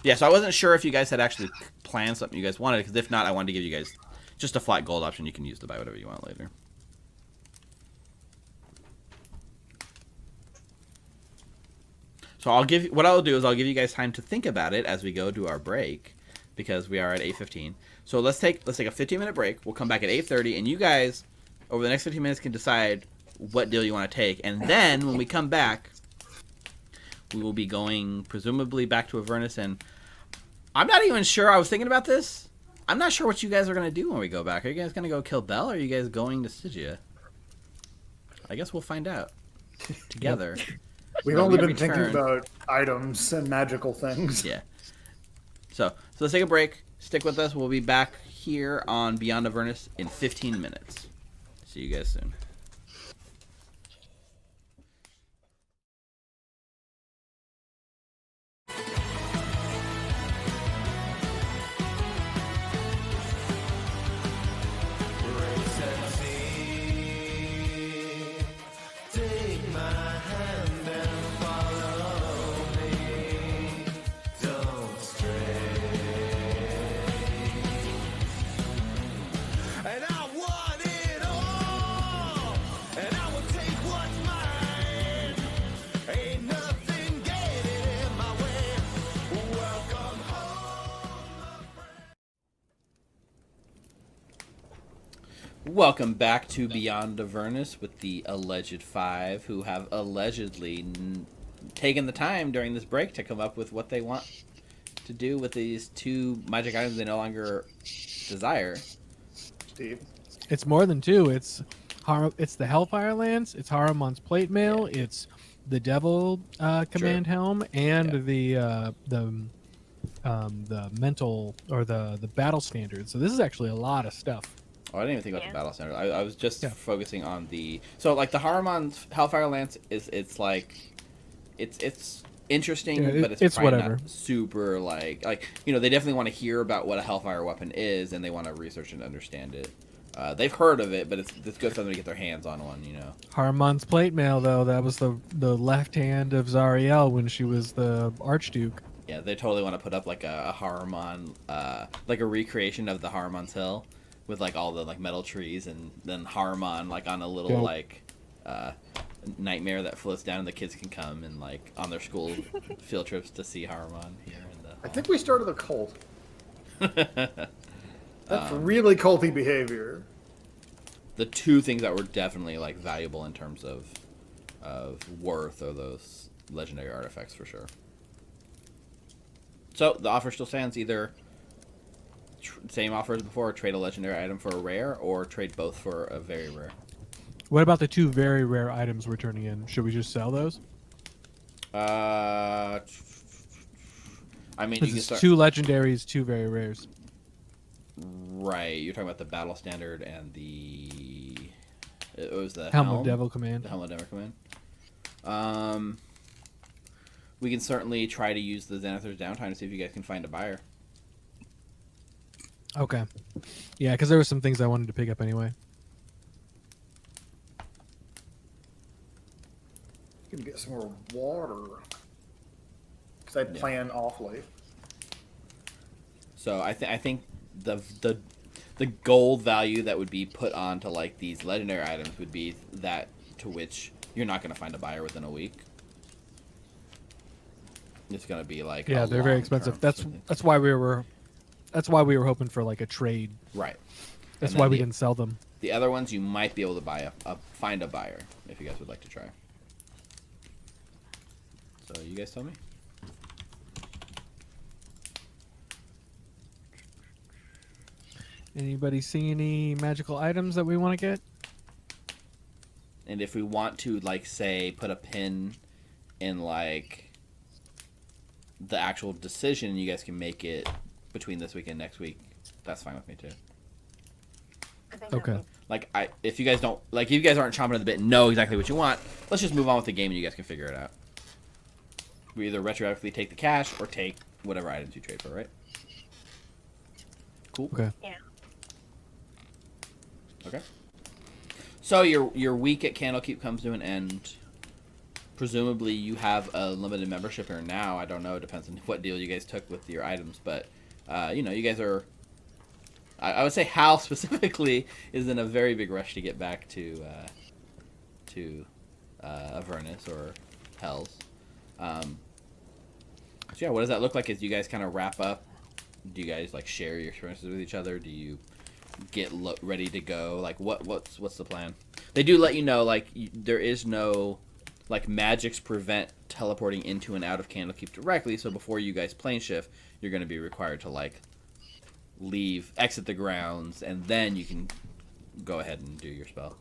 Yeah, so I wasn't sure if you guys had actually planned something you guys wanted, because if not, I wanted to give you guys just a flat gold option you can use to buy whatever you want later. So I'll give what I'll do is I'll give you guys time to think about it as we go to our break, because we are at 8:15. So let's take a 15-minute break. We'll come back at 8:30, and you guys over the next 15 minutes can decide what deal you want to take, and then when we come back, we will be going presumably back to Avernus. And I'm not even sure. I was thinking about this. I'm not sure what you guys are gonna do when we go back. Are you guys gonna go kill Bell, or are you guys going to Stygia? I guess we'll find out together. We've only been thinking about items and magical things. Yeah. So let's take a break. Stick with us. We'll be back here on Beyond Avernus in 15 minutes. See you guys soon. Welcome back to Beyond Avernus with the alleged five who have allegedly taken the time during this break to come up with what they want to do with these two magic items they no longer desire. Steve. It's more than two. It's the Hellfire Lance. It's Harumon's plate mail. Yeah. It's the Devil command helm and the mental or the battle standard. So this is actually a lot of stuff. Oh, I didn't even think about the battle standard. I was just focusing on the like the Harumon's Hellfire Lance it's interesting, but it's probably whatever. not super like they definitely want to hear about what a Hellfire weapon is, and they want to research and understand it. They've heard of it, but it's good for them to get their hands on one. Harumon's plate mail, though, that was the left hand of Zariel when she was the Archduke. Yeah, they totally want to put up like a Harumon, like a recreation of the Harumon's Hill, with like all the like metal trees, and then Harumon like on a little nightmare that floats down, and the kids can come and like on their school field trips to see Harumon here in the. I think we started a cult. That's really culty behavior. The two things that were definitely like valuable in terms of worth are those legendary artifacts for sure. So the offer still stands: either same offer as before, trade a legendary item for a rare, or trade both for a very rare. What about the two very rare items we're turning in? Should we just sell those? I mean, you can start... two legendaries, two very rares. Right, you're talking about the battle standard and the... It was the Helm of Devil Command. The Helm of Devil Command. We can certainly try to use the Xanathar's downtime to see if you guys can find a buyer. Okay. Yeah, because there were some things I wanted to pick up anyway. Gonna get some more water. Because I plan awfully. So I think the gold value that would be put onto like these legendary items would be that to which you're not going to find a buyer within a week. It's going to be like they're very expensive. That's why we were hoping for like a trade. Right. That's why we didn't sell them. The other ones you might be able to buy find a buyer if you guys would like to try. So you guys tell me. Anybody see any magical items that we want to get? And if we want to, like, say, put a pin in, like, the actual decision, you guys can make it between this week and next week. That's fine with me, too. Okay. Like, if you guys don't, like, if you guys aren't chomping at the bit and know exactly what you want, let's just move on with the game and you guys can figure it out. We either retroactively take the cash or take whatever items you trade for, right? Cool. Okay. Yeah. Okay. So your week at Candlekeep comes to an end. Presumably you have a limited membership here now. I don't know. It depends on what deal you guys took with your items. But, you guys are... I would say Hal specifically is in a very big rush to get back to Avernus or Hells. So yeah, what does that look like as you guys kind of wrap up? Do you guys like share your experiences with each other? Do you get ready to go? Like what's the plan? They do let you know like there is no like magics prevent teleporting into and out of Candlekeep directly. So before you guys plane shift, you're going to be required to like exit the grounds, and then you can go ahead and do your spell.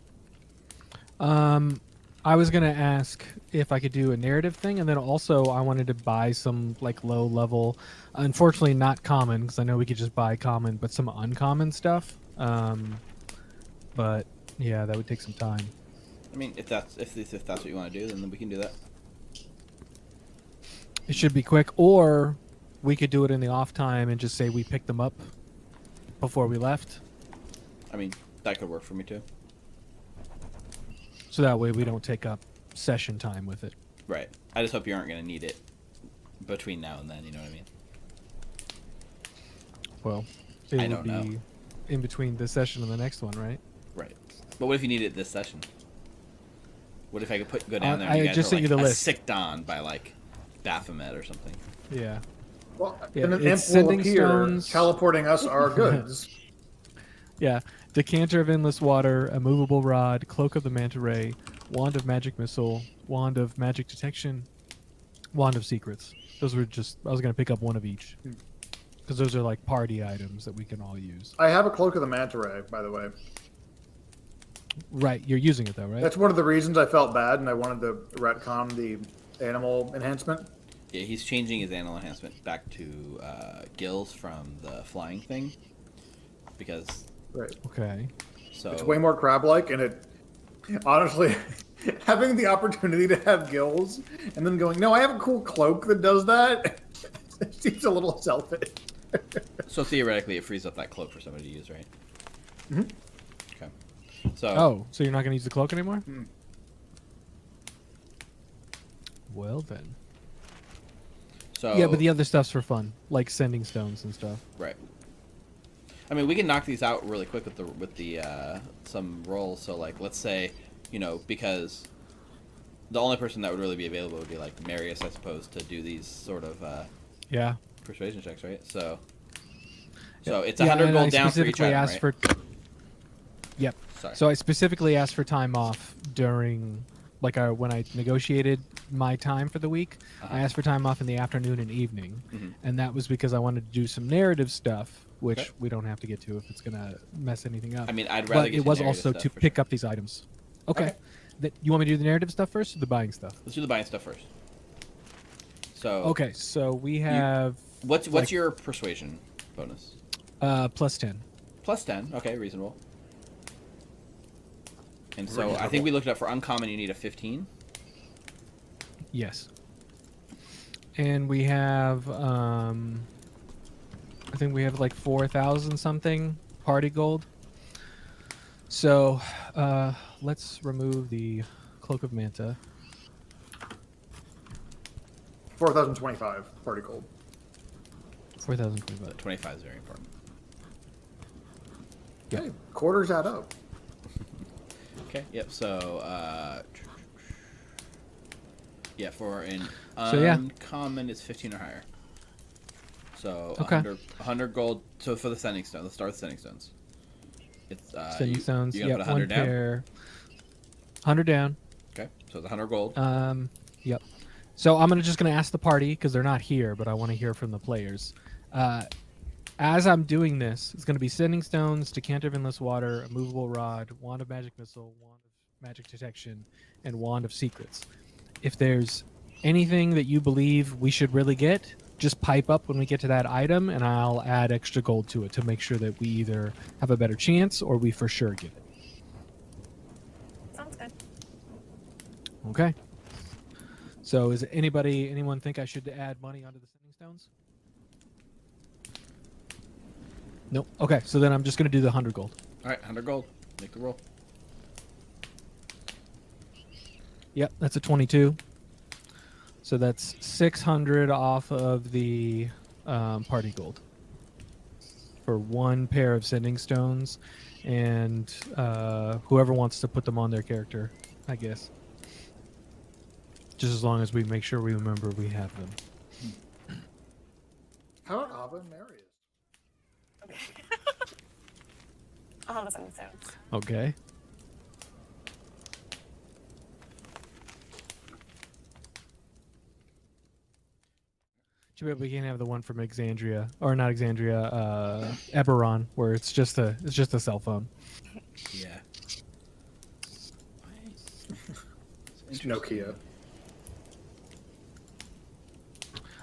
I was gonna ask if I could do a narrative thing, and then also I wanted to buy some like low level, unfortunately not common because I know we could just buy common, but some uncommon stuff. But yeah, that would take some time. I mean, if that's what you want to do, then we can do that. It should be quick, or we could do it in the off time and just say we picked them up before we left. I mean, that could work for me too. So that way we don't take up session time with it. Right. I just hope you aren't going to need it between now and then, you know what I mean? Well, it would be in between this session and the next one, right? Right. But what if you need it this session? What if I could go down there and I you guys just are sent like you the a list. sick Dawn by like Baphomet or something? Yeah. Well, Yeah, and an it's imp will sending appear, stones. teleporting us our goods. Yeah. Decanter of Endless Water, a movable rod, Cloak of the Manta Ray, Wand of Magic Missile, Wand of Magic Detection, Wand of Secrets. Those were just, I was going to pick up one of each. Because those are like party items that we can all use. I have a Cloak of the Manta Ray, by the way. Right. You're using it though, right? That's one of the reasons I felt bad and I wanted to retcon the animal enhancement. Yeah, he's changing his animal enhancement back to gills from the flying thing. Because... Right. Okay. So it's way more crab-like, and it honestly having the opportunity to have gills and then going, no, I have a cool cloak that does that. It seems a little selfish. So theoretically, it frees up that cloak for somebody to use, right? Mm-hmm. Okay. So. Oh, so you're not going to use the cloak anymore? Mm. Well then. So. Yeah, but the other stuff's for fun, like sending stones and stuff. Right. I mean, we can knock these out really quick with the some rolls. So, like, let's say, because the only person that would really be available would be like Marius, I suppose, to do these sort of yeah persuasion checks, right? So it's yeah, 100 gold I down for each specifically item, asked right? Yep. Sorry. So I specifically asked for time off during, like, when I negotiated my time for the week. I asked for time off in the afternoon and evening, and that was because I wanted to do some narrative stuff, which we don't have to get to if it's gonna mess anything up. I mean, I'd rather. But it was also to pick up these items. Okay. You want me to do the narrative stuff first or the buying stuff? Let's do the buying stuff first. So. Okay, so we have. What's your persuasion bonus? Plus 10. Plus 10. Okay, reasonable. And so I think we looked up for uncommon. You need a 15. Yes. And we have. I think we have like 4,000 something party gold. So let's remove the Cloak of Manta. 4,025 party gold. 4,025. 25 is very important. Yeah. Hey, quarters add up. Okay. Yep. So yeah, for an uncommon, it's 15 or higher. So 100 gold. So for the sending stone, let's start with sending stones. It's sending stones. You put 100 down. Pair. 100 down. Okay. So it's 100 gold. Yep. So I'm just gonna ask the party because they're not here, but I want to hear from the players. As I'm doing this, it's gonna be sending stones, decanter of endless water, a movable rod, wand of magic missile, wand of magic detection, and wand of secrets. If there's anything that you believe we should really get, just pipe up when we get to that item, and I'll add extra gold to it to make sure that we either have a better chance or we for sure get it. Sounds good. Okay. So is anyone think I should add money onto the sending stones? Nope. Okay, so then I'm just going to do the 100 gold. All right, 100 gold. Make the roll. Yep, that's a 22. So that's 600 off of the party gold for one pair of sending stones, and whoever wants to put them on their character, I guess. Just as long as we make sure we remember we have them. How about Ava and Marius? Okay. I'll have a second soon. Okay. Too bad we can't have the one from Exandria, or not Exandria, Eberron, where it's just a cell phone. Yeah. It's Nokia.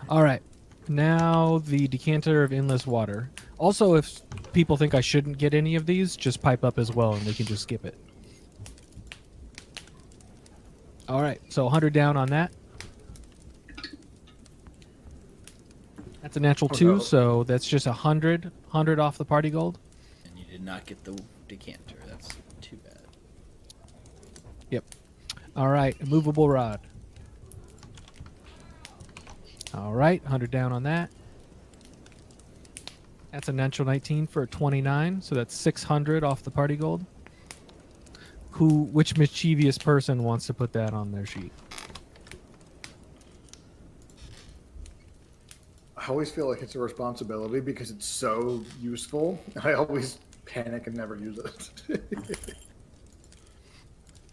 All right. Now the decanter of endless water. Also, if people think I shouldn't get any of these, just pipe up as well, and we can just skip it. All right. So 100 down on that. That's a natural 2, so that's just 100 off the party gold. And you did not get the decanter. That's too bad. Yep. All right. Immovable rod. All right. 100 down on that. That's a natural 19 for a 29, so that's 600 off the party gold. Which mischievous person wants to put that on their sheet? I always feel like it's a responsibility because it's so useful. I always panic and never use it.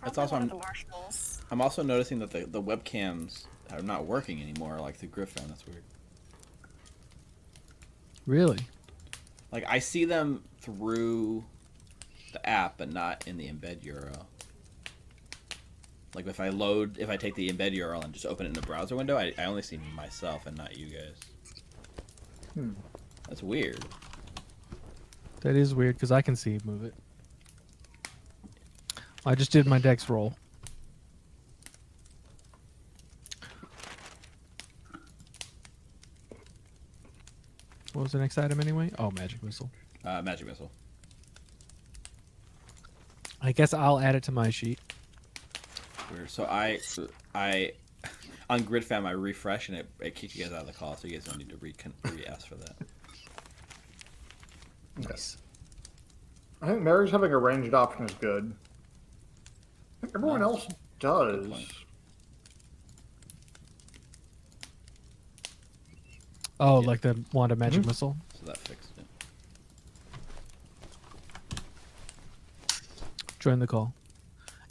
That's also one of the marshals. I'm also noticing that the webcams are not working anymore, like the Griffin. That's weird. Really? Like I see them through the app, but not in the embed URL. Like if I take the embed URL and just open it in the browser window, I only see myself and not you guys. That's weird. That is weird because I can see move it. I just did my dex roll. What was the next item anyway? Oh, magic missile. Magic missile. I guess I'll add it to my sheet. Weird. So I on GridFam I refresh and it kicked you guys out of the call, so you guys don't need to re-ask for that. Nice. I think Mary's having a ranged option is good. I think everyone else does. Oh, like the wand of magic missile? So that fixed it. Join the call.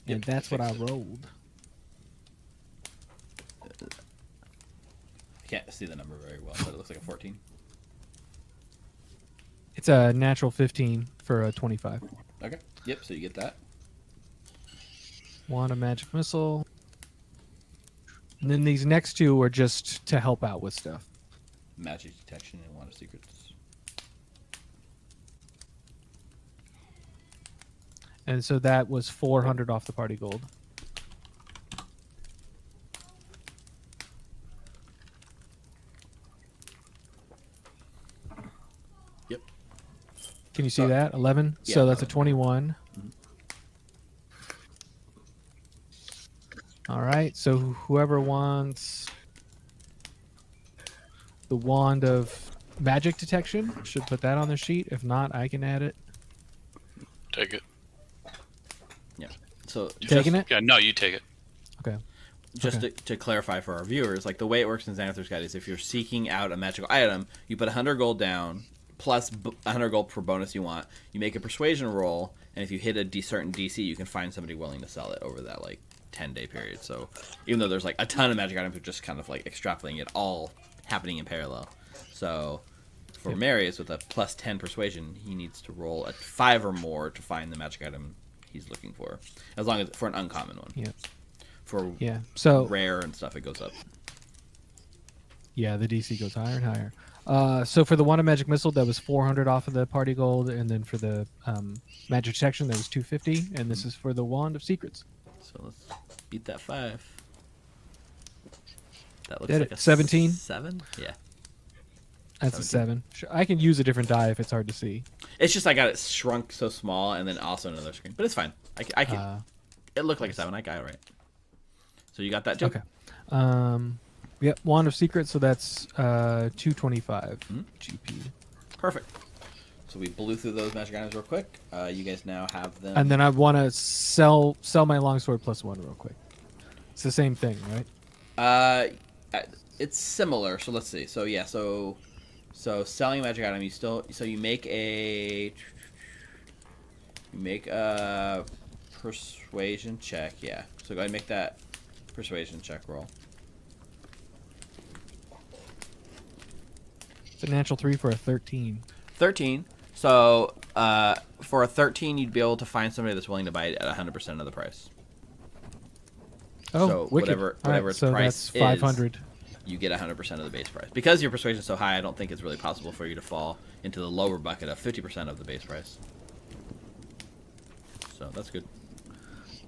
Yep, And that's what I fixed it. rolled. I can't see the number very well, but it looks like a 14. It's a natural 15 for a 25. Okay. Yep, so you get that. Wand of magic missile. And then these next two are just to help out with stuff. Magic detection and wand of secrets. And so that was 400 off the party gold. Yep. Can you see that? 11? Yeah, So that's a 11. 21. All right. So whoever wants the wand of magic detection should put that on their sheet. If not, I can add it. Take it. Yeah. So Taking it? Yeah, no, you take it. Okay. Just Okay. to clarify for our viewers, like the way it works in Xanathar's Guide is if you're seeking out a magical item, you put 100 gold down plus 100 gold per bonus you want. You make a persuasion roll, and if you hit a certain DC, you can find somebody willing to sell it over that like 10-day period. So even though there's like a ton of magic items, we're just kind of like extrapolating it all happening in parallel. So for Marius with a plus 10 persuasion, he needs to roll a 5 or more to find the magic item he's looking for, as long as for an uncommon one. Yeah. For So rare and stuff, it goes up. yeah, the DC goes higher and higher. So for the wand of magic missile, that was 400 off of the party gold, and then for the magic detection, that was 250, and this is for the wand of secrets. So let's beat that 5. That looks Did like it. a 17? 7? Yeah. That's a 7. Sure, I can use a different die if it's hard to see. It's just I got it shrunk so small and then also another screen. But it's fine. I can. It looked like a 7. I got it right. So you got that, Joe? Okay. Yep, wand of secrets, so that's 225 GP. Perfect. So we blew through those magic items real quick. You guys now have them. And then I want to sell my longsword plus 1 real quick. It's the same thing, right? It's similar. So let's see. So yeah. So So selling a magic item, you make a persuasion check. Yeah. So go ahead and make that persuasion check roll. It's a natural 3 for a 13. 13. So for a 13, you'd be able to find somebody that's willing to buy it at 100% of the price. Oh, so wicked. whatever its so price that's 500. is, you get 100% of the base price. Because your persuasion is so high, I don't think it's really possible for you to fall into the lower bucket of 50% of the base price. So that's good.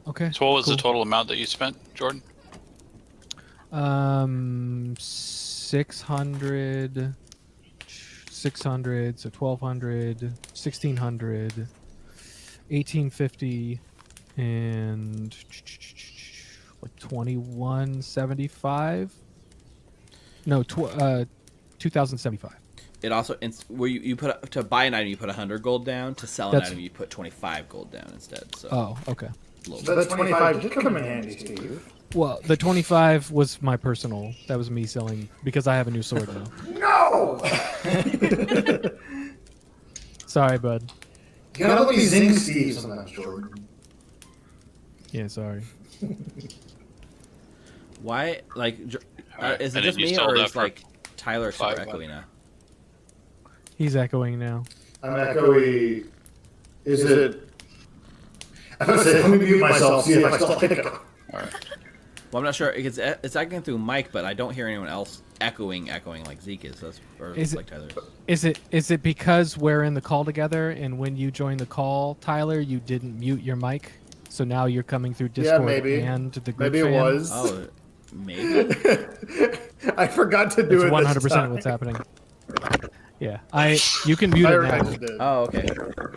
Okay. So what was cool. the total amount that you spent, Jordan? 600, so 1200, 1600, 1850, and like 2175. No, 2075. It also where you put to buy an item, you put 100 gold down. To sell an item, you put 25 gold down instead. So oh, okay. So that 25 did come in handy, Steve. Well, the 25 was my personal. That was me selling because I have a new sword now. No! Sorry, bud. You gotta let me zing Steve sometimes, Jordan. Yeah, sorry. why, like, Alright, is it and just then you me sold or that is for like Tyler super 500. echoey now? He's echoing now. I'm echoey. Is it? I was say, let me mute myself, see if I still pick it up. All right. Well, I'm not sure. It's echoing through Mike, but I don't hear anyone else echoing like Zeke is. Is like Tyler Is it because we're in the call together, and when you joined the call, Tyler, you didn't mute your mic, so now you're coming through Discord maybe. and the group Maybe it fan? was. Oh, maybe. I forgot to do It's it. 100% what's happening. Yeah, you can mute it now. Oh, okay.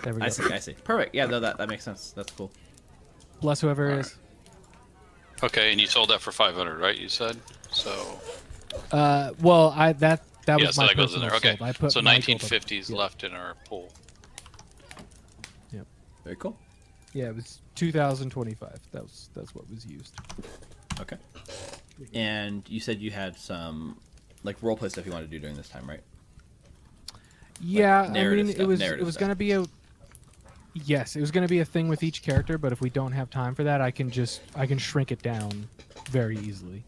There we go. I see. Perfect. Yeah, no, that makes sense. That's cool. Bless whoever it is. Okay, and you sold that for 500, right? You said so. Well, that Yeah, was so my that goes in personal there. Okay, sold. I put so my gold up. 1950s Yeah. left in our pool. Very cool. Yeah, it was 2025. That's what was used. Okay. And you said you had some like roleplay stuff you wanted to do during this time, right? Yeah, I narrative mean, stuff, it was narrative going to be a thing with each character, but if we don't have time for that, I can shrink it down very easily.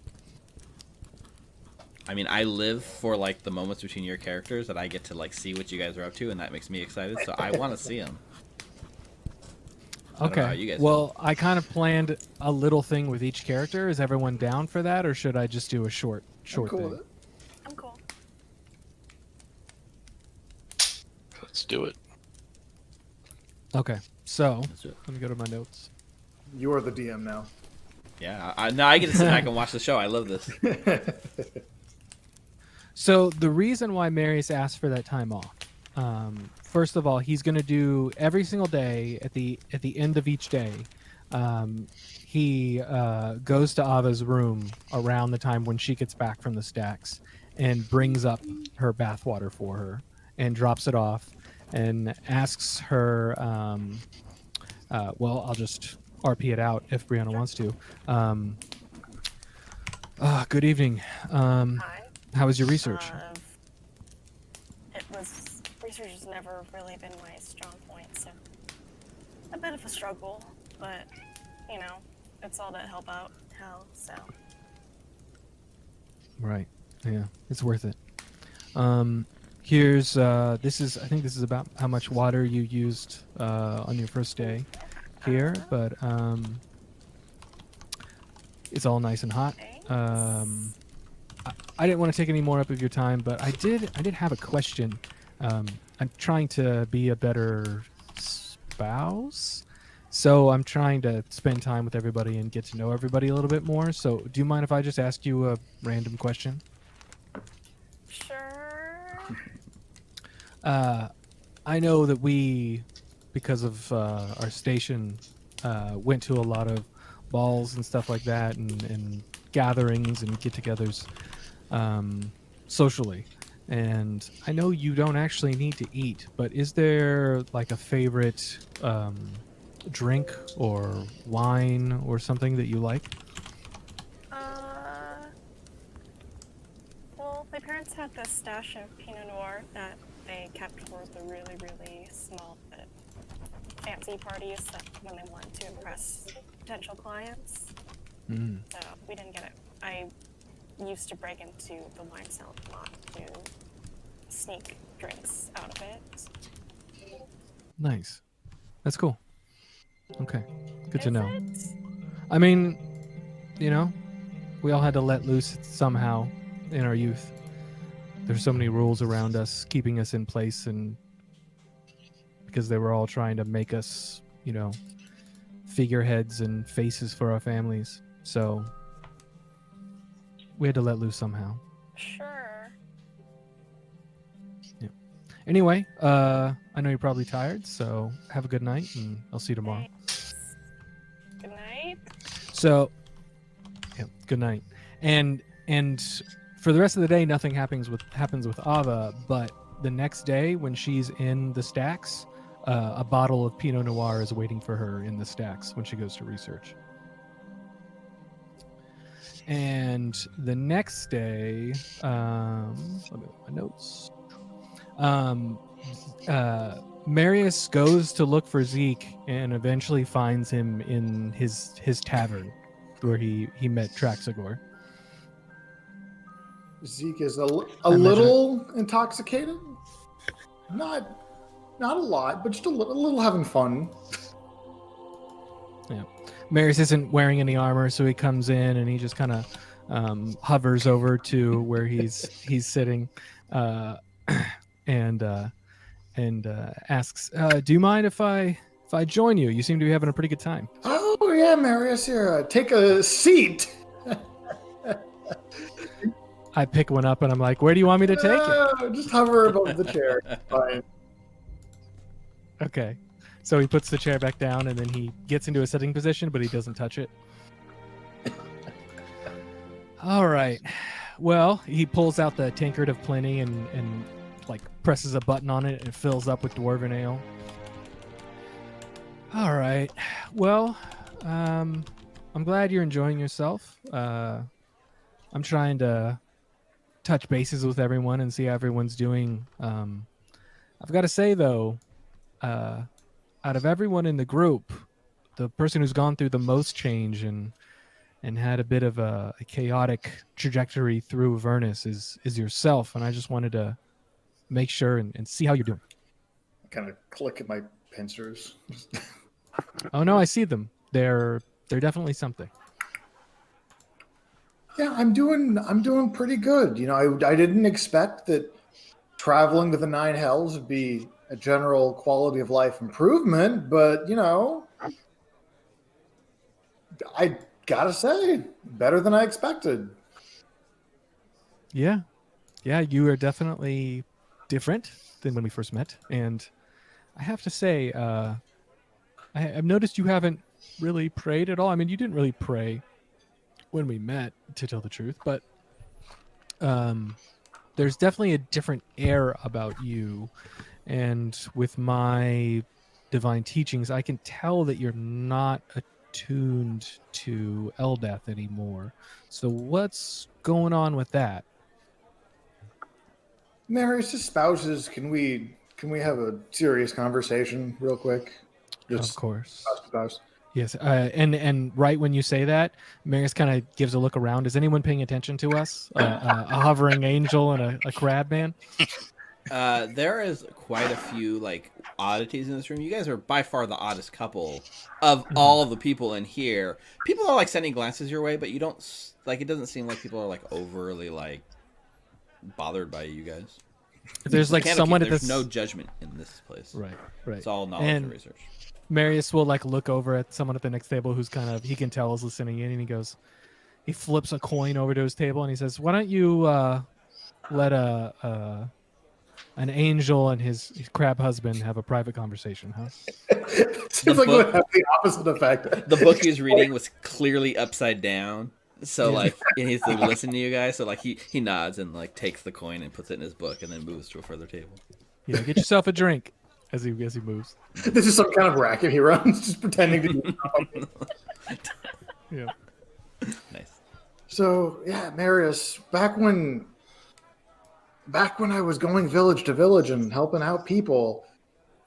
I mean, I live for like the moments between your characters that I get to like see what you guys are up to, and that makes me excited. So I want to see them. Okay. You guys well, I kind of planned a little thing with each character. Is everyone down for that, or should I just do a short cool thing? with it. I'm cool. Let's do it. Okay. So Let's do it. let me go to my notes. You are the DM now. Yeah, now I get to sit back and watch the show. I love this. So the reason why Marius asked for that time off, first of all, he's going to do every single day at the end of each day. He goes to Ava's room around the time when she gets back from the stacks and brings up her bathwater for her and drops it off and asks her. Well, I'll just RP it out if Brianna wants to. Good evening. Hi. How was your research? Research has never really been my strong point, so a bit of a struggle, but you know, it's all to help out Hal, so. Right. Yeah, it's worth it. Here's I think this is about how much water you used on your first day here, but it's all nice and hot. Thanks. I didn't want to take any more up of your time, but I did have a question. I'm trying to be a better spouse, so I'm trying to spend time with everybody and get to know everybody a little bit more. So do you mind if I just ask you a random question? Sure. I know that we, because of our station, went to a lot of balls and stuff like that, and gatherings and get-togethers socially. And I know you don't actually need to eat, but is there like a favorite drink or wine or something that you like? Well, my parents had this stash of Pinot Noir that they kept for the really, really small but fancy parties that when they wanted to impress potential clients. Mm. So we didn't get it. I used to break into the wine cellar a lot to sneak drinks out of it. Nice. That's cool. Okay. Good to Is know. it? I mean, you know, we all had to let loose somehow in our youth. There's so many rules around us, keeping us in place, and because they were all trying to make us, you know, figureheads and faces for our families. So we had to let loose somehow. Sure. Yeah. Anyway, I know you're probably tired, so have a good night, and I'll see you tomorrow. Thanks. Good night. So, yeah, good night. And for the rest of the day, nothing happens with Ava. But the next day, when she's in the stacks, a bottle of Pinot Noir is waiting for her in the stacks when she goes to research. And the next day, let me look at my notes. Marius goes to look for Zeke and eventually finds him in his tavern where he met Traxagor. Zeke is a little intoxicated. Not a lot, but just a little having fun. Yeah. Marius isn't wearing any armor, so he comes in and he just kind of hovers over to where he's sitting, and asks, "Do you mind if I join you? You seem to be having a pretty good time." Oh yeah, Marius, here, take a seat. I pick one up and I'm like, "Where do you want me to take it?" Just hover above the chair. Fine. Okay. So he puts the chair back down and then he gets into a sitting position, but he doesn't touch it. All right. Well, he pulls out the tankard of plenty and like presses a button on it and it fills up with dwarven ale. All right. Well, I'm glad you're enjoying yourself. I'm trying to touch bases with everyone and see how everyone's doing. I've got to say though, out of everyone in the group, the person who's gone through the most change and had a bit of a chaotic trajectory through Avernus is yourself, and I just wanted to make sure and see how you're doing. I kind of click at my pincers. Oh no, I see them. They're definitely something. Yeah, I'm doing pretty good. You know, I didn't expect that traveling to the Nine Hells would be a general quality of life improvement, but you know, I gotta say, better than I expected. Yeah, you are definitely different than when we first met, and I have to say, I've noticed you haven't really prayed at all. I mean, you didn't really pray when we met, to tell the truth, but there's definitely a different air about you, and with my divine teachings, I can tell that you're not attuned to Eldath anymore. So what's going on with that? Marius' spouses, can we have a serious conversation real quick? Of course. Spouse to spouse. Yes, and right when you say that, Marius kind of gives a look around. Is anyone paying attention to us? A hovering angel and a crab man? There is quite a few like oddities in this room. You guys are by far the oddest couple of all the people in here. People are like sending glances your way, but you don't like. It doesn't seem like people are like overly like bothered by you guys. There's like someone at this. There's no judgment in this place. Right. It's all knowledge and research. Marius will like look over at someone at the next table who's kind of, he can tell is listening in, and he flips a coin over to his table and he says, "Why don't you let an angel and his crab husband have a private conversation, huh?" Seems like it would have the opposite effect. The book he was reading was clearly upside down. So like, and he's like listening to you guys. So like he nods and like takes the coin and puts it in his book and then moves to a further table. Yeah, get yourself a drink as he moves. This is some kind of racket he runs, just pretending to be. Yeah. Nice. So yeah, Marius, back when back when I was going village to village and helping out people,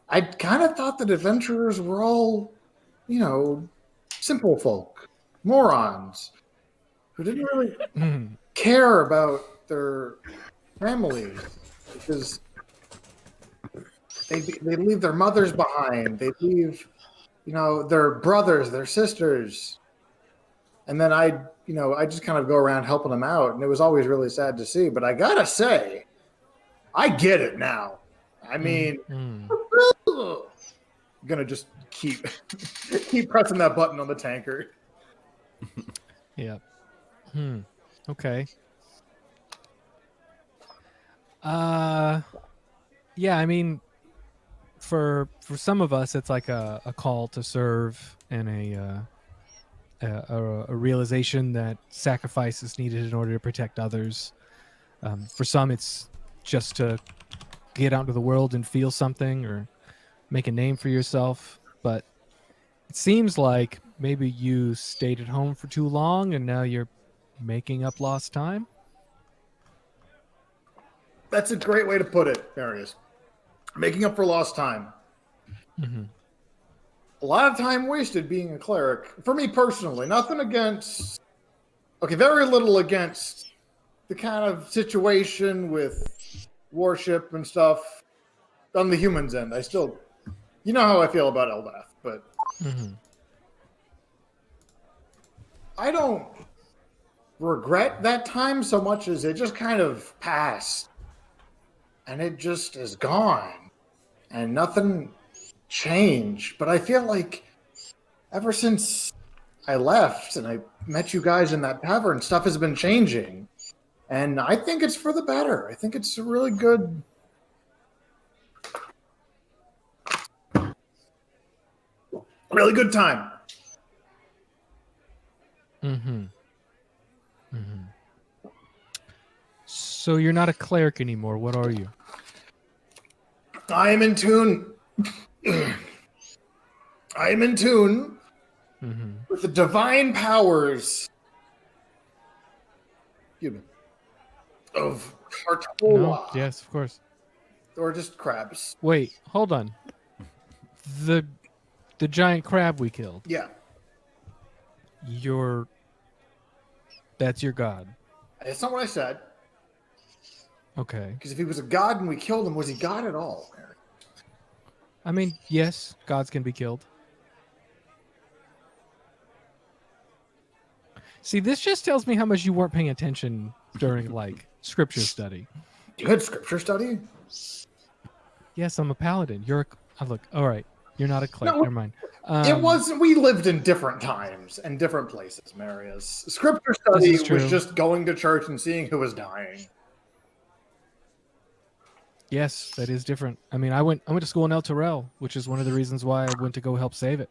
I kind of thought that adventurers were all, simple folk, morons, who didn't really care about their families because they leave their mothers behind. They leave, their brothers, their sisters. And then I just kind of go around helping them out. And it was always really sad to see. But I got to say, I get it now. I mean, I'm going to just keep pressing that button on the tanker. Yeah. Okay. Yeah, I mean, for some of us, it's like a call to serve and a realization that sacrifice is needed in order to protect others. For some, it's just to get out into the world and feel something or make a name for yourself. But it seems like maybe you stayed at home for too long and now you're making up lost time. That's a great way to put it, Marius. Making up for lost time. Mm-hmm. A lot of time wasted being a cleric. For me personally, nothing against... Okay, very little against the kind of situation with worship and stuff on the humans' end. I still... You know how I feel about Eldath, but... Mm-hmm. I don't regret that time so much as it just kind of passed. And it just is gone. And nothing changed. But I feel like ever since I left and I met you guys in that tavern, stuff has been changing. And I think it's for the better. I think it's a really good... Really good time. Mm-hmm. Mm-hmm. So you're not a cleric anymore. What are you? I am in tune. I am in tune with the divine powers of Hartola. No? Yes, of course. Or just crabs. Wait, hold on. The giant crab we killed. Yeah. That's your god. That's not what I said. Okay. Because if he was a god and we killed him, was he god at all? I mean, yes, gods can be killed. See, this just tells me how much you weren't paying attention during, like, scripture study. You had scripture study? Yes, I'm a paladin. Look, all right. You're not a cleric. No, Never mind. It wasn't. We lived in different times and different places, Marius. Scripture study was just going to church and seeing who was dying. Yes, that is different. I mean, I went to school in El Terrell, which is one of the reasons why I went to go help save it.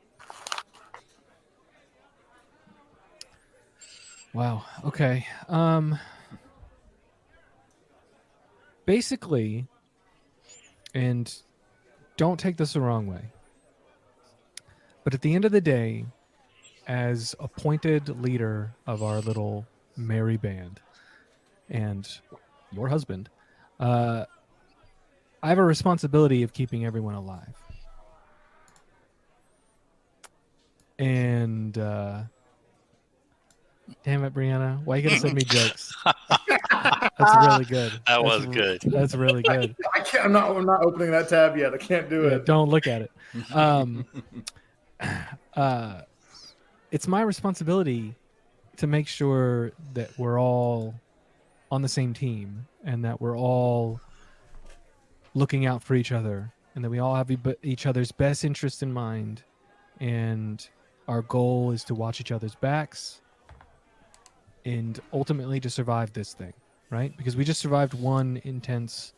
Wow. Okay. Basically, and don't take this the wrong way, but at the end of the day, as appointed leader of our little merry band and your husband, I have a responsibility of keeping everyone alive. And damn it, Brianna, why are you gonna send me jokes? That's really good. That was good. That's really good. I can't. I'm not opening that tab yet. I can't do it. Don't look at it. It's my responsibility to make sure that we're all on the same team and that we're all looking out for each other and that we all have each other's best interest in mind, and our goal is to watch each other's backs and ultimately to survive this thing, right? Because we just survived one intense,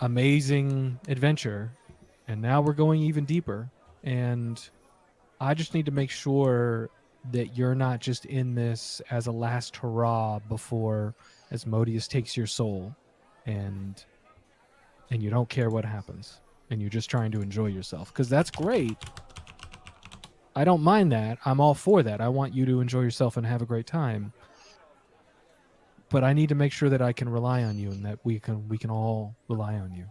amazing adventure, and now we're going even deeper, and I just need to make sure that you're not just in this as a last hurrah before Asmodeus takes your soul and you don't care what happens and you're just trying to enjoy yourself, because that's great. I don't mind that. I'm all for that. I want you to enjoy yourself and have a great time. but I need to make sure that I can rely on you and that we can all rely on you.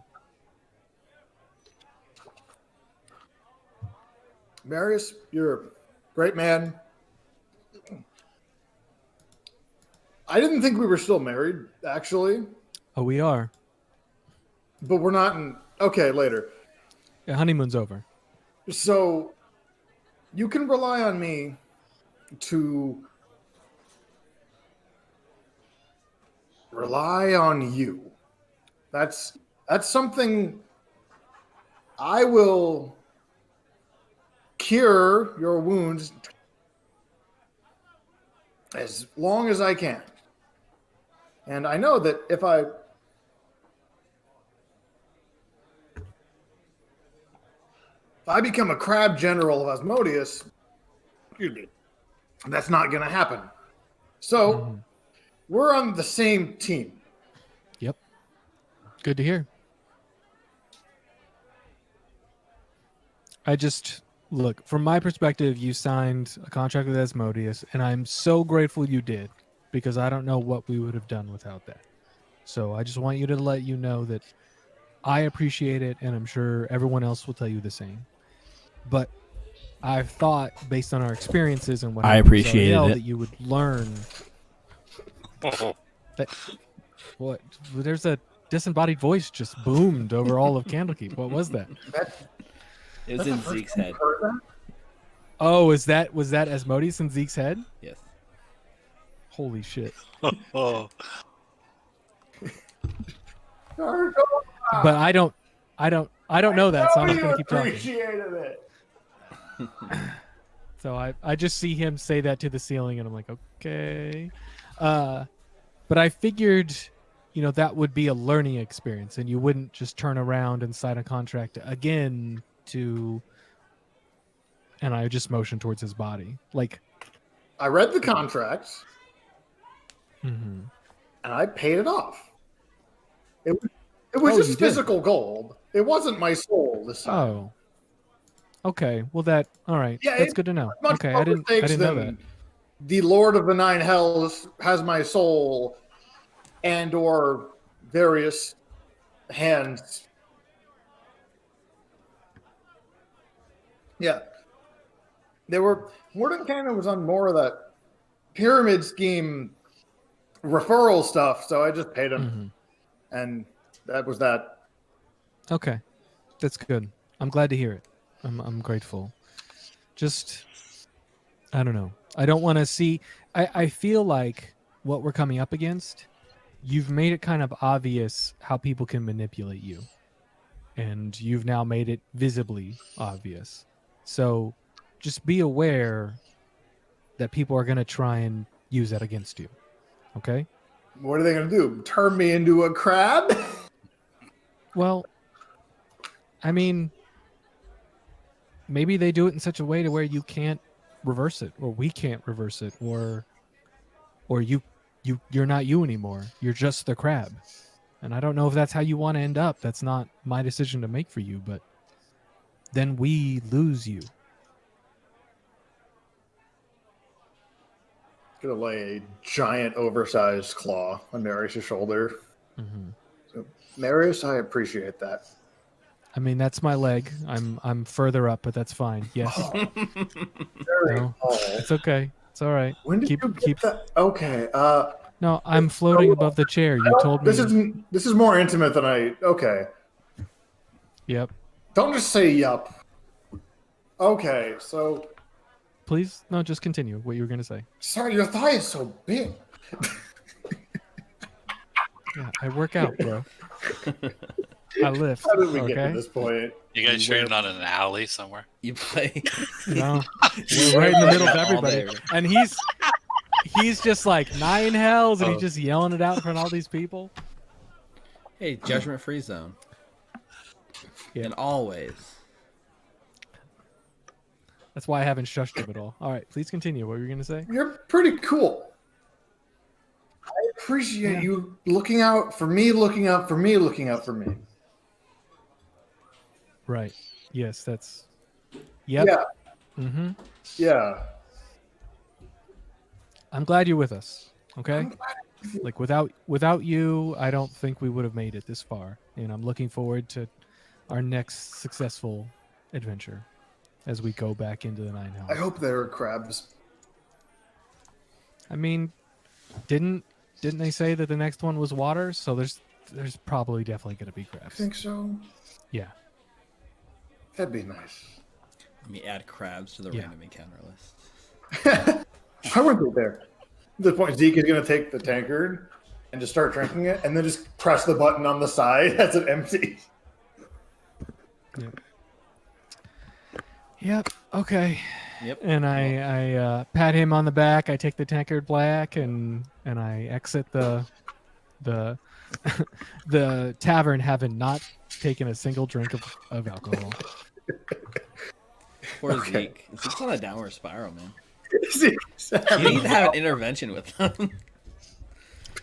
Marius, you're a great man. I didn't think we were still married, actually. Oh, we are. But we're not in... Okay, later. Yeah, honeymoon's over. So, you can rely on me to rely on you. That's something I will cure your wounds as long as I can. And I know that if I become a crab general of Asmodeus, that's not going to happen. So, we're on the same team. Yep. Good to hear. I just, look, from my perspective, you signed a contract with Asmodeus, and I'm so grateful you did, because I don't know what we would have done without that. So I just want you to let you know that I appreciate it, and I'm sure everyone else will tell you the same. But I've thought, based on our experiences and what I happened with appreciated Zariel, it. that you would learn that. What? There's a disembodied voice just boomed over all of Candlekeep. What was that? It was in Zeke's head. Oh, was that Asmodeus in Zeke's head? Yes. Holy shit! Oh, But I don't know that, so I'm just gonna keep talking. Appreciated it. So I just see him say that to the ceiling, and I'm like, okay. But I figured, that would be a learning experience, and you wouldn't just turn around and sign a contract again to. And I just motioned towards his body, like. I read the contract, Mm-hmm. and I paid it off. It was just physical gold. It wasn't my soul this time. Oh. Okay. Well, all right. Yeah, That's good to know. Much Okay, more I didn't stakes know than that. The Lord of the Nine Hells has my soul, and or various hands. Yeah. Mordenkainen was on more of that pyramid scheme referral stuff, so I just paid him. Mm-hmm. And that was that. Okay. That's good. I'm glad to hear it. I'm grateful. Just, I don't know. I don't want to see. I feel like what we're coming up against, you've made it kind of obvious how people can manipulate you. And you've now made it visibly obvious. So just be aware that people are going to try and use that against you. Okay? What are they going to do? Turn me into a crab? Well, I mean, maybe they do it in such a way to where you can't reverse it, or we can't reverse it, or you're not you anymore. You're just the crab. And I don't know if that's how you want to end up. That's not my decision to make for you, but then we lose you. Gonna lay a giant oversized claw on Marius' shoulder. Mm-hmm. So, Marius, I appreciate that. I mean, that's my leg. I'm further up, but that's fine. Yes. No, it's okay. It's all right. When did you get that? Okay. No, I'm floating above the chair. You told me. This is more intimate than I. Okay. Yep. Don't just say yup. Okay, so. Please, no, just continue what you were gonna say. Sorry, your thigh is so big. Yeah, I work out, bro. I lift. How did we get to this point? you guys sure you're not in an alley somewhere? You play. No, we're right in the middle of everybody, and he's just like 9 hells, and he's just yelling it out in front of all these people. Hey, judgment-free zone. Yeah. And always. That's why I haven't shushed him at all. All right, please continue. What were you gonna say? You're pretty cool. I appreciate you looking out for me, looking out for me, looking out for me. Right. Yes, that's. Yep. Yeah. Mm-hmm. Yeah. I'm glad you're with us. Okay. Like without you, I don't think we would have made it this far. And I'm looking forward to our next successful adventure as we go back into the Nine I Hells. hope there are crabs. I mean, didn't they say that the next one was water? So there's probably definitely going to be I crabs. think so. Yeah. That'd be nice. Let me add crabs to the Yeah. random encounter list. Why weren't they there? At this point, Zeke is going to take the tankard and just start drinking it, and then just press the button on the side as it empties. Yep. Okay. Yep. And I pat him on the back. I take the tankard back and I exit the the tavern, having not taken a single drink of alcohol. Poor Okay. Zeke. Zeke's on a downward spiral, man. Zeke's You need to have an intervention with them.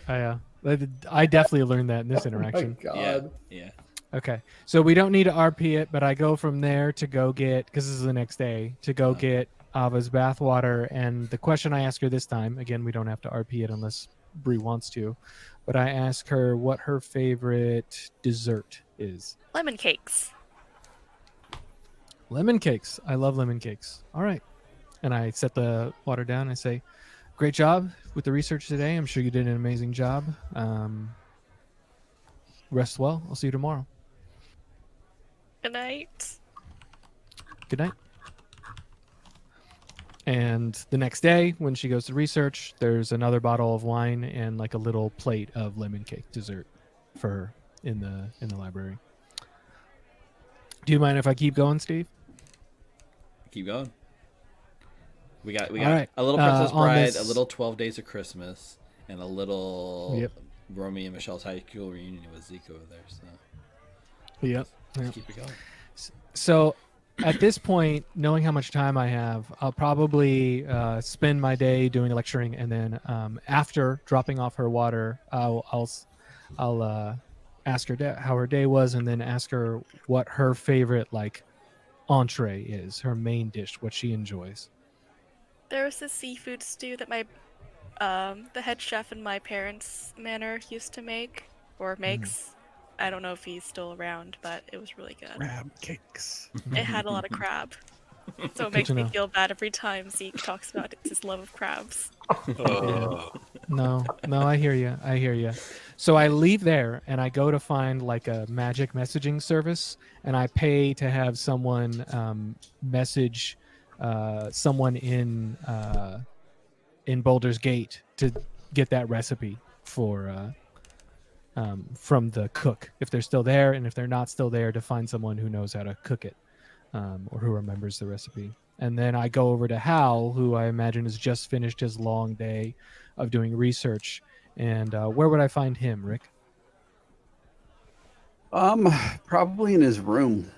I definitely learned that in this Oh my interaction. God. Yeah. Okay, so we don't need to RP it, but I go from there to go get, because this is the next day, to go get Ava's bathwater. And the question I ask her this time, again, we don't have to RP it unless Bree wants to, but I ask her what her favorite dessert is. Lemon cakes. Lemon cakes. I love lemon cakes. All right. And I set the water down and I say, great job with the research today. I'm sure you did an amazing job. Rest well. I'll see you tomorrow. Good night. Good night. And the next day, when she goes to research, there's another bottle of wine and like a little plate of lemon cake dessert for her in the library. Do you mind if I keep going, Steve? Keep going. We got All right. a little Princess on Bride, this- a little 12 Days of Christmas, and a little Yep. Romeo and Michelle's high school reunion with Zeke over there. So Yep. let's keep it going. So at this point, knowing how much time I have, I'll probably spend my day doing lecturing, and then after dropping off her water, I'll ask her how her day was, and then ask her what her favorite like entree is, her main dish, what she enjoys. There was this seafood stew that my the head chef in my parents' manor used to make or makes. I don't know if he's still around, but it was really good. Crab cakes. It had a lot of crab. So it Good makes to me know. feel bad every time Zeke talks about his love of crabs. No, I hear you. So I leave there and I go to find like a magic messaging service, and I pay to have someone message someone in Boulder's Gate to get that recipe for from the cook, if they're still there, and if they're not still there, to find someone who knows how to cook it or who remembers the recipe. And then I go over to Hal, who I imagine has just finished his long day of doing research. And where would I find him, Rick? Probably in his room.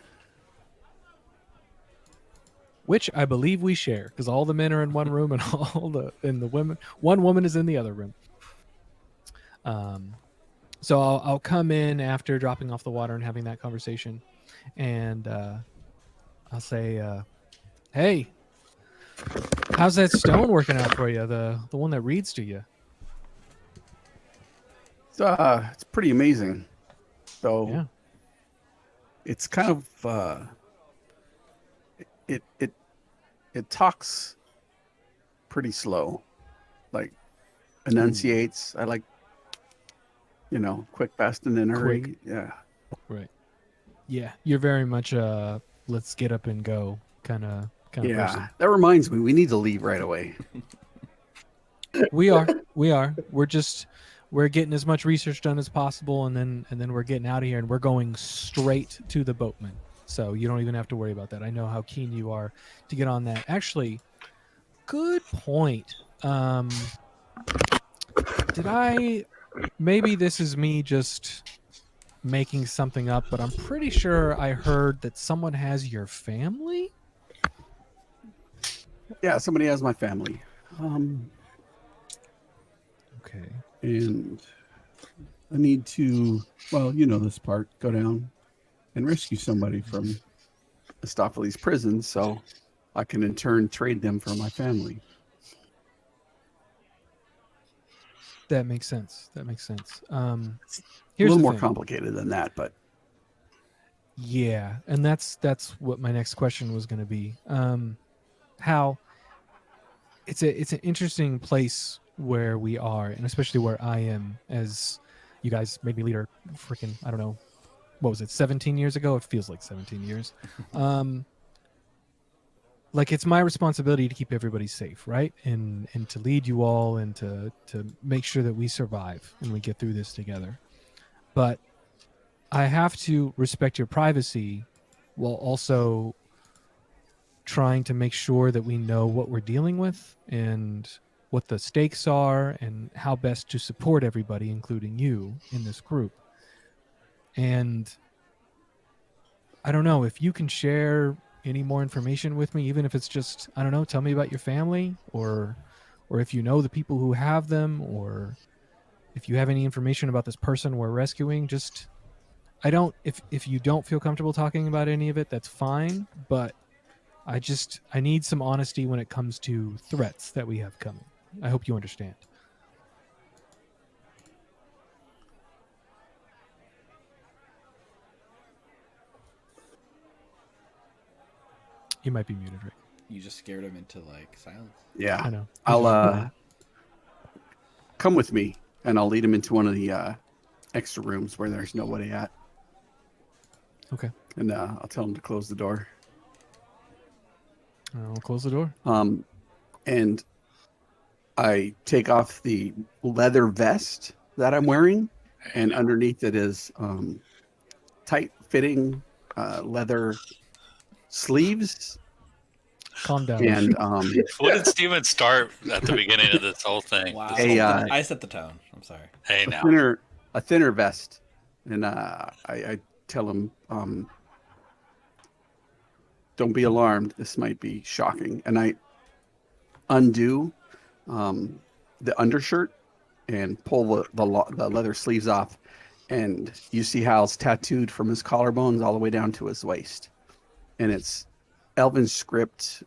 Which I believe we share, because all the men are in one room and the women, one woman is in the other room. So I'll come in after dropping off the water and having that conversation, and I'll say, "Hey, how's that stone working out for you? The one that reads to you?" It's pretty amazing. So Yeah. it's kind of it talks pretty slow, like enunciates. I like, quick, fast, and in a hurry. Quick. Yeah. Right. Yeah, you're very much let's get up and go kind of Yeah. person. That reminds me, we need to leave right away. We are. We're getting as much research done as possible, and then we're getting out of here, and we're going straight to the boatman. So you don't even have to worry about that. I know how keen you are to get on that. Actually, good point. Maybe this is me just making something up, but I'm pretty sure I heard that someone has your family. Yeah, somebody has my family. Okay. And I need to, well, you know this part, go down and rescue somebody from Astophanes prison so I can in turn trade them for my family. That makes sense. That makes sense. A Here's little the more thing. complicated than that, but Yeah, and that's what my next question was going to be. How it's an interesting place where we are, and especially where I am, as you guys made me leader. Freaking, I don't know, what was it? 17 years ago. It feels like 17 years. Like it's my responsibility to keep everybody safe, right? And to lead you all and to make sure that we survive and we get through this together. But I have to respect your privacy while also trying to make sure that we know what we're dealing with and what the stakes are and how best to support everybody, including you, in this group. And I don't know if you can share any more information with me, even if it's just, I don't know, tell me about your family, or if you know the people who have them, or if you have any information about this person we're rescuing. Just, I don't, if you don't feel comfortable talking about any of it, that's fine. But I need some honesty when it comes to threats that we have coming. I hope you understand. You might be muted, Rick. You just scared him into like silence. yeah. I know. I'll come with me, and I'll lead him into one of the extra rooms where there's nobody at. Okay. And I'll tell him to close the door. I'll close the door. And I take off the leather vest that I'm wearing, and underneath it is tight-fitting leather sleeves. Calm down. And What did Steven start at the beginning of this whole thing? Wow. a I set the tone. I'm sorry. Hey, now. a thinner vest. And I tell him, don't be alarmed. This might be shocking. And I undo the undershirt and pull the leather sleeves off. And you see Hal's tattooed from his collarbones all the way down to his waist. And it's Elven script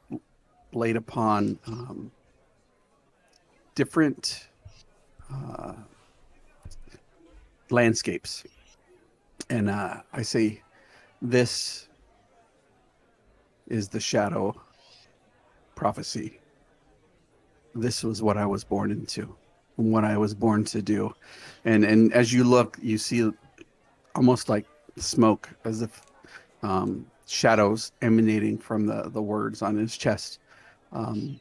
laid upon different landscapes. And I say, this is the shadow prophecy. This was what I was born into, and what I was born to do. And as you look, you see almost like smoke, as if shadows emanating from the words on his chest. You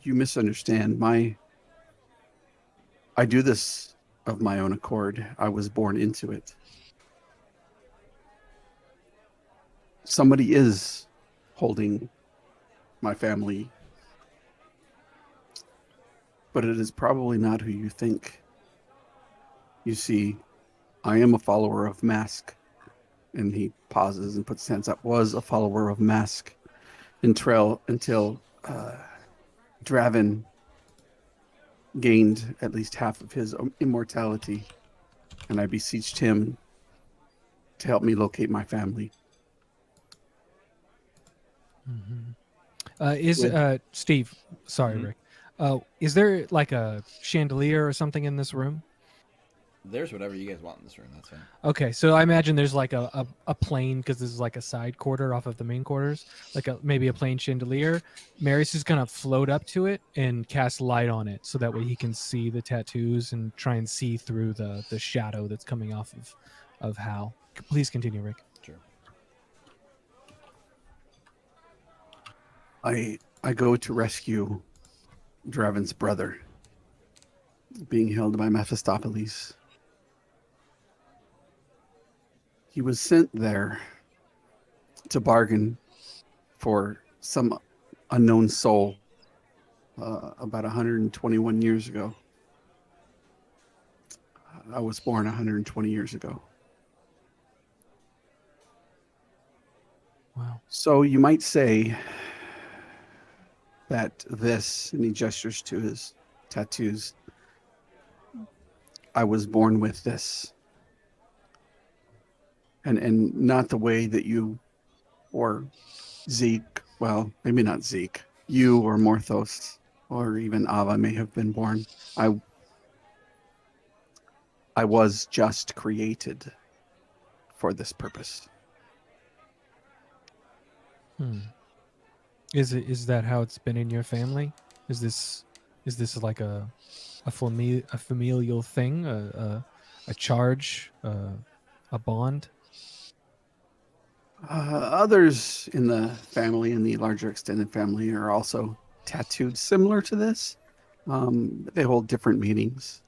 misunderstand. I do this of my own accord. I was born into it. Somebody is holding my family, but it is probably not who you think. You see, I am a follower of Mask. And he pauses and puts his hands up. Was a follower of Mask until Draven gained at least half of his immortality, and I beseeched him to help me locate my family. Steve, sorry, Rick. Is there like a chandelier or something in this room? There's whatever you guys want in this room. That's fine. Okay, so I imagine there's like a plane, because this is like a side quarter off of the main quarters, like maybe a plane chandelier. Mary's just gonna float up to it and cast light on it, so that way he can see the tattoos and try and see through the shadow that's coming off of Hal. Please continue, Rick. Sure. I go to rescue Draven's brother, being held by Mephistopheles. He was sent there to bargain for some unknown soul about 121 years ago. I was born 120 years ago. Wow. So you might say that this, and he gestures to his tattoos, I was born with this. And not the way that you or Zeke, well, maybe not Zeke, you or Morthos or even Ava may have been born. I was just created for this purpose. Is that how it's been in your family? Is this like a familial thing, a charge, a bond? Others in the family, in the larger extended family, are also tattooed similar to this. They hold different meanings.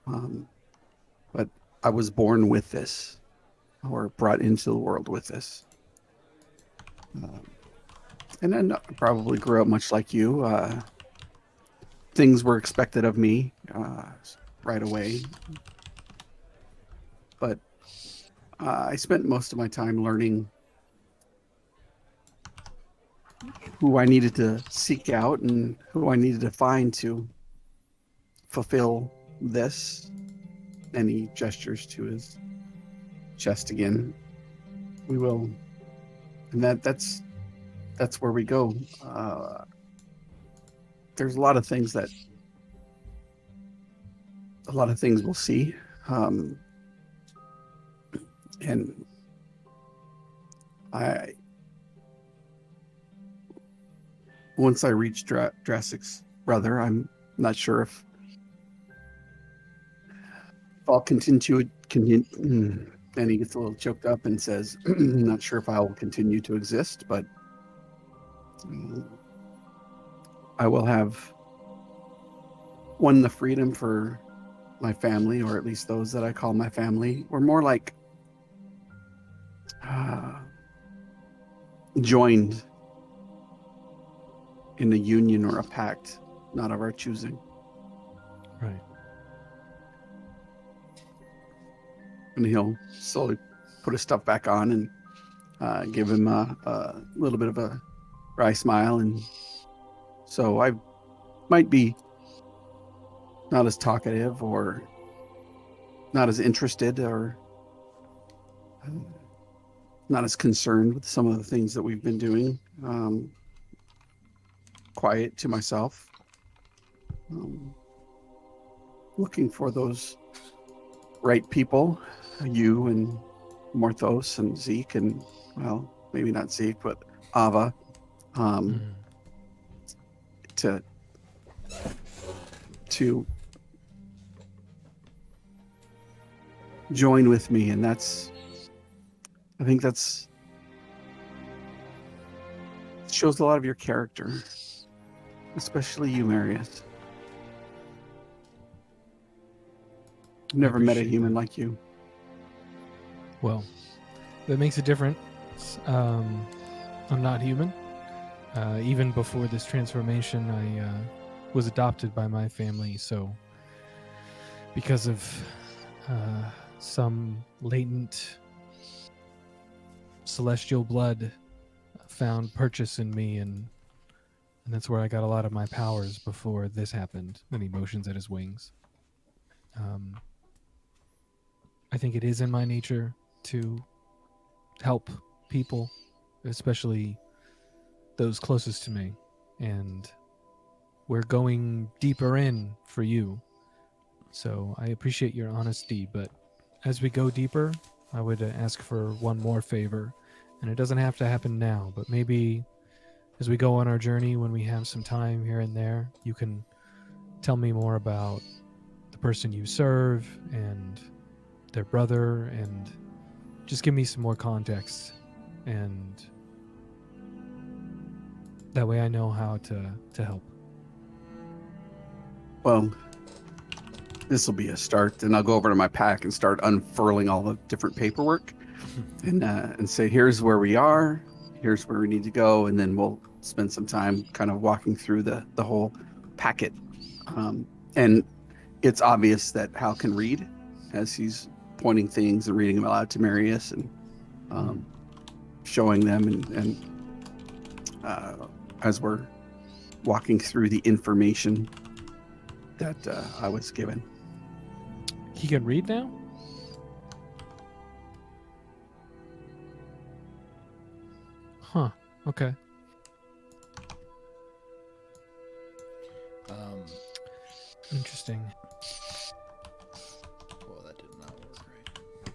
But I was born with this, or brought into the world with this. And then I probably grew up much like you. Things were expected of me right away. But I spent most of my time learning who I needed to seek out and who I needed to find to fulfill this. And he gestures to his chest again. We will, and that's where we go. There's a lot of things we'll see, and once I reach Drassic's brother, I'm not sure if I'll continue. And he gets a little choked up and says, "I'm not sure if I will continue to exist, but I will have won the freedom for my family, or at least those that I call my family. We're more like joined in a union or a pact, not of our choosing." Right. And he'll slowly put his stuff back on and give him a little bit of a wry smile. And so I might be not as talkative or not as interested or not as concerned with some of the things that we've been doing. Quiet to myself. Looking for those right people, you and Morthos and Zeke and, well, maybe not Zeke, but Ava, to join with me. And I think shows a lot of your character, especially you, Marius. I've never met a human like you. Well, that makes it different. I'm not human. Even before this transformation, I was adopted by my family. So, because of some latent celestial blood found purchase in me, and that's where I got a lot of my powers before this happened. And he motions at his wings. I think it is in my nature to help people, especially those closest to me. And we're going deeper in for you. So I appreciate your honesty, but as we go deeper, I would ask for one more favor. And it doesn't have to happen now, but maybe as we go on our journey, when we have some time here and there, you can tell me more about the person you serve and their brother, and just give me some more context, and that way I know how to help. Well, this will be a start, and I'll go over to my pack and start unfurling all the different paperwork and say, here's where we are, here's where we need to go, and then we'll spend some time kind of walking through the whole packet. And it's obvious that Hal can read as he's pointing things and reading them aloud to Marius and showing them, and as we're walking through the information that I was given. He can read now? Huh. Okay. Interesting. Oh, that did not work right.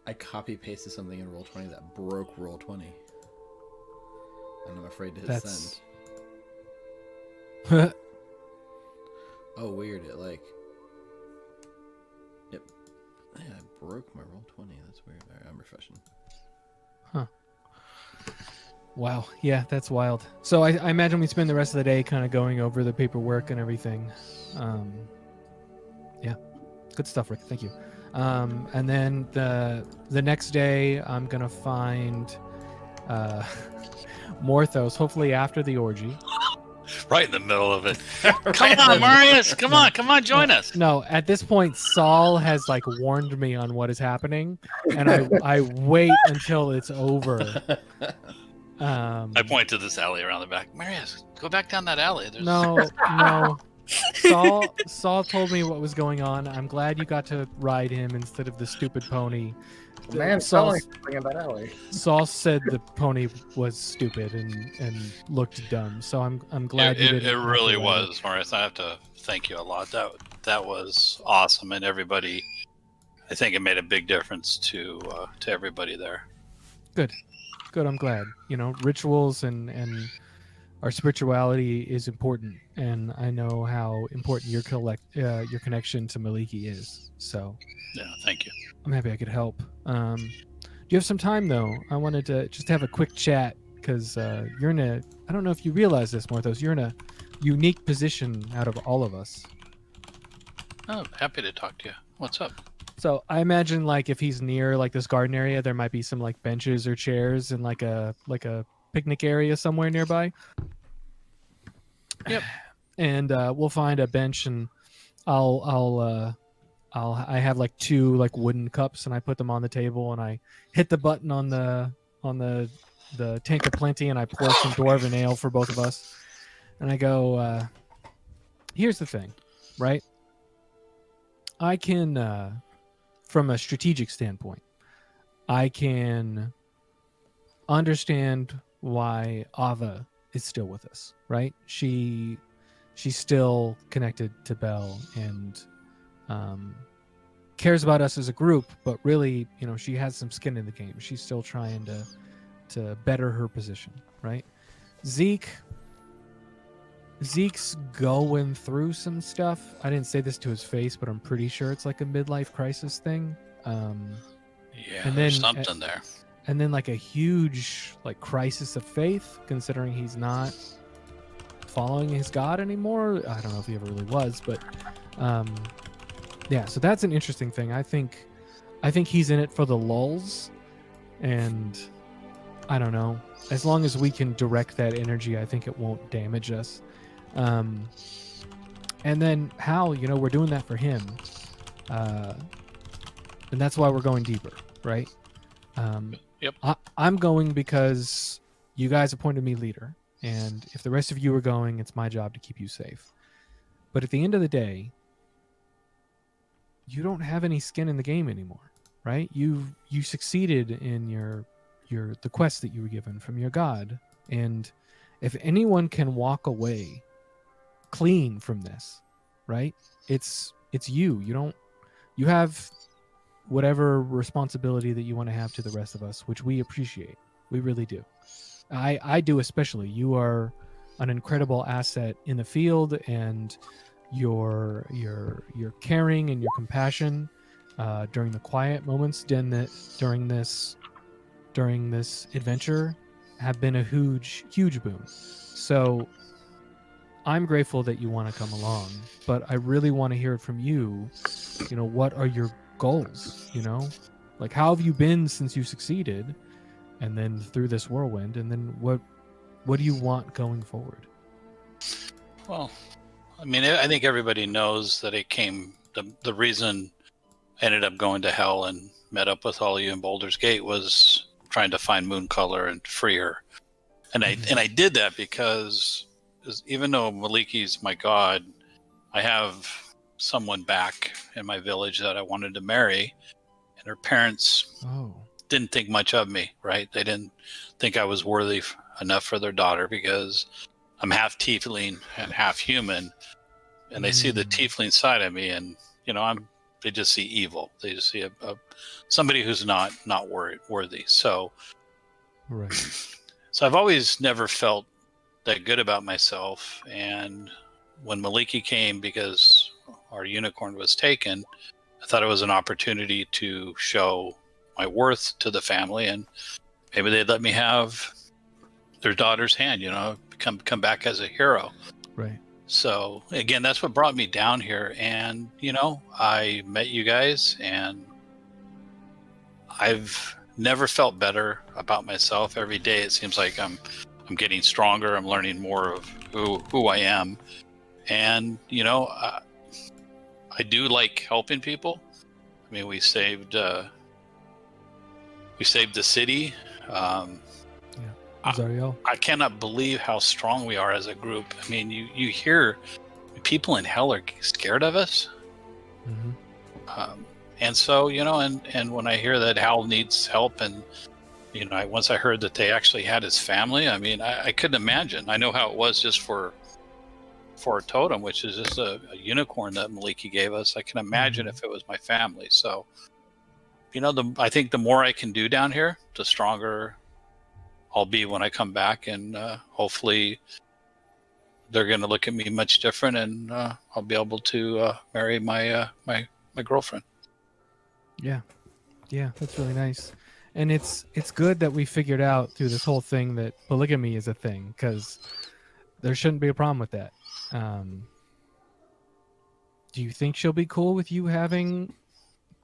I copy pasted something in Roll20 that broke Roll20, and I'm afraid to hit That's... send. Oh, weird! It yeah, I broke my Roll20. That's weird. All right, I'm refreshing. Huh. Wow. Yeah, that's wild. So I imagine we spend the rest of the day kind of going over the paperwork and everything. Yeah, good stuff, Rick. Thank you. And then the next day, I'm gonna find Morthos, hopefully after the orgy. Right in the middle of it. Come on, Marius. Come on, join us. No, at this point, Saul has like warned me on what is happening, and I wait until it's over. I point to this alley around the back. Marius, go back down that alley. There's... No. Saul told me what was going on. I'm glad you got to ride him instead of the stupid pony. The man's selling something in that alley. Saul said the pony was stupid and looked dumb. So I'm glad you didn't. It really was, Marius. I have to thank you a lot. That was awesome, and everybody. I think it made a big difference to everybody there. Good. I'm glad. Rituals and our spirituality is important, and I know how important your connection to Maliki is. So yeah, thank you. I'm happy I could help. Do you have some time though? I wanted to just have a quick chat because you're in a. I don't know if you realize this, Morthos. You're in a unique position out of all of us. Oh, happy to talk to you. What's up? So I imagine like if he's near like this garden area, there might be some like benches or chairs and like a picnic area somewhere nearby. Yep. And we'll find a bench, and I have like 2 like wooden cups, and I put them on the table, and I hit the button on the tank of plenty, and I pour some dwarven ale for both of us. And I go, here's the thing, right? I can, from a strategic standpoint, I can understand why Ava is still with us, right? She's still connected to Belle and cares about us as a group, but really, she has some skin in the game. She's still trying to better her position, right? Zeke's going through some stuff. I didn't say this to his face, but I'm pretty sure it's like a midlife crisis thing. Yeah, and there's something there. And then like a huge like crisis of faith, considering he's not following his god anymore. I don't know if he ever really was, but yeah, so that's an interesting thing. I think he's in it for the lulls, and I don't know. As long as we can direct that energy, I think it won't damage us. And then Hal, we're doing that for him. And that's why we're going deeper, right? Yep. I'm going because you guys appointed me leader. And if the rest of you are going, it's my job to keep you safe. But at the end of the day, you don't have any skin in the game anymore, right? You succeeded in the quest that you were given from your god. And if anyone can walk away clean from this, right? It's you. You have whatever responsibility that you want to have to the rest of us, which we appreciate. We really do. I do especially. You are an incredible asset in the field, and your caring and your compassion during the quiet moments during this adventure have been a huge boon. So I'm grateful that you want to come along, but I really want to hear it from you. What are your goals? Like, how have you been since you succeeded, and then through this whirlwind, and then what do you want going forward? Well, I mean, I think everybody knows that it came. The reason I ended up going to hell and met up with all of you in Baldur's Gate was trying to find Mooncolor and free her, and I did that because even though Maliki's my god, I have someone back in my village that I wanted to marry, and her parents didn't think much of me, right? They didn't think I was worthy enough for their daughter because I'm half tiefling and half human, and they see the tiefling side of me, and they just see evil. They just see a somebody who's not worthy. So, Right. so I've always never felt that good about myself. And when Maliki came, because our unicorn was taken, I thought it was an opportunity to show my worth to the family, and maybe they'd let me have their daughter's hand, come back as a hero. Right. So again, that's what brought me down here. And, I met you guys, and I've never felt better about myself. Every day it seems like I'm getting stronger. I'm learning more of who I am. And, I do like helping people. I mean, we saved the city. Zariel. I cannot believe how strong we are as a group. I mean, you hear people in hell are scared of us. Mm-hmm. And so, and when I hear that Hal needs help, and, once I heard that they actually had his family, I mean, I couldn't imagine. I know how it was just for a totem, which is just a unicorn that Maliki gave us. I can imagine if it was my family. So, I think the more I can do down here, the stronger I'll be when I come back, and hopefully they're going to look at me much different, and I'll be able to marry my girlfriend. Yeah, that's really nice, and it's good that we figured out through this whole thing that polygamy is a thing, because there shouldn't be a problem with that. Do you think she'll be cool with you having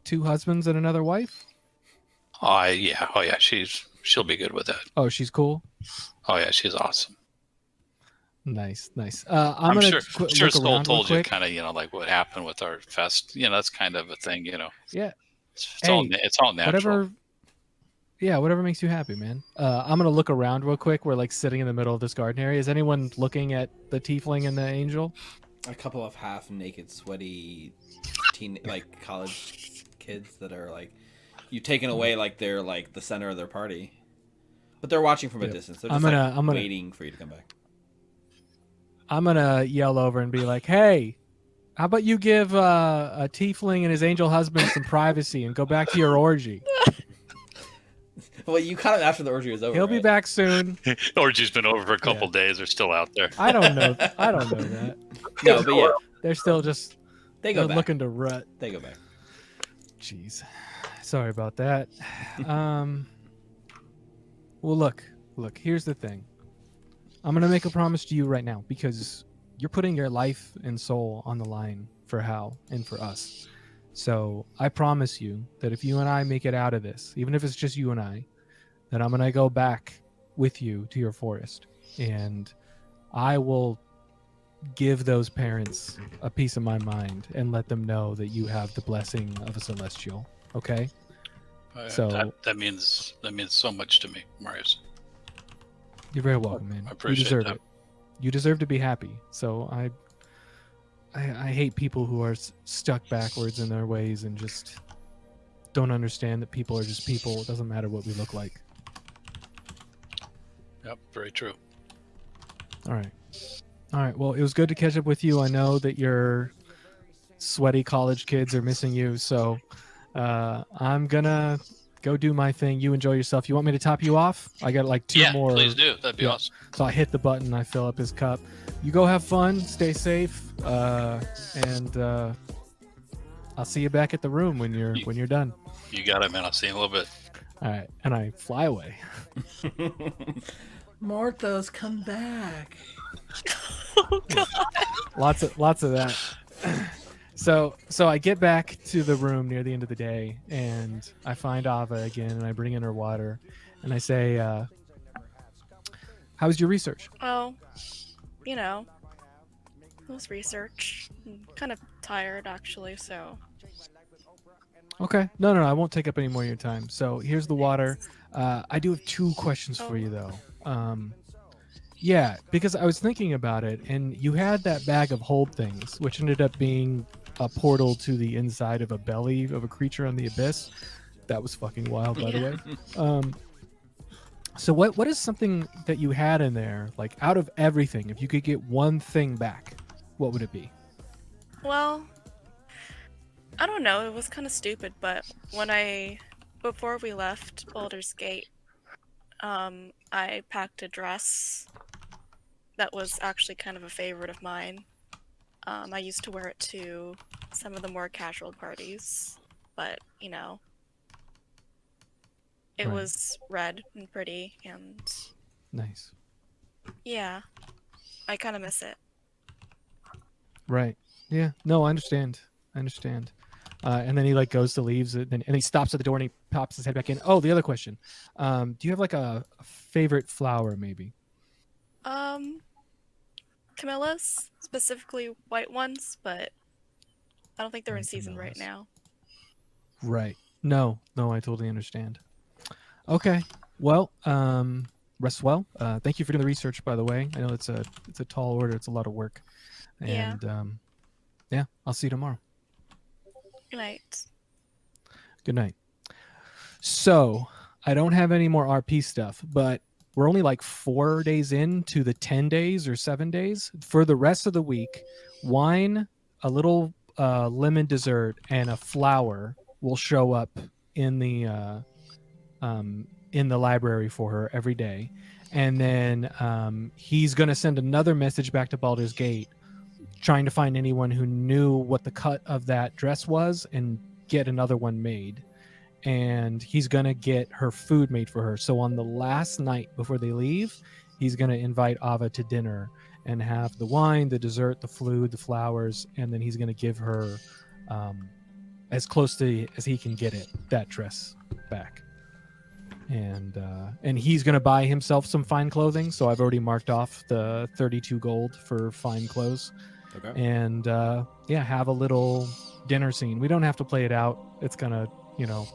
2 husbands and another wife? Oh yeah, she'll be good with that. Oh, she's cool. Oh yeah, she's awesome. Nice. I'm gonna sure Soul around told real you quick. kind of like what happened with our fest. That's kind of a thing. Yeah. It's all natural. Whatever makes you happy, man. I'm gonna look around real quick. We're like sitting in the middle of this garden area. Is anyone looking at the tiefling and the angel? A couple of half-naked, sweaty, college kids that are like, you've taken away like they're like the center of their party, but they're watching from a distance. They're just I'm waiting for you to come back. I'm gonna yell over and be like, "Hey, how about you give a tiefling and his angel husband some privacy and go back to your orgy?" Well, you caught him after the orgy was over. He'll be back soon. Orgy's been over for a couple days. They're still out there. I don't know that. No, but yeah, they're still just they're back. Looking to rut. They go back. Jeez, sorry about that. Well, look. Here's the thing. I'm gonna make a promise to you right now, because you're putting your life and soul on the line for Hal and for us. So I promise you that if you and I make it out of this, even if it's just you and I, then I'm gonna go back with you to your forest, and I will give those parents a piece of my mind and let them know that you have the blessing of a celestial. Okay? So that means so much to me, Marius. You're very welcome, man. I appreciate you deserve that. it. You deserve to be happy. So I hate people who are stuck backwards in their ways and just don't understand that people are just people. It doesn't matter what we look like. Yep, very true. All right. Well, it was good to catch up with you. I know that your sweaty college kids are missing you, so I'm gonna go do my thing. You enjoy yourself. You want me to top you off? I got like 2 more. Yeah, please do. That'd be awesome. So I hit the button. I fill up his cup. You go have fun. Stay safe. And I'll see you back at the room when you're done. You got it, man. I'll see you in a little bit. All right. And I fly away. Morthos, come back. Oh, God. Lots of that. So I get back to the room near the end of the day, and I find Ava again, and I bring in her water, and I say, "How's your research?" Well, it was research. I'm kind of tired, actually, so. Okay. No, I won't take up any more of your time. So here's the water. I do have 2 questions for you, though. Yeah, because I was thinking about it, and you had that bag of hold things, which ended up being a portal to the inside of a belly of a creature on the abyss. That was fucking wild, by the way. So what is something that you had in there, like out of everything, if you could get one thing back, what would it be? Well, I don't know. It was kind of stupid, but before we left Baldur's Gate, I packed a dress that was actually kind of a favorite of mine. I used to wear it to some of the more casual parties, but it Right. was red and pretty, and Nice. yeah, I kind of miss it. Right. Yeah. No, I understand. And then he like goes to leaves it, and he stops at the door and he pops his head back in. Oh, the other question. Do you have like a favorite flower, maybe? Camellias, specifically white ones, but I don't think they're in White season right camellias. now. Right. No, I totally understand. Okay. Well, rest well. Thank you for doing the research, by the way. I know it's a tall order. It's a lot of work. Yeah. And yeah, I'll see you tomorrow. Good night. Good night. So I don't have any more RP stuff, but we're only like 4 days into the 10 days or 7 days. For the rest of the week, wine, a little lemon dessert, and a flower will show up in the library for her every day. And then he's going to send another message back to Baldur's Gate trying to find anyone who knew what the cut of that dress was and get another one made. And he's going to get her food made for her. So on the last night before they leave, he's going to invite Ava to dinner and have the wine, the dessert, the food, the flowers, and then he's going to give her as close to as he can get it, that dress back. And he's going to buy himself some fine clothing. So I've already marked off the 32 gold for fine clothes. Okay. And yeah, have a little dinner scene. We don't have to play it out. It's gonna, a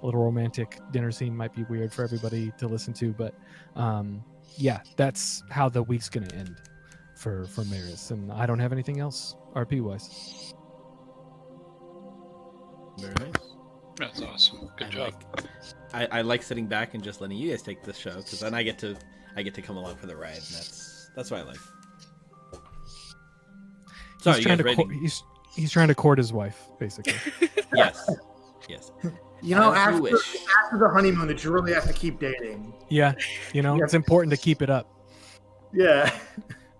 little romantic dinner scene might be weird for everybody to listen to, but yeah, that's how the week's gonna end for Maris. And I don't have anything else RP wise. Very nice. That's awesome. Good job. I like sitting back and just letting you guys take the show, because then I get to come along for the ride, and that's what I like. Sorry, He's trying to court his wife, basically. Yes. After the honeymoon, that you really have to keep dating. Yeah, it's important to keep it up. Yeah.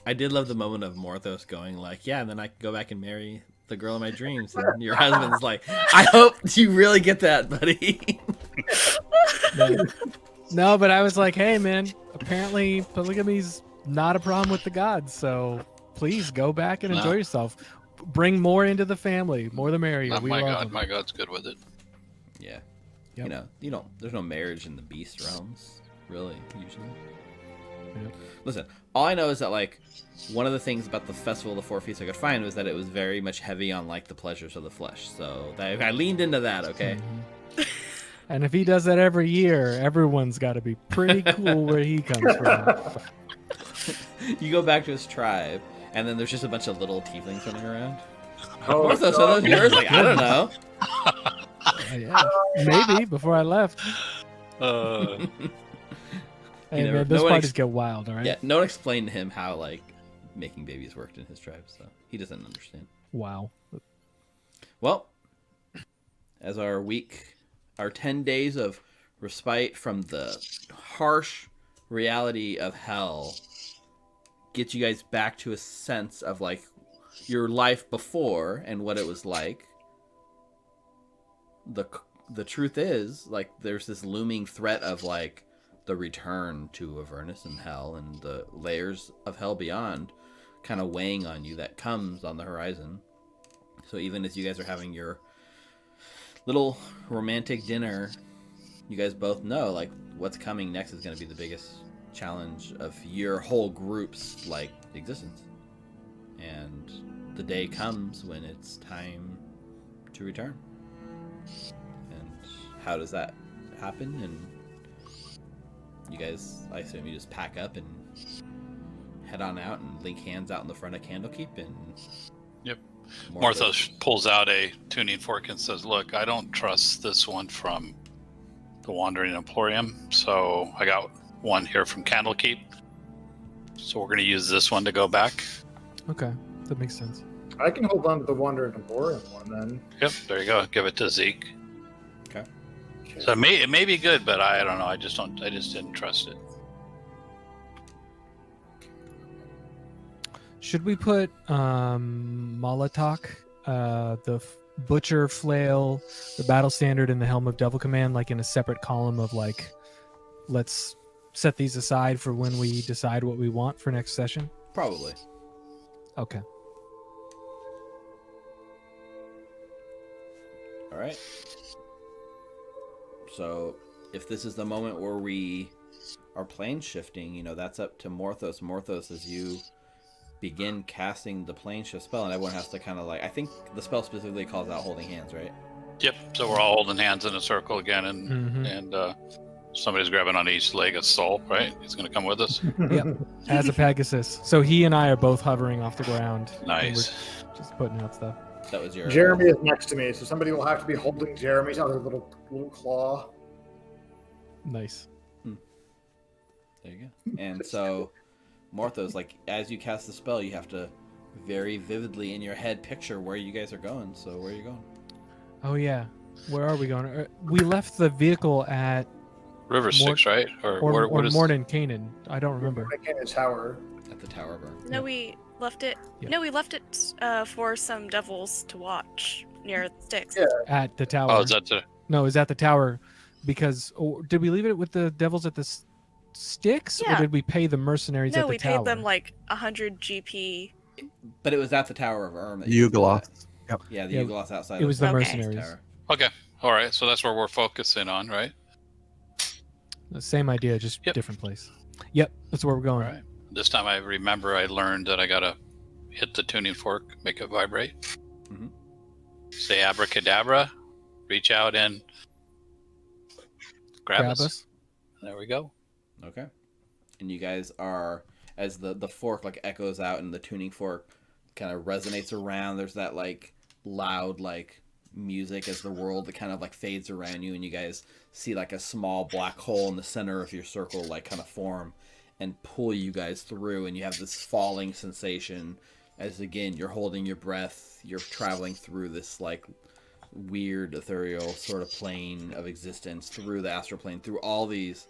I did love the moment of Morthos going like, yeah, and then I can go back and marry the girl of my dreams. And your husband's like, I hope you really get that, buddy. No, but I was like, hey, man, apparently polygamy's not a problem with the gods, so please go back and enjoy yourself. Bring more into the family. More the merrier. My God's good with it. Yeah. Yep. There's no marriage in the beast realms, really, usually. Yep. Listen, all I know is that, like, one of the things about the Festival of the Four Feasts I could find was that it was very much heavy on, like, the pleasures of the flesh. So I leaned into that, okay? Mm-hmm. And if he does that every year, everyone's got to be pretty cool where he comes from. You go back to his tribe, and then there's just a bunch of little tieflings running around. Oh, Morthos, are those yours? Like, I don't know. Yeah, maybe before I left. Hey, man, those parties get wild, all right? Yeah, no one explained to him how, like, making babies worked in his tribe, so he doesn't understand. Wow. Well, as our 10 days of respite from the harsh reality of hell get you guys back to a sense of, like, your life before and what it was like. The truth is, like, there's this looming threat of, like, the return to Avernus and hell and the layers of hell beyond kind of weighing on you that comes on the horizon. So even as you guys are having your little romantic dinner, you guys both know, like, what's coming next is going to be the biggest challenge of your whole group's, like, existence. And the day comes when it's time to return. And how does that happen? And you guys, I assume you just pack up and head on out and link hands out in the front of Candlekeep and... Yep. Morthos pulls out a tuning fork and says, look, I don't trust this one from the Wandering Emporium, so I got one here from Candlekeep. So we're going to use this one to go back. Okay, that makes sense. I can hold on to the Wandering Emporium one then. Yep, there you go. Give it to Zeke. Okay. So it may be good, but I don't know. I just didn't trust it. Should we put Molotok, the butcher flail, the battle standard, and the helm of devil command like in a separate column of like, let's set these aside for when we decide what we want for next session? Probably. Okay. All right. So if this is the moment where we are plane shifting, you know, that's up to Morthos. Morthos, as you begin casting the plane shift spell, and everyone has to kind of like, I think the spell specifically calls out holding hands, right? Yep. So we're all holding hands in a circle again, and Mhm. somebody's grabbing on each leg of Soul, right? He's going to come with us. Yep. As a Pegasus. So he and I are both hovering off the ground. and Nice. we're just putting out stuff. That was your Jeremy is next to me, so somebody will have to be holding Jeremy's other little claw. Nice. There you go. And so, Morthos, like, as you cast the spell, you have to very vividly in your head picture where you guys are going. So, where are you going? Oh yeah. Where are we going? We left the vehicle at River Styx, right? or what is Mornin Canaan. I don't remember. In his tower. At the Tower Burn. No, we left it. Yeah. No, we left it for some devils to watch near the sticks. Yeah. At the tower. Oh, is that the? No, it was at the tower because did we leave it with the devils at the sticks, Yeah. or did we pay the mercenaries No, at the we tower? paid them like 100 GP. But it was at the Tower of Erm. That you did Ugoloth. that. Yep. Yeah, the Yeah, Ugoloth outside. it was the Okay. mercenaries. Tower. Okay. All right. So that's where we're focusing on, right? The same idea, just Yep. different place. Yep, that's where we're All going. right. This time I remember I learned that I gotta hit the tuning fork, make it vibrate. Mhm. Say abracadabra, reach out and grab us. There we go. Okay. And you guys are, as the fork like echoes out and the tuning fork kind of resonates around, there's that like loud like music as the world that kind of like fades around you, and you guys see like a small black hole in the center of your circle like kind of form and pull you guys through, and you have this falling sensation as again you're holding your breath, you're traveling through this like weird ethereal sort of plane of existence, through the astral plane, through all these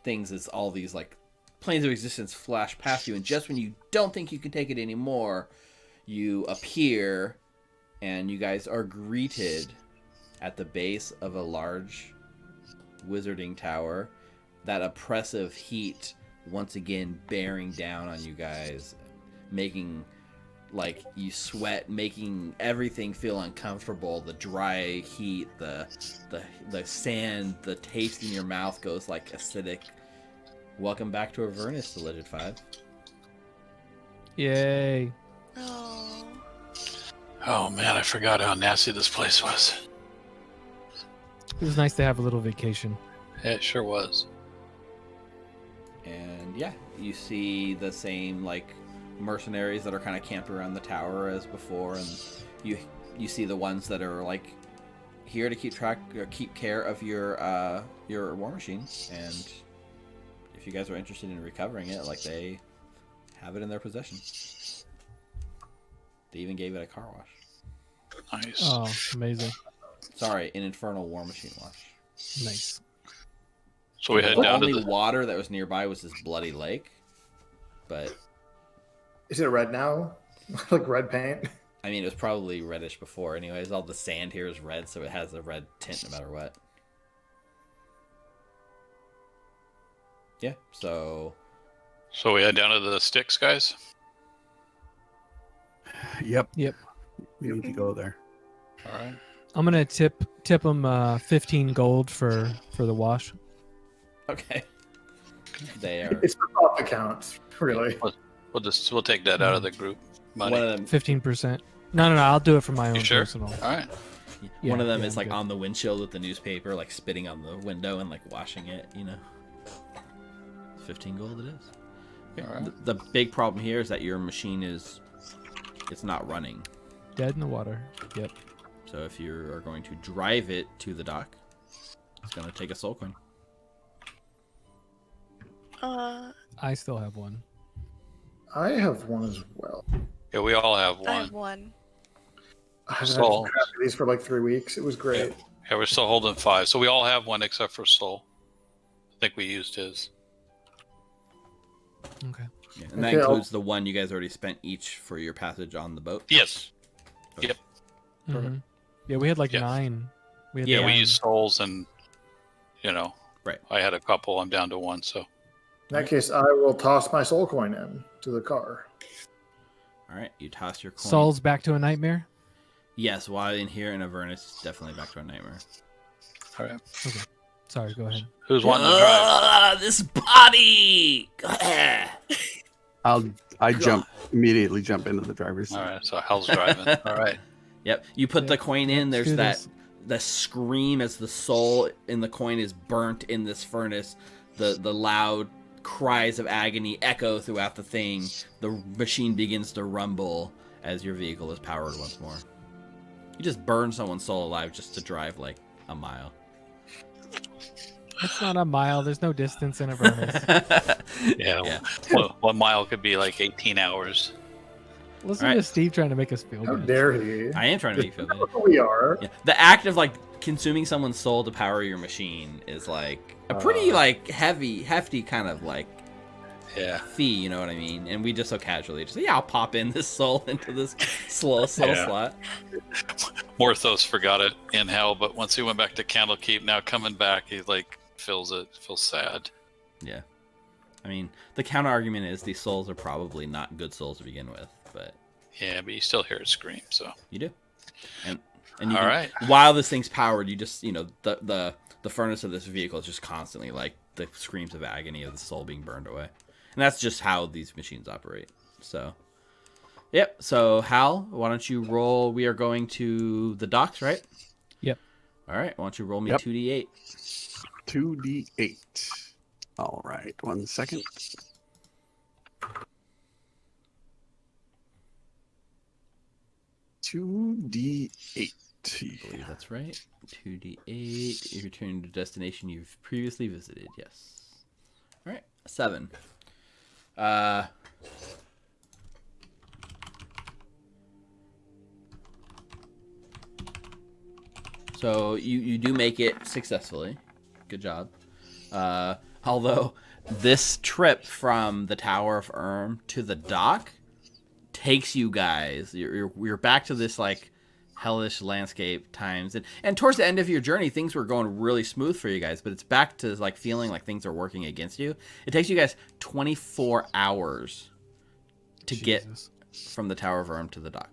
things, as all these like planes of existence flash past you, and just when you don't think you can take it anymore, you appear and you guys are greeted at the base of a large wizarding tower, that oppressive heat once again bearing down on you guys, making like you sweat, making everything feel uncomfortable. The dry heat, the sand, the taste in your mouth goes like acidic. Welcome back to Avernus, to Legend 5. Yay. Oh. Oh man, I forgot how nasty this place was. It was nice to have a little vacation. It sure was. And yeah, you see the same like mercenaries that are kind of camped around the tower as before, and you see the ones that are like here to keep care of your war machine, and if you guys are interested in recovering it, like they have it in their possession. They even gave it a car wash. Nice. Oh, amazing. Sorry, an infernal war machine wash. Nice. So we head The down to only the. water that was nearby was this bloody lake, but Is it red now? Like red paint? I mean, it was probably reddish before. Anyways, all the sand here is red, so it has a red tint no matter what. Yeah, so So we head down to the sticks, guys. Yep. Yep. We need to go there. All right. I'm gonna tip them 15 gold for the wash. okay. They are It's for off accounts, really. We'll take that out of the group money. one of them. 15%. No, I'll do it for my own You sure? personal. All right. Yeah, One of them yeah, is I'm like good. on the windshield with the newspaper, like spitting on the window and like washing it. 15 gold it is. Okay. All right. The big problem here is that your machine it's not running. Dead in the water. Yep. So if you are going to drive it to the dock, it's going to take a soul coin. I still have one. I have one as well. Yeah, we all have I have one. one. I've had Soul. these for like 3 weeks. It was great. Yeah, we're still holding 5. So we all have one except for Soul. I think we used his. Okay. Yeah, and that includes the one you guys already spent each for your passage on the boat? Yes. Okay. Yep. Mm-hmm. Yeah, we had like Yeah. 9. We had Yeah, we 9. used Souls and, Right. I had a couple. I'm down to 1, so. In that case, I will toss my soul coin in to the car. All right, you toss your coin. Saul's back to a nightmare? Yes, while in here in Avernus, it's definitely back to a nightmare. All right. Okay. Sorry, go ahead. Who's wanting to drive? This body! I immediately jump into the driver's seat. All right, so Hal's driving. All right. Yep, you put the coin in, Let's there's do that this. the scream as the soul in the coin is burnt in this furnace. The loud cries of agony echo throughout the thing. The machine begins to rumble as your vehicle is powered once more. You just burn someone's soul alive just to drive like a mile. It's not a mile. There's no distance in Avernus. Yeah. Well, 1 mile could be like 18 hours. Listen All right. to Steve trying to make us feel How good. dare he? I am trying to make you feel good. We are. Yeah. The act of like consuming someone's soul to power your machine is like a pretty like hefty kind of like fee, you know what I mean? And we just so casually just I'll pop in this soul into this soul slot. Morthos forgot it in hell, but once he went back to Candlekeep, now coming back, he like feels sad. Yeah. I mean, the counter argument is these souls are probably not good souls to begin with, but Yeah, but you still hear it scream, so. you do. And you All can- right. while this thing's powered, you just the furnace of this vehicle is just constantly like the screams of agony of the soul being burned away. And that's just how these machines operate. So yep. So Hal, why don't you roll? We are going to the docks, right? Yep. All right. Why don't you roll me Yep. 2d8? 2d8. All right, 1 second. $2d8. I believe that's right. 2d8. You return to destination you've previously visited. Yes. All right. 7. So you do make it successfully. Good job. Although this trip from the Tower of Erm to the dock takes you guys. You're back to this like hellish landscape times, and towards the end of your journey, things were going really smooth for you guys. But it's back to like feeling like things are working against you. It takes you guys 24 hours to get from the Tower of Erm to the dock.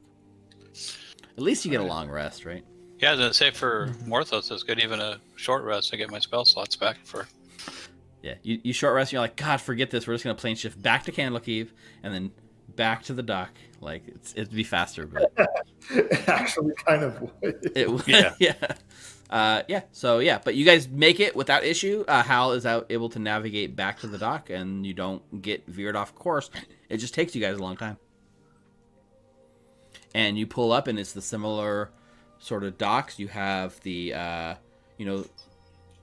At least you get a long rest, right? Yeah, I was gonna say for Morthos, it's good even a short rest to get my spell slots back for. Yeah, you short rest. And you're like, God, forget this. We're just gonna plane shift back to Candlekeep and then back to the dock. Like it'd be faster, but It actually kind of would. it would. Yeah. yeah. So yeah, but you guys make it without issue. Hal is able to navigate back to the dock, and you don't get veered off course. It just takes you guys a long time. And you pull up, and it's the similar sort of docks. You have the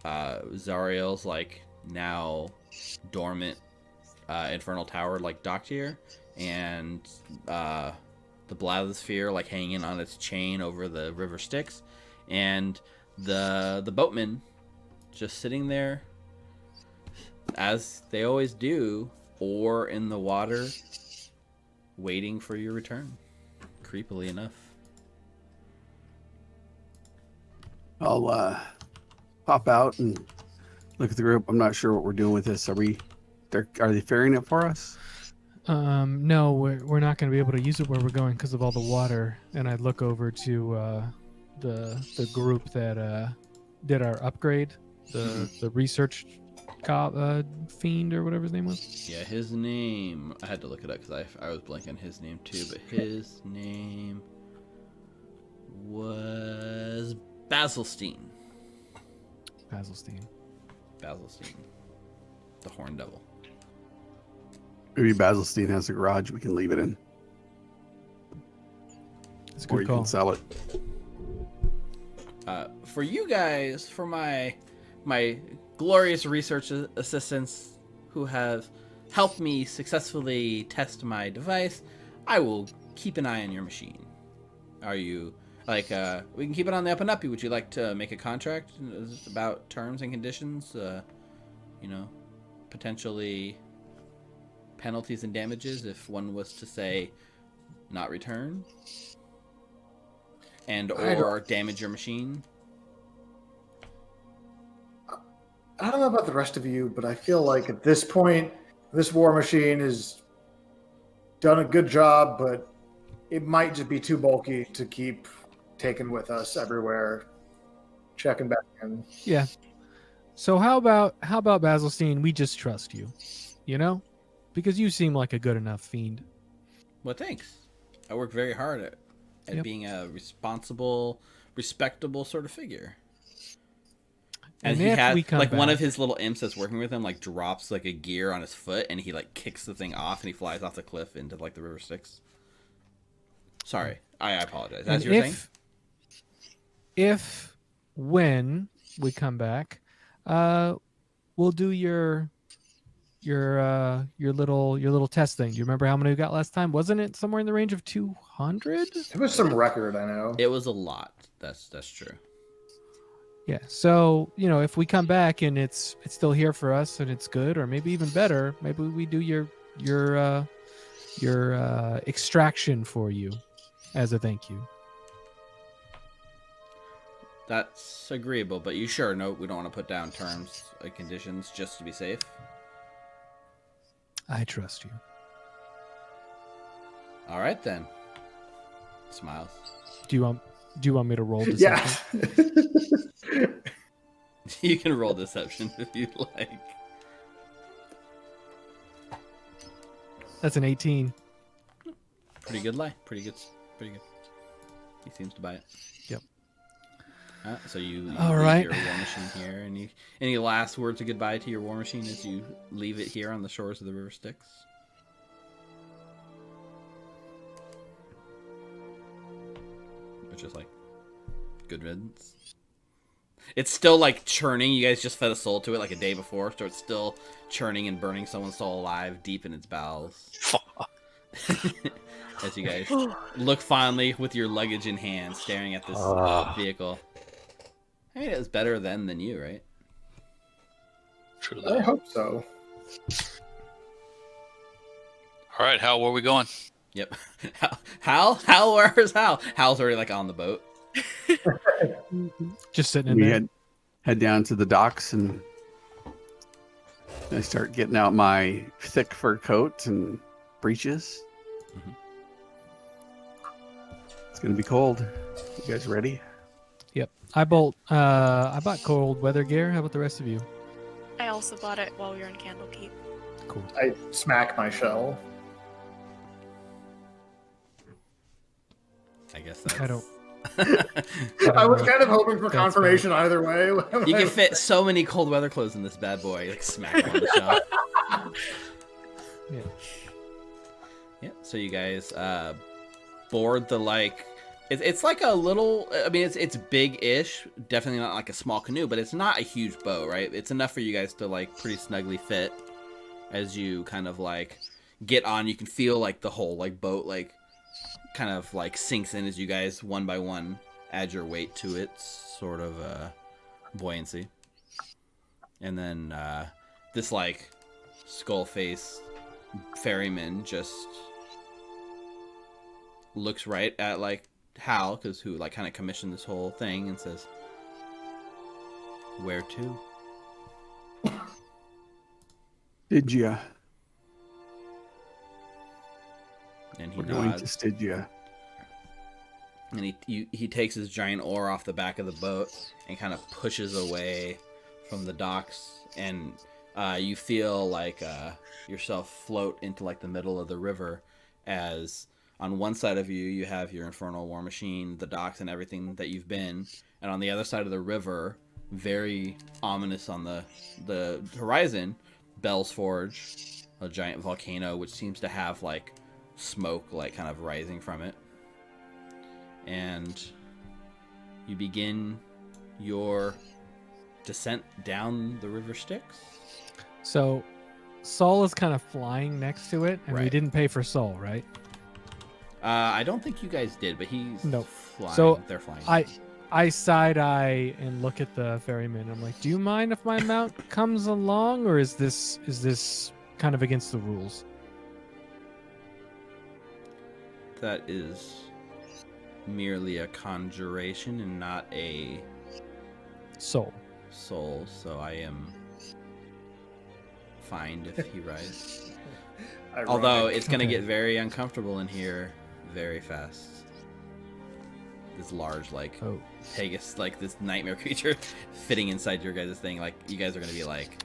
Zariel's like now dormant infernal tower like docked here, and the Blathsphere like hanging on its chain over the river Styx, and the boatmen just sitting there as they always do, or in the water waiting for your return, creepily enough. I'll pop out and look at the group. I'm not sure what we're doing with this. Are they ferrying it for us? No, we're not going to be able to use it where we're going because of all the water. And I look over to the group that did our upgrade, the research fiend or whatever his name was. Yeah, his name, I had to look it up because I was blanking on his name too, but his name was Basilstein. Basilstein. The Horn Devil. Maybe Basilstein has a garage we can leave it in. That's a Or good you call. can sell it. For you guys, for my glorious research assistants who have helped me successfully test my device, I will keep an eye on your machine. Are you Like, we can keep it on the up and up. Would you like to make a contract about terms and conditions? You know, potentially penalties and damages if one was to say not return and or damage your machine. I don't know about the rest of you, but I feel like at this point, this war machine has done a good job, but it might just be too bulky to keep taking with us everywhere, checking back in. Yeah. So how about Basilstein? We just trust you, you know, because you seem like a good enough fiend. Well, thanks. I work very hard at being a responsible, respectable sort of figure. And he had like one of his little imps that's working with him like drops like a gear on his foot, and he like kicks the thing off, and he flies off the cliff into like the river Styx. Sorry, I apologize. As you're saying, when we come back, we'll do your little test thing. Do you remember how many we got last time? Wasn't it somewhere in the range of 200? It was some record, I know. It was a lot. That's true. Yeah. So, you know, if we come back and it's still here for us and it's good, or maybe even better, maybe we do your extraction for you as a thank you. That's agreeable, but you sure? No, we don't want to put down terms and conditions just to be safe. I trust you. All right then. Smiles. Do you want me to roll deception? Yeah. You can roll deception if you like. That's an 18. Pretty good lie. Pretty good. He seems to buy it. Yep. So you all leave right. your war machine here, and any last words of goodbye to your war machine as you leave it here on the shores of the river Styx? Which is like good riddance. It's still like churning. You guys just fed a soul to it like a day before, so it's still churning and burning someone's soul alive deep in its bowels. As you guys look fondly with your luggage in hand, staring at this vehicle. I mean, it was better then than you, right? True I that. hope so. All right, Hal, where are we going? Yep. Hal, where's Hal? Hal's already like on the boat. Just sitting in We there. head down to the docks, and I start getting out my thick fur coat and breeches. Mhm. It's gonna be cold. You guys ready? Yep. I bought cold weather gear. How about the rest of you? I also bought it while we were in Candlekeep. Cool. I smack my shell. I guess that's... I don't. I was kind of hoping for confirmation either way. You can fit so many cold weather clothes in this bad boy. Like smack him on the shelf. Yeah. Yeah. So you guys board the like. It's like a little. I mean, it's big-ish. Definitely not like a small canoe, but it's not a huge boat, right? It's enough for you guys to like pretty snugly fit. As you kind of like get on, you can feel like the whole like boat like kind of like sinks in as you guys one by one add your weight to its sort of buoyancy. And then this like skull face ferryman just looks right at like Hal, because who like kind of commissioned this whole thing, and says, "Where to?" Did ya? And he We're going to nods. Stygia. And he takes his giant oar off the back of the boat and kind of pushes away from the docks, and you feel like yourself float into like the middle of the river, as on one side of you you have your infernal war machine, the docks, and everything that you've been, and on the other side of the river, very ominous on the horizon, Bell's Forge, a giant volcano which seems to have like smoke like kind of rising from it. And you begin your descent down the river Styx. So Saul is kind of flying next to it, and we Right. didn't pay for Saul, right? I don't think you guys did, but he's Nope. flying. So they're flying. I side eye and look at the ferryman. I'm like, do you mind if my mount comes along, or is this kind of against the rules? That is merely a conjuration and not a Soul. soul, so I am fine if he rides. Although it's going to get very uncomfortable in here very fast. This large, like, Pegasus, like this nightmare creature fitting inside your guys' thing. Like, you guys are going to be like...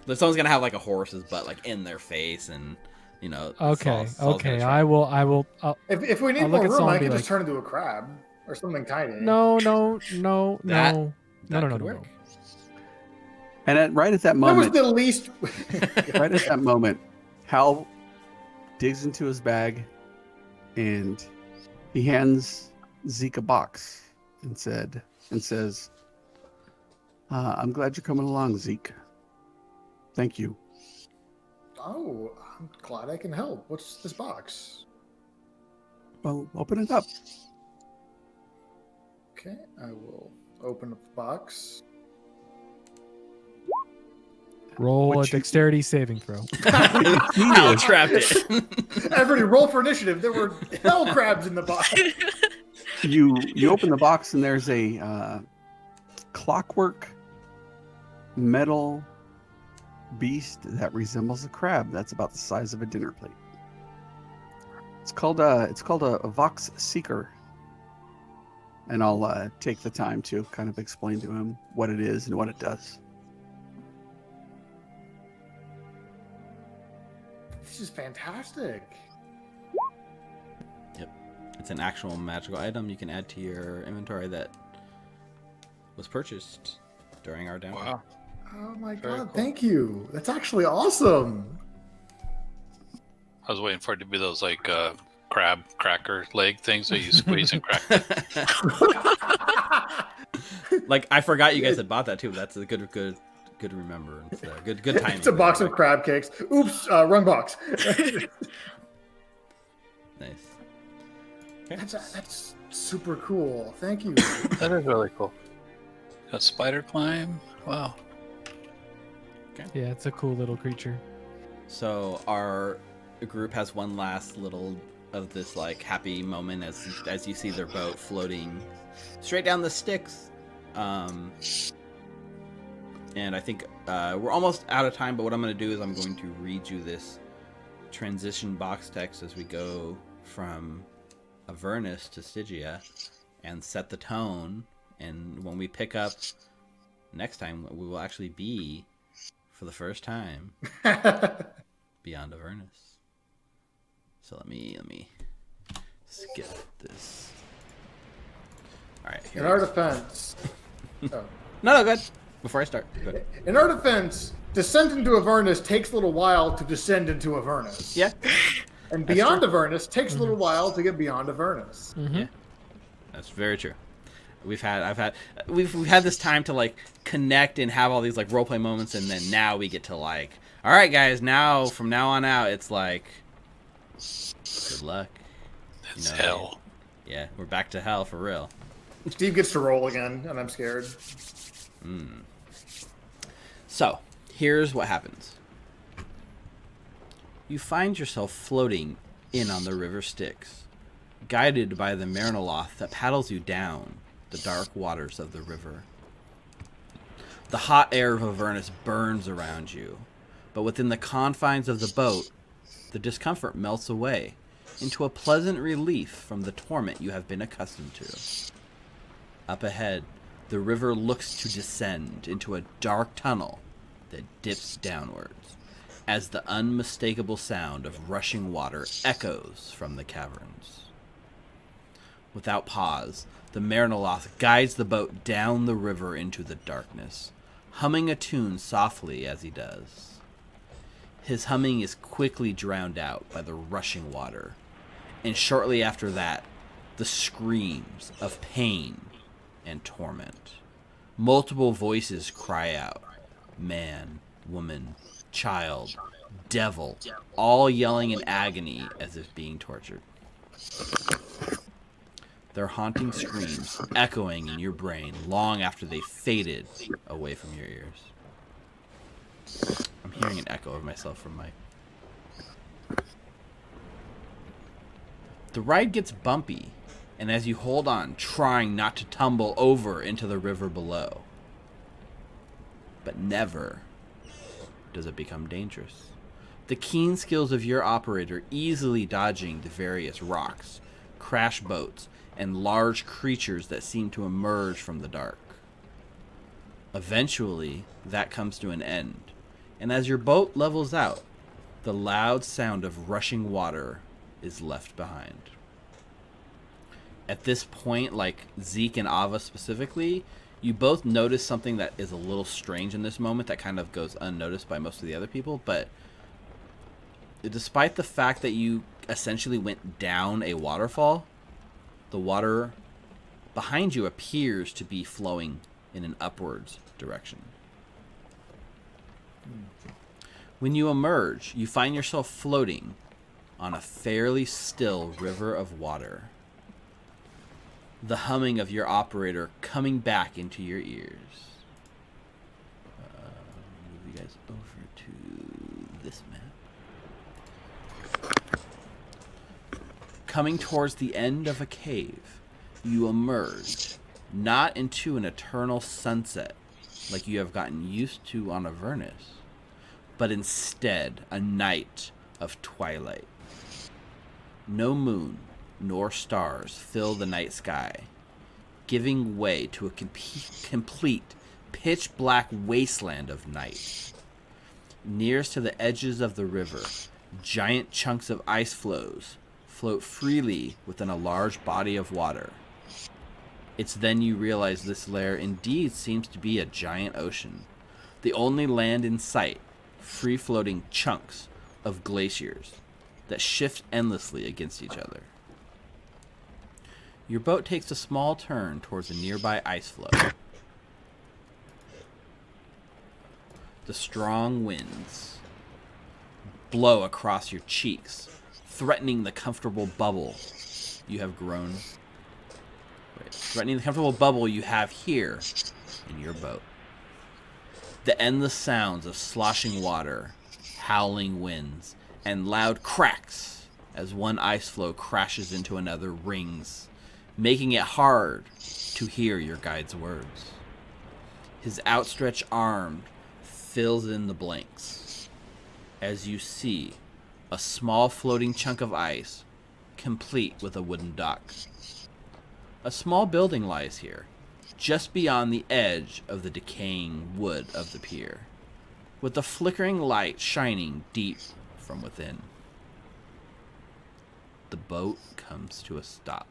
Someone's going to have, like, a horse's butt, like, in their face and, you know... Okay, Saul's okay. gonna try. I will... If we need I'll look more at room, Saul I and be can like, just turn into a crab or something tiny. No. That could No. work. And right at that That was moment, the least. right at that moment, Hal digs into his bag and he hands Zeke a box and says, "I'm glad you're coming along, Zeke. Thank you." Oh, I'm glad I can help. What's this box? Well, open it up. Okay, I will open up the box. Roll What a you- dexterity saving throw. Hal trapped it. Everybody roll for initiative. There were hell crabs in the box. You open the box and there's a clockwork metal beast that resembles a crab. That's about the size of a dinner plate. It's called a Vox Seeker, and I'll take the time to kind of explain to him what it is and what it does. This is fantastic. It's an actual magical item you can add to your inventory that was purchased during our downtime. Wow. Oh my Very god, cool. thank you. That's actually awesome. I was waiting for it to be those like crab cracker leg things that you squeeze and crack. Like, I forgot you guys had bought that too. But that's a good remembrance there. Good timing. It's a box there. of crab cakes. Oops, wrong box. Nice. That's super cool. Thank you. That is really cool. Got spider climb. Wow. Yeah, it's a cool little creature. So our group has one last little of this like happy moment as you see their boat floating straight down the Styx. And I think we're almost out of time, but what I'm going to do is I'm going to read you this transition box text as we go from Avernus to Stygia and set the tone. And when we pick up next time, we will actually be, for the first time, beyond Avernus. So let me skip this. All right. In our defense. Oh. No, good. Before I start. Go ahead. In our defense, descent into Avernus takes a little while to descend into Avernus. Yeah. And That's beyond true. Avernus takes a little while to get beyond Avernus. Yeah. That's very true. We've had this time to like connect and have all these like role play moments, and then now we get to like, all right, guys, now from now on out, it's like, good luck. It's hell. Yeah, we're back to hell for real. Steve gets to roll again, and I'm scared. So here's what happens. You find yourself floating in on the river Styx, guided by the Marinoloth that paddles you down the dark waters of the river. The hot air of Avernus burns around you, but within the confines of the boat, the discomfort melts away into a pleasant relief from the torment you have been accustomed to. Up ahead, the river looks to descend into a dark tunnel that dips downwards, as the unmistakable sound of rushing water echoes from the caverns. Without pause, the Marinoloth guides the boat down the river into the darkness, humming a tune softly as he does. His humming is quickly drowned out by the rushing water, and shortly after that, the screams of pain and torment. Multiple voices cry out, man, woman, child, devil, all yelling in agony as if being tortured. Their haunting screams echoing in your brain long after they faded away from your ears. I'm hearing an echo of myself from my... The ride gets bumpy, and as you hold on, trying not to tumble over into the river below. But never does it become dangerous. The keen skills of your operator easily dodging the various rocks, crash boats, and large creatures that seem to emerge from the dark. Eventually, that comes to an end, and as your boat levels out, the loud sound of rushing water is left behind. At this point, like Zeke and Ava specifically, you both notice something that is a little strange in this moment that kind of goes unnoticed by most of the other people, but despite the fact that you essentially went down a waterfall, the water behind you appears to be flowing in an upwards direction. When you emerge, you find yourself floating on a fairly still river of water. The humming of your operator coming back into your ears. Move you guys over to this map. Coming towards the end of a cave, you emerge, not into an eternal sunset like you have gotten used to on Avernus, but instead a night of twilight. No moon nor stars fill the night sky, giving way to a complete pitch-black wasteland of night. Nearest to the edges of the river, giant chunks of ice floes float freely within a large body of water. It's then you realize this lair indeed seems to be a giant ocean, the only land in sight, free-floating chunks of glaciers that shift endlessly against each other. Your boat takes a small turn towards a nearby ice floe. The strong winds blow across your cheeks, threatening the comfortable bubble you have grown. Threatening the comfortable bubble you have here in your boat. The endless sounds of sloshing water, howling winds, and loud cracks as one ice floe crashes into another rings, making it hard to hear your guide's words. His outstretched arm fills in the blanks as you see a small floating chunk of ice, complete with a wooden dock. A small building lies here, just beyond the edge of the decaying wood of the pier, with the flickering light shining deep from within. The boat comes to a stop.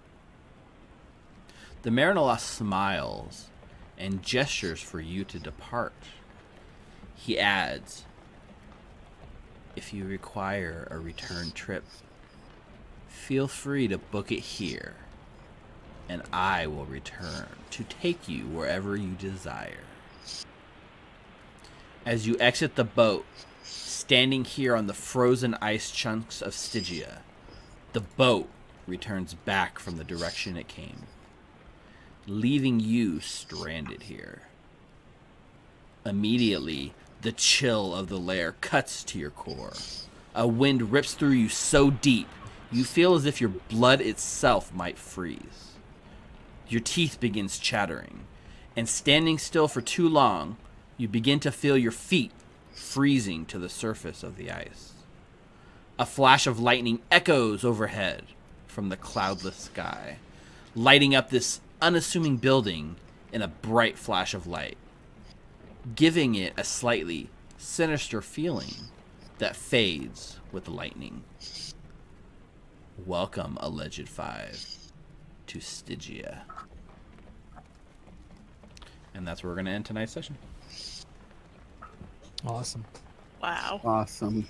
The Marinalas smiles and gestures for you to depart. He adds, "If you require a return trip, feel free to book it here, and I will return to take you wherever you desire." As you exit the boat, standing here on the frozen ice chunks of Stygia, the boat returns back from the direction it came, leaving you stranded here. Immediately, the chill of the lair cuts to your core. A wind rips through you so deep, you feel as if your blood itself might freeze. Your teeth begins chattering, and standing still for too long, you begin to feel your feet freezing to the surface of the ice. A flash of lightning echoes overhead from the cloudless sky, lighting up this unassuming building in a bright flash of light, giving it a slightly sinister feeling that fades with the lightning. Welcome, Alleged 5, to Stygia. And that's where we're going to end tonight's session. Awesome. Wow. Awesome.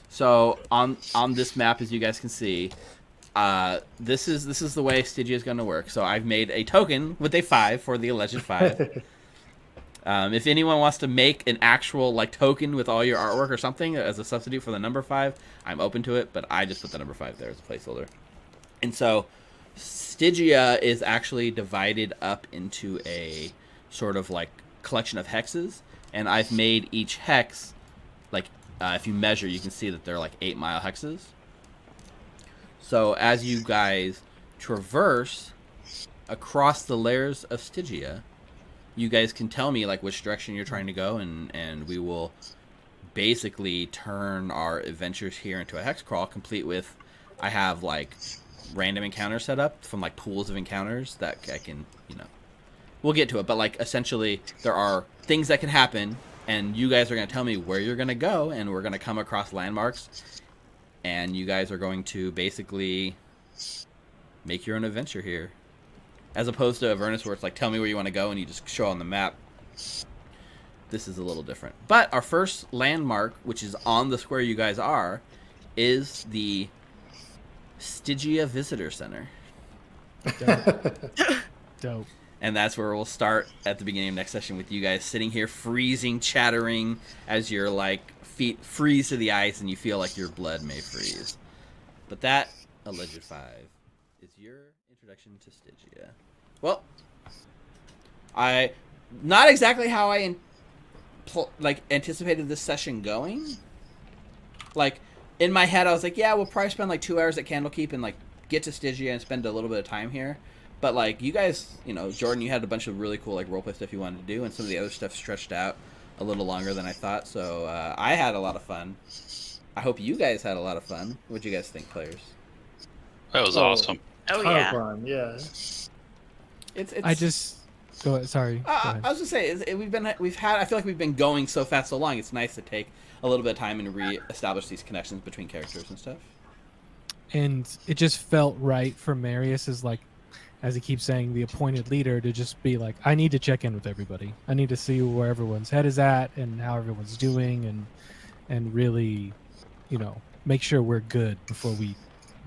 So on this map, as you guys can see, this is the way Stygia is going to work. So I've made a token with a 5 for the Alleged 5. If anyone wants to make an actual token with all your artwork or something as a substitute for the number 5, I'm open to it. But I just put the number 5 there as a placeholder. And so Stygia is actually divided up into a sort of like collection of hexes, and I've made each hex like if you measure, you can see that they're like 8-mile hexes. So as you guys traverse across the layers of Stygia, you guys can tell me like which direction you're trying to go, and we will basically turn our adventures here into a hex crawl, complete with, I have like random encounters set up from like pools of encounters that I can, we'll get to it, but like essentially there are things that can happen, and you guys are going to tell me where you're going to go, and we're going to come across landmarks, and you guys are going to basically make your own adventure here. As opposed to Avernus, where it's like, tell me where you want to go, and you just show on the map. This is a little different. But our first landmark, which is on the square you guys are, is the Stygia Visitor Center. Dope. And that's where we'll start at the beginning of next session with you guys sitting here freezing, chattering as your like feet freeze to the ice and you feel like your blood may freeze. But that, Alleged 5, is your introduction to Stygia. Well, not exactly how I anticipated this session going. Like, in my head, I was like, yeah, we'll probably spend like 2 hours at Candlekeep and like get to Stygia and spend a little bit of time here. But like, you guys, Jordan, you had a bunch of really cool like roleplay stuff you wanted to do, and some of the other stuff stretched out a little longer than I thought. So I had a lot of fun. I hope you guys had a lot of fun. What'd you guys think, players? That was awesome. Oh Ton of yeah. fun, yeah. It's I just go ahead. Sorry. Go ahead. I was just saying, I feel like we've been going so fast so long. It's nice to take a little bit of time and re-establish these connections between characters and stuff. And it just felt right for Marius as like, as he keeps saying, the appointed leader, to just be like, I need to check in with everybody. I need to see where everyone's head is at and how everyone's doing, and really, make sure we're good before we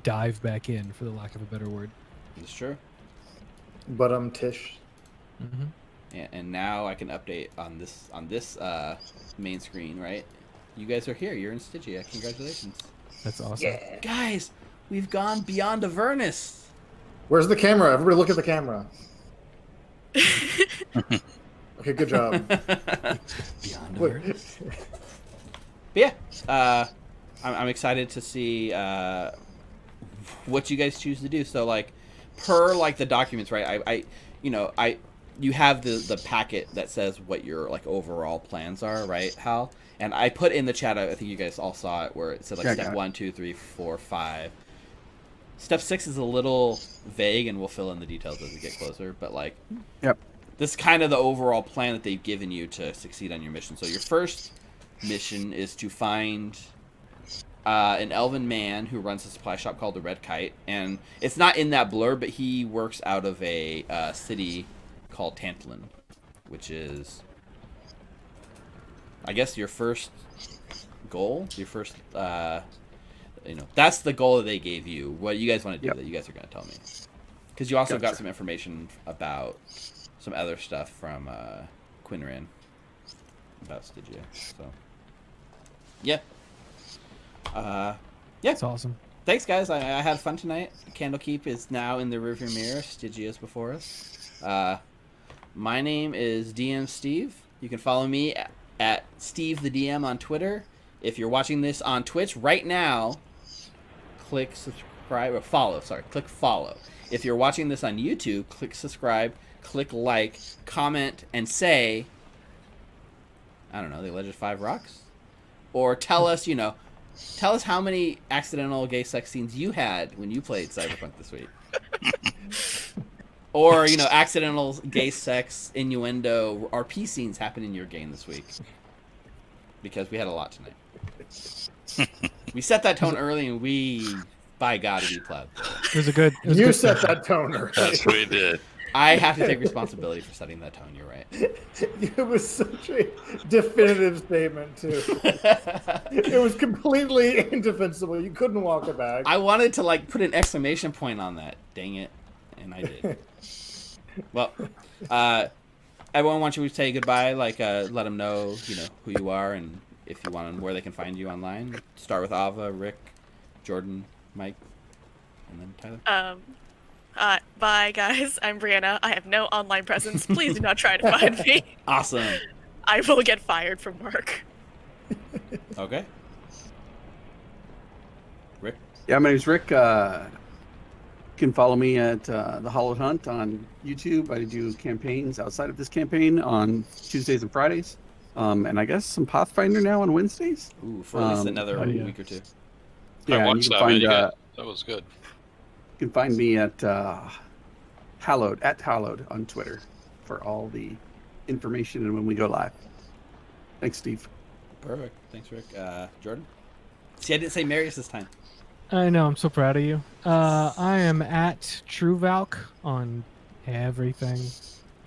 dive back in, for the lack of a better word. It's true. But Tish. Mm-hmm. Yeah, and now I can update on this main screen, right? You guys are here. You're in Stygia. Congratulations. That's awesome. Yeah. Guys, we've gone beyond Avernus. Where's the camera? Everybody look at the camera. Okay, good job. Beyond Avernus. But yeah, I'm excited to see what you guys choose to do. So like, per like the documents, right? You have the packet that says what your like overall plans are, right, Hal? And I put in the chat, I think you guys all saw it, where it said like step 1, 2, 3, 4, 5. Step 6 is a little vague, and we'll fill in the details as we get closer. But like, Yep. this is kind of the overall plan that they've given you to succeed on your mission. So your first mission is to find an elven man who runs a supply shop called the Red Kite, and it's not in that blurb, but he works out of a city called Tantalon, which is, I guess, your first goal. Your first, that's the goal that they gave you. What you guys want to do, Yep. that you guys are going to tell me, because you also got Gotcha. some information about some other stuff from Quinran about Stygia. So, yeah. Yeah. That's awesome. Thanks, guys. I had fun tonight. Candlekeep is now in the rearview mirror. Stygia is before us. My name is DM Steve. You can follow me at Steve the DM on Twitter. If you're watching this on Twitch right now, click subscribe or follow. Sorry, click follow. If you're watching this on YouTube, click subscribe, click like, comment, and say, I don't know, the Alleged 5 rocks? Or tell us, tell us how many accidental gay sex scenes you had when you played Cyberpunk this week. Or, accidental gay sex, innuendo, RP scenes happen in your game this week. Because we had a lot tonight. We set that tone early, and we, by God, we plowed. It was a good. It was You good set session. that tone early. That's what we did. I have to take responsibility for setting that tone, you're right. It was such a definitive statement, too. It was completely indefensible. You couldn't walk it back. I wanted to, put an exclamation point on that. Dang it. And I did. Well, everyone wants you to say goodbye, let them know, who you are, and if you want, where they can find you online. Start with Ava, Rick, Jordan, Mike. And then Tyler. Bye, guys. I'm Brianna. I have no online presence. Please do not try to find me. Awesome. I will get fired from work. Okay. Rick? Yeah, my name's Rick. You can follow me at The Hollowed Hunt on YouTube. I do campaigns outside of this campaign on Tuesdays and Fridays. And I guess some Pathfinder now on Wednesdays. Ooh, for at least another week or two. Yeah, I and watched you can that, man. find That was good. you can find me at Hallowed on Twitter for all the information and when we go live. Thanks, Steve. Perfect. Thanks, Rick. Jordan? See, I didn't say Marius this time. I know. I'm so proud of you. I am at TrueValk on everything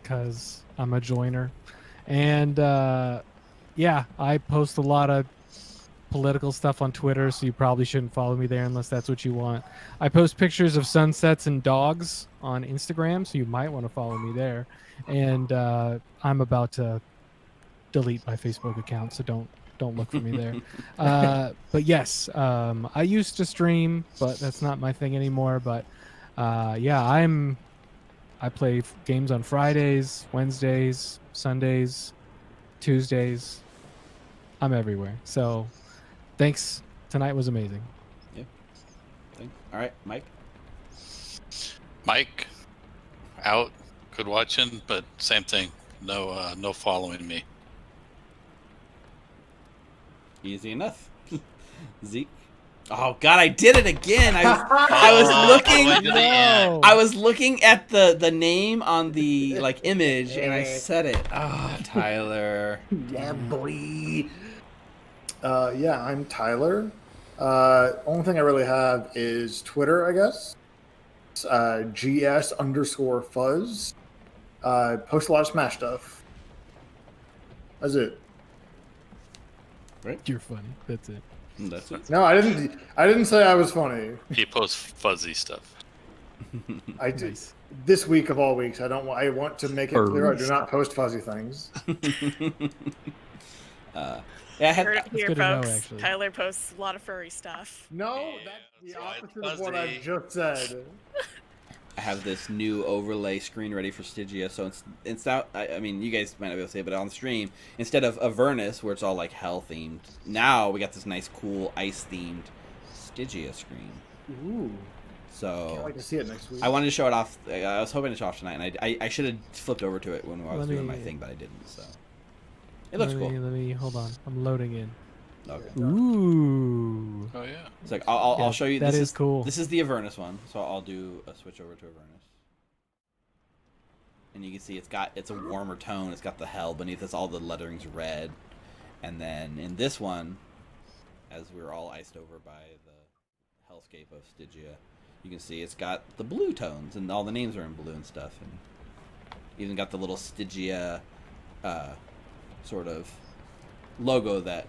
because I'm a joiner. And yeah, I post a lot of political stuff on Twitter, so you probably shouldn't follow me there unless that's what you want. I post pictures of sunsets and dogs on Instagram, so you might want to follow me there. And I'm about to delete my Facebook account, so don't look for me there. But yes, I used to stream, but that's not my thing anymore. But yeah, I play games on Fridays, Wednesdays, Sundays, Tuesdays. I'm everywhere. So thanks. Tonight was amazing. Yeah. All right, Mike. Mike, out. Good watching, but same thing. No following me. Easy enough. Zeke. Oh God, I did it again. I was looking. Went to the end. I was looking at the name on the image, and I said it. Oh, Tyler. Yeah, boy. Yeah, I'm Tyler. Only thing I really have is Twitter, I guess. GS_fuzz. Post a lot of Smash stuff. That's it. Right? You're funny. That's it. That's it. No, I didn't say I was funny. He posts fuzzy stuff. I did. Nice. This week of all weeks, I want to make it clear I do not post fuzzy things. Yeah, I had. Heard it here, good to know, folks. actually. Tyler posts a lot of furry stuff. No, Yeah, that's the that's why it's opposite of what I fuzzy. just said. I have this new overlay screen ready for Stygia, so it's not. I mean, you guys might not be able to see it, but on the stream, instead of Avernus, where it's all like hell themed, now we got this nice, cool ice themed Stygia screen. Ooh, So can't wait to see it next week. I wanted to show it off. I was hoping to show it off tonight, and I should have flipped over to it when I was Let doing my me- thing, but I didn't. So it looks cool. Let me hold on. I'm loading in. Okay. Ooh. Oh yeah. It's like I'll Yeah, show you. that This is cool. This is the Avernus one, so I'll do a switch over to Avernus. And you can see it's a warmer tone. It's got the hell beneath us. All the lettering's red. And then in this one, as we're all iced over by the hellscape of Stygia, you can see it's got the blue tones, and all the names are in blue and stuff. And even got the little Stygia sort of logo that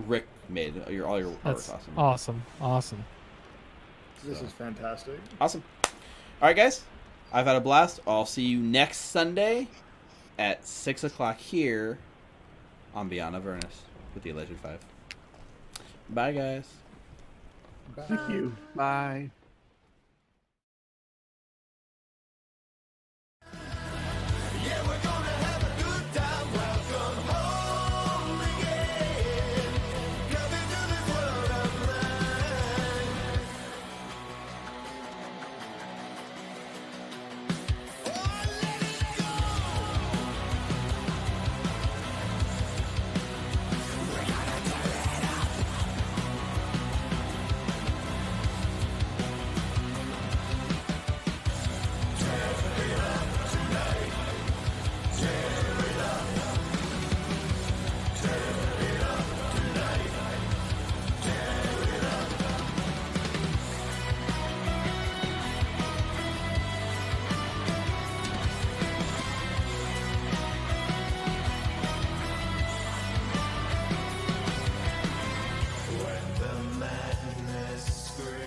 Rick made. All your That's artwork's awesome. awesome. Awesome. This is fantastic. Awesome. All right, guys. I've had a blast. I'll see you next Sunday at 6 o'clock here on Beyond Avernus with the Alleged 5. Bye, guys. Bye. Thank you. Bye.